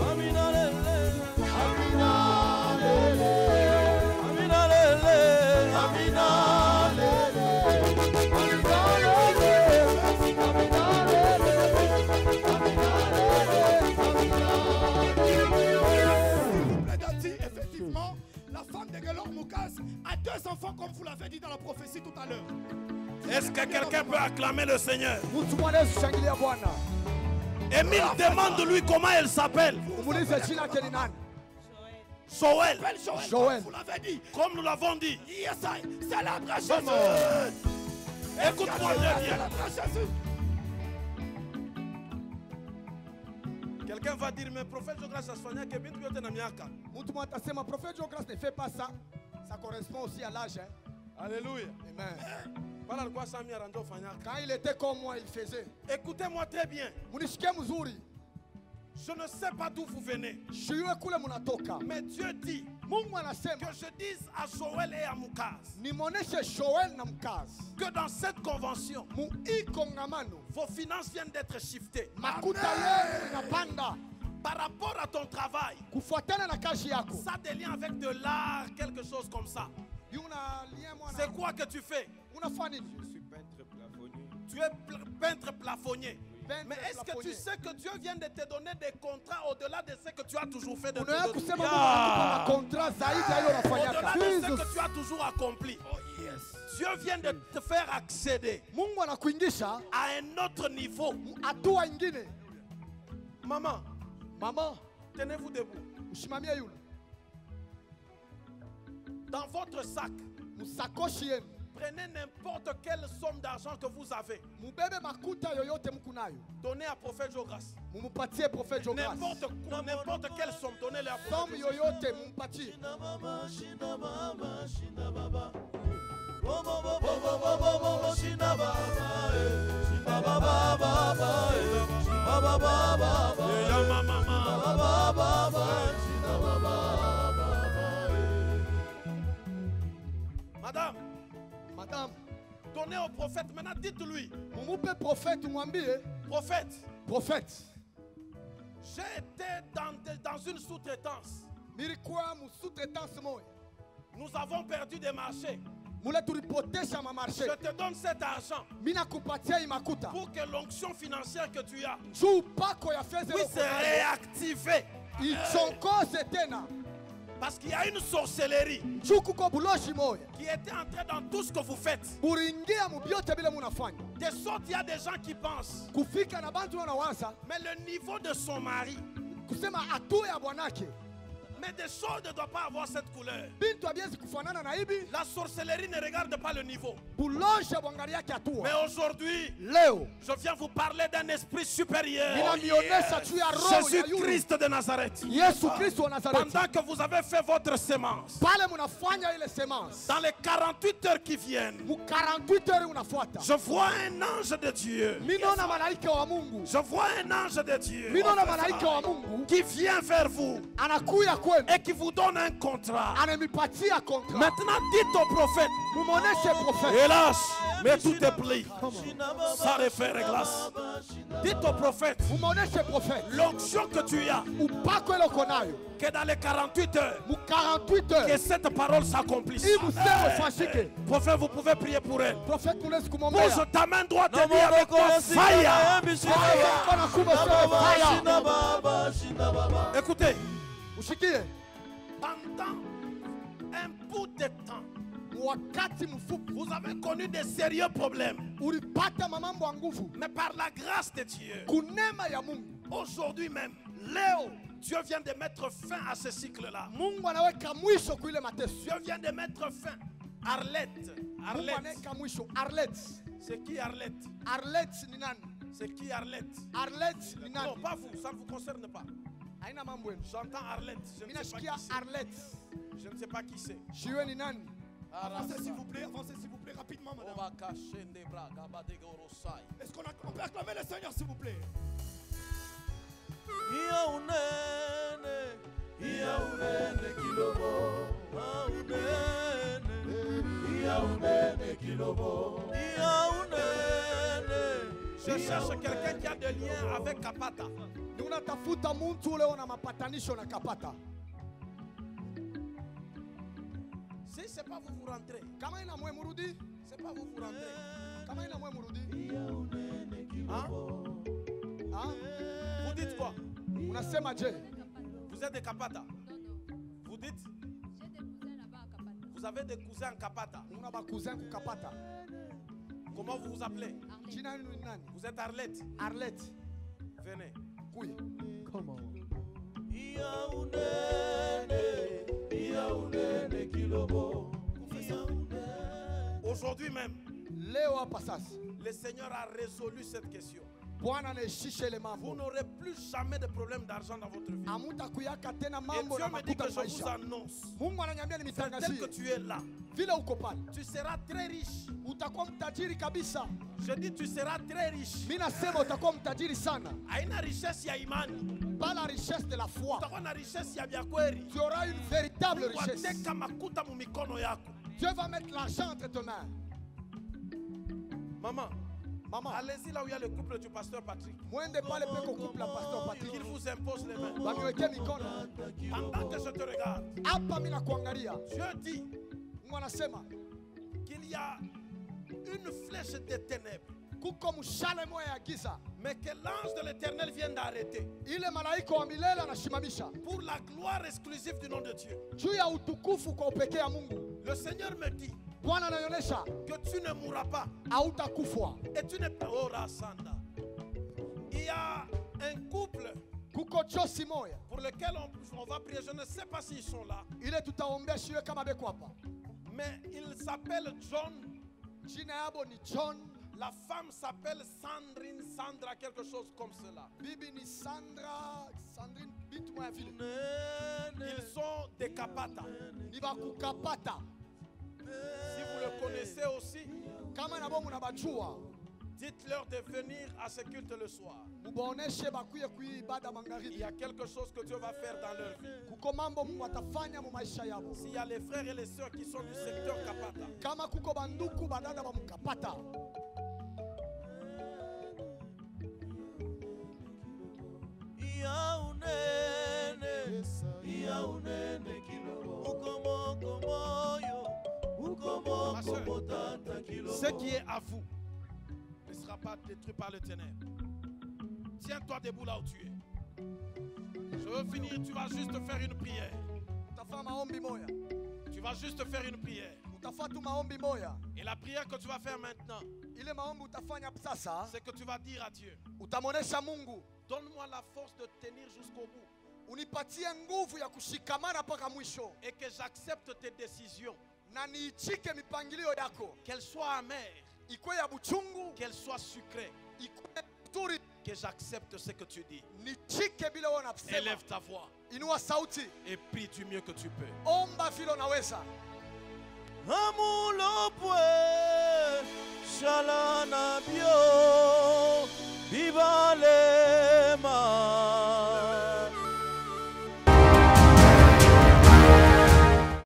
Speaker 5: Amina lele,
Speaker 2: Amina lele.
Speaker 5: Amina lele,
Speaker 2: Amina lele. Amina lele. Amina lele.
Speaker 4: Dit effectivement, la femme de Gelor, Moukaz, a deux enfants comme vous l'avez dit dans la prophétie tout à l'heure.
Speaker 1: Est-ce que quelqu'un peut acclamer le Seigneur?
Speaker 2: Mtu mwanaweza kushangilia Bwana.
Speaker 1: Émile demande lui comment elle s'appelle.
Speaker 2: Umuulize jina yake ni nani?
Speaker 1: Joël.
Speaker 3: Appelle Joël.
Speaker 2: Joël.
Speaker 3: Vous l'avez dit.
Speaker 1: Comme nous l'avons dit.
Speaker 3: Yes, I. Célèbre Jésus.
Speaker 1: Écoute-moi très bien.
Speaker 3: Célèbre Jésus.
Speaker 1: Quelqu'un va dire, mais prophète Jograsa Sfanya que bintu yote na miaka.
Speaker 2: Mtu mmoja atasema prophète Jogras ne fait pas ça. Ça correspond aussi à l'âge. Hein?
Speaker 1: Alléluia.
Speaker 2: Amen.
Speaker 1: Voilà quoi ça mi arando fanyaka.
Speaker 2: Quand il était comme moi, il faisait.
Speaker 1: Écoutez-moi très bien.
Speaker 2: Munishike mzuri.
Speaker 1: Je ne sais pas d'où vous venez.
Speaker 2: Shiwe kule munatoka.
Speaker 1: Mais Dieu dit
Speaker 2: Mungu anasema
Speaker 1: que je dise à Joël et à Moukaz
Speaker 2: nimoneshe Joel na mkazi.
Speaker 1: que dans cette convention,
Speaker 2: Mu hii kongamano
Speaker 1: vos finances viennent d'être shiftées.
Speaker 2: makuta yenu inapanda.
Speaker 1: par rapport à ton travail,
Speaker 2: kufuatana na kazi yako.
Speaker 1: ça a des liens avec de l'art, quelque chose comme ça.
Speaker 2: Yuna lien mwana.
Speaker 1: C'est quoi que tu fais?
Speaker 2: Unafanya nini?
Speaker 5: Je suis peintre plafonnier.
Speaker 1: Tu es peintre plafonnier.
Speaker 2: Peintre
Speaker 1: Mais est-ce que
Speaker 2: plafonnier.
Speaker 1: tu sais que Dieu vient de te donner des contrats au-delà de ce que tu as toujours fait de
Speaker 2: Unaweza
Speaker 1: te donner?
Speaker 2: kusema Mungu anakupa makontra zaidi ya hiyo
Speaker 1: Au-delà
Speaker 2: unafanyaka.
Speaker 1: de ce que tu as toujours accompli. Dieu vient de te faire accéder
Speaker 2: Mungu anakuingisha
Speaker 1: à un autre niveau.
Speaker 2: hatua ingine.
Speaker 1: Maman,
Speaker 2: Mama,
Speaker 1: tenez-vous debout.
Speaker 2: usimamie yule.
Speaker 1: Dans votre sac,
Speaker 2: Msakoshi yenu.
Speaker 1: prenez n'importe quelle somme d'argent que vous avez.
Speaker 2: Mubebe makuta yoyote mko nayo.
Speaker 1: Donnez à Prophète Jogas.
Speaker 2: Mumupatie prophète Jogas.
Speaker 1: N'importe quelle somme, donnez-le à
Speaker 2: Somme
Speaker 1: Prophète Jogas.
Speaker 2: yoyote mumupatie.
Speaker 1: Madame,
Speaker 2: Madame,
Speaker 1: donnez au prophète. Maintenant, dites-lui,
Speaker 2: mumupe prophète mwambie,
Speaker 1: prophète,
Speaker 2: prophète.
Speaker 1: j'ai été dans une sous-traitance.
Speaker 2: Nilikuwa msutretance moja.
Speaker 1: Nous avons perdu des marchés.
Speaker 2: Mule tulipotesha mamarche.
Speaker 1: Je te donne cet argent
Speaker 2: Mina kupatia imakuta.
Speaker 1: pour que l'onction financière que tu as
Speaker 2: Juu pako ya fedha
Speaker 1: puisse se réactiver.
Speaker 2: ichongoze tena.
Speaker 1: Parce qu'il y a une sorcellerie
Speaker 2: Juu kuko buloshi moja.
Speaker 1: qui était entrée dans tout ce que vous faites.
Speaker 2: Buringia mubyote bila munafanya.
Speaker 1: De sorte, il y a des gens qui pensent,
Speaker 2: Kufika na bantu wanawaza
Speaker 1: mais le niveau de son mari,
Speaker 2: kusema hatua ya bwanake.
Speaker 1: mais des choses ne doivent pas avoir cette couleur.
Speaker 2: Bintu habiwezi kufanana na hivi.
Speaker 1: La sorcellerie ne regarde pas le niveau.
Speaker 2: Bulosha bwangalia yake hatua.
Speaker 1: Mais aujourd'hui,
Speaker 2: Leo
Speaker 1: je viens vous parler d'un esprit supérieur.
Speaker 2: inanionyesha juu ya roho ya yule
Speaker 1: Jésus-Christ de Nazareth.
Speaker 2: Yesu Kristo wa Nazareti.
Speaker 1: Pendant que vous avez fait votre sémence,
Speaker 2: Pale munafanya ile semence.
Speaker 1: dans les 48 heures qui viennent,
Speaker 2: Mu 48 heures unafuata.
Speaker 1: je vois un ange de Dieu.
Speaker 2: Minona malaika wa Mungu.
Speaker 1: Je vois un ange de Dieu
Speaker 2: Minona malaika wa Mungu
Speaker 1: qui vient vers vous
Speaker 2: anakuya kwenu.
Speaker 1: et qui vous donne un contrat.
Speaker 2: Anamipatia kontra.
Speaker 1: Maintenant, dites au prophète,
Speaker 2: Mumoneshe prophète.
Speaker 1: hélas, mais tout est pli. Ça refait glace. Dites au prophète,
Speaker 2: Mumoneshe prophète.
Speaker 1: l'onction que tu as,
Speaker 2: Upako ile uko nayo.
Speaker 1: que dans les 48 heures,
Speaker 2: Mu 48 heures.
Speaker 1: que cette parole s'accomplisse.
Speaker 2: Hii msemo fashike.
Speaker 1: Prophète, vous pouvez prier pour elle.
Speaker 2: Prophète munaweza kumwombea.
Speaker 1: Pose ta main droite et dis avec toi, fire.
Speaker 2: Mkono kubwa sana fire.
Speaker 1: Écoutez,
Speaker 2: Ushikie.
Speaker 1: pendant un bout de temps,
Speaker 2: Wakati mfupi
Speaker 1: vous avez connu des sérieux problèmes.
Speaker 2: ulipata mamambo ya nguvu.
Speaker 1: Mais par la grâce de Dieu,
Speaker 2: Kunema ya Mungu.
Speaker 1: aujourd'hui même, Léo, Dieu vient de mettre fin à ce cycle-là.
Speaker 2: Mungu anaweka mwisho kwa ile mateso.
Speaker 1: Dieu vient de mettre fin. Arlette.
Speaker 2: Mungu
Speaker 1: Arlette.
Speaker 2: anaweka mwisho. Arlette.
Speaker 1: C'est qui Arlette?
Speaker 2: Arlette ni nani?
Speaker 1: C'est qui Arlette?
Speaker 2: Arlette ni nani?
Speaker 1: Non, pas vous, ça ne vous concerne pas.
Speaker 2: Haina mambo yenu.
Speaker 1: J'entends Arlette. Je ne sais pas
Speaker 2: Minashikia
Speaker 1: qui c'est.
Speaker 2: Arlette.
Speaker 1: Je ne sais pas qui c'est.
Speaker 2: Shiwe ni nani?
Speaker 4: Avancez s'il vous plaît, rapidement, madame. Est-ce qu'on peut acclamer le Seigneur s'il vous plaît?
Speaker 5: Ia unene, ia unene kilobo, ia unene kilobo, ia unene.
Speaker 1: Je cherche quelqu'un qui a des liens avec Kapata.
Speaker 2: Ni unatafuta mtu ule una mapatanisho na kapata.
Speaker 1: Si c'est pas vous, vous rentrez.
Speaker 2: Kama ina mwe murudi,
Speaker 1: C'est pas vous, vous rentrez.
Speaker 2: kama ina mwe murudi.
Speaker 1: Hein?
Speaker 2: Ah?
Speaker 1: Vous dites quoi?
Speaker 2: Unasema je?
Speaker 1: Vous êtes des Kapata.
Speaker 6: Non, non.
Speaker 1: Vous dites?
Speaker 6: J'ai des cousins là-bas à Kapata.
Speaker 1: Vous avez des cousins en Kapata.
Speaker 2: Una bakuzin kukapata.
Speaker 1: Comment vous vous appelez?
Speaker 6: Arlette.
Speaker 2: Jina yenu ni nani?
Speaker 1: Vous êtes Arlette.
Speaker 2: Arlette.
Speaker 1: Venez.
Speaker 2: Kuya.
Speaker 5: Ia unene, ia unene kilobo, ia unene.
Speaker 1: Aujourd'hui même,
Speaker 2: Leo hapa sasa.
Speaker 1: le Seigneur a résolu cette question.
Speaker 2: Bwana anaishisha ile
Speaker 1: Vous
Speaker 2: mambo.
Speaker 1: n'aurez plus jamais de problème d'argent dans votre vie.
Speaker 2: Hamutakuyaka tena
Speaker 1: Et
Speaker 2: mambo
Speaker 1: Dieu
Speaker 2: na
Speaker 1: me dit
Speaker 2: makuta
Speaker 1: que je vous
Speaker 2: maisha.
Speaker 1: annonce,
Speaker 2: Mungu ananiambia
Speaker 1: tel que
Speaker 2: nimitangazia.
Speaker 1: tu es là,
Speaker 2: Vile uko pale,
Speaker 1: tu seras très riche.
Speaker 2: utakuwa mtajiri kabisa.
Speaker 1: Je dis tu seras très riche.
Speaker 2: Mimi nasema utakuwa mtajiri sana.
Speaker 1: Haina richesse ya imani.
Speaker 2: Pas la richesse de la foi.
Speaker 1: Utakuwa na richesse ya byakweli.
Speaker 2: Tu auras une véritable richesse.
Speaker 1: Wateka makuta mu mikono yako.
Speaker 2: Dieu va mettre l'argent entre tes mains.
Speaker 1: Maman,
Speaker 2: Maman,
Speaker 1: allez-y là où il y a le couple du pasteur Patrick.
Speaker 2: mwende pale peko couple ya pasteur Patrick.
Speaker 1: Qu'il vous impose les mains.
Speaker 2: Baniweke mikono.
Speaker 1: Pendant que je te regarde,
Speaker 2: Hapa mimi nakuangalia.
Speaker 1: Dieu dit
Speaker 2: Mungu anasema
Speaker 1: qu'il y a une flèche des ténèbres,
Speaker 2: kuko mshale moya ya giza.
Speaker 1: mais que l'ange de l'Éternel vient d'arrêter
Speaker 2: Ile malaika wa milele anashimamisha
Speaker 1: pour la gloire exclusive du nom de Dieu.
Speaker 2: juu ya utukufu kwa upekee ya Mungu.
Speaker 1: Le Seigneur me dit
Speaker 2: Bwana ananionyesha
Speaker 1: que tu ne mourras pas
Speaker 2: hautakufwa.
Speaker 1: et tu n'es pas. Oh, Rasanda. Il y a un couple
Speaker 2: Kuko chosi moya
Speaker 1: pour lequel on va prier. Je ne sais pas s'ils sont là,
Speaker 2: ile tutaombea shiwe kama beko hapa.
Speaker 1: mais il s'appelle John.
Speaker 2: Jina yabo ni John,
Speaker 1: La femme s'appelle Sandrine, Sandra, quelque chose comme cela.
Speaker 2: bibi ni Sandrine bintu moya vile.
Speaker 1: Ils sont des Kapata.
Speaker 2: Ni bakukapata.
Speaker 1: Si vous le connaissez aussi,
Speaker 2: Kama nabo munabajua,
Speaker 1: dites-leur de venir à ce culte le soir.
Speaker 2: mubaoneshe bakuye kuibada
Speaker 1: Il
Speaker 2: magharibi.
Speaker 1: y a quelque chose que Dieu va faire dans leur vie.
Speaker 2: Kuko mambo Mungu atafanya mu maisha yabo.
Speaker 1: S'il y a les frères et les sœurs qui sont du secteur Kapata,
Speaker 2: Kama kuko banduku badada ba mukapata,
Speaker 1: ma sœur, ce qui est à vous ne sera pas détruit par le ténèbre. Tiens-toi debout là où tu es. Je veux finir, tu vas juste faire une prière.
Speaker 2: utafanya maombi moya.
Speaker 1: Tu vas juste faire une prière.
Speaker 2: Utafanya tu maombi moya.
Speaker 1: Et la prière que tu vas faire maintenant,
Speaker 2: Ile maombi utafanya sasa,
Speaker 1: c'est que tu vas dire à Dieu,
Speaker 2: utamonesha Mungu,
Speaker 1: donne-moi la force de tenir jusqu'au bout
Speaker 2: unipatie nguvu ya kushikamana mpaka mwisho,
Speaker 1: et que j'accepte tes décisions,
Speaker 2: na niichike mipangilio yako,
Speaker 1: qu'elles soient amères,
Speaker 2: ikuwe ya buchungu,
Speaker 1: qu'elles soient sucrées,
Speaker 2: ikuwe nzuri,
Speaker 1: que j'accepte ce que tu dis.
Speaker 2: nichike bila wewe unasema.
Speaker 1: Élève ta voix
Speaker 2: Inua sauti,
Speaker 1: et prie du mieux que tu peux.
Speaker 2: omba vile unaweza.
Speaker 5: Amulopwe shalana bio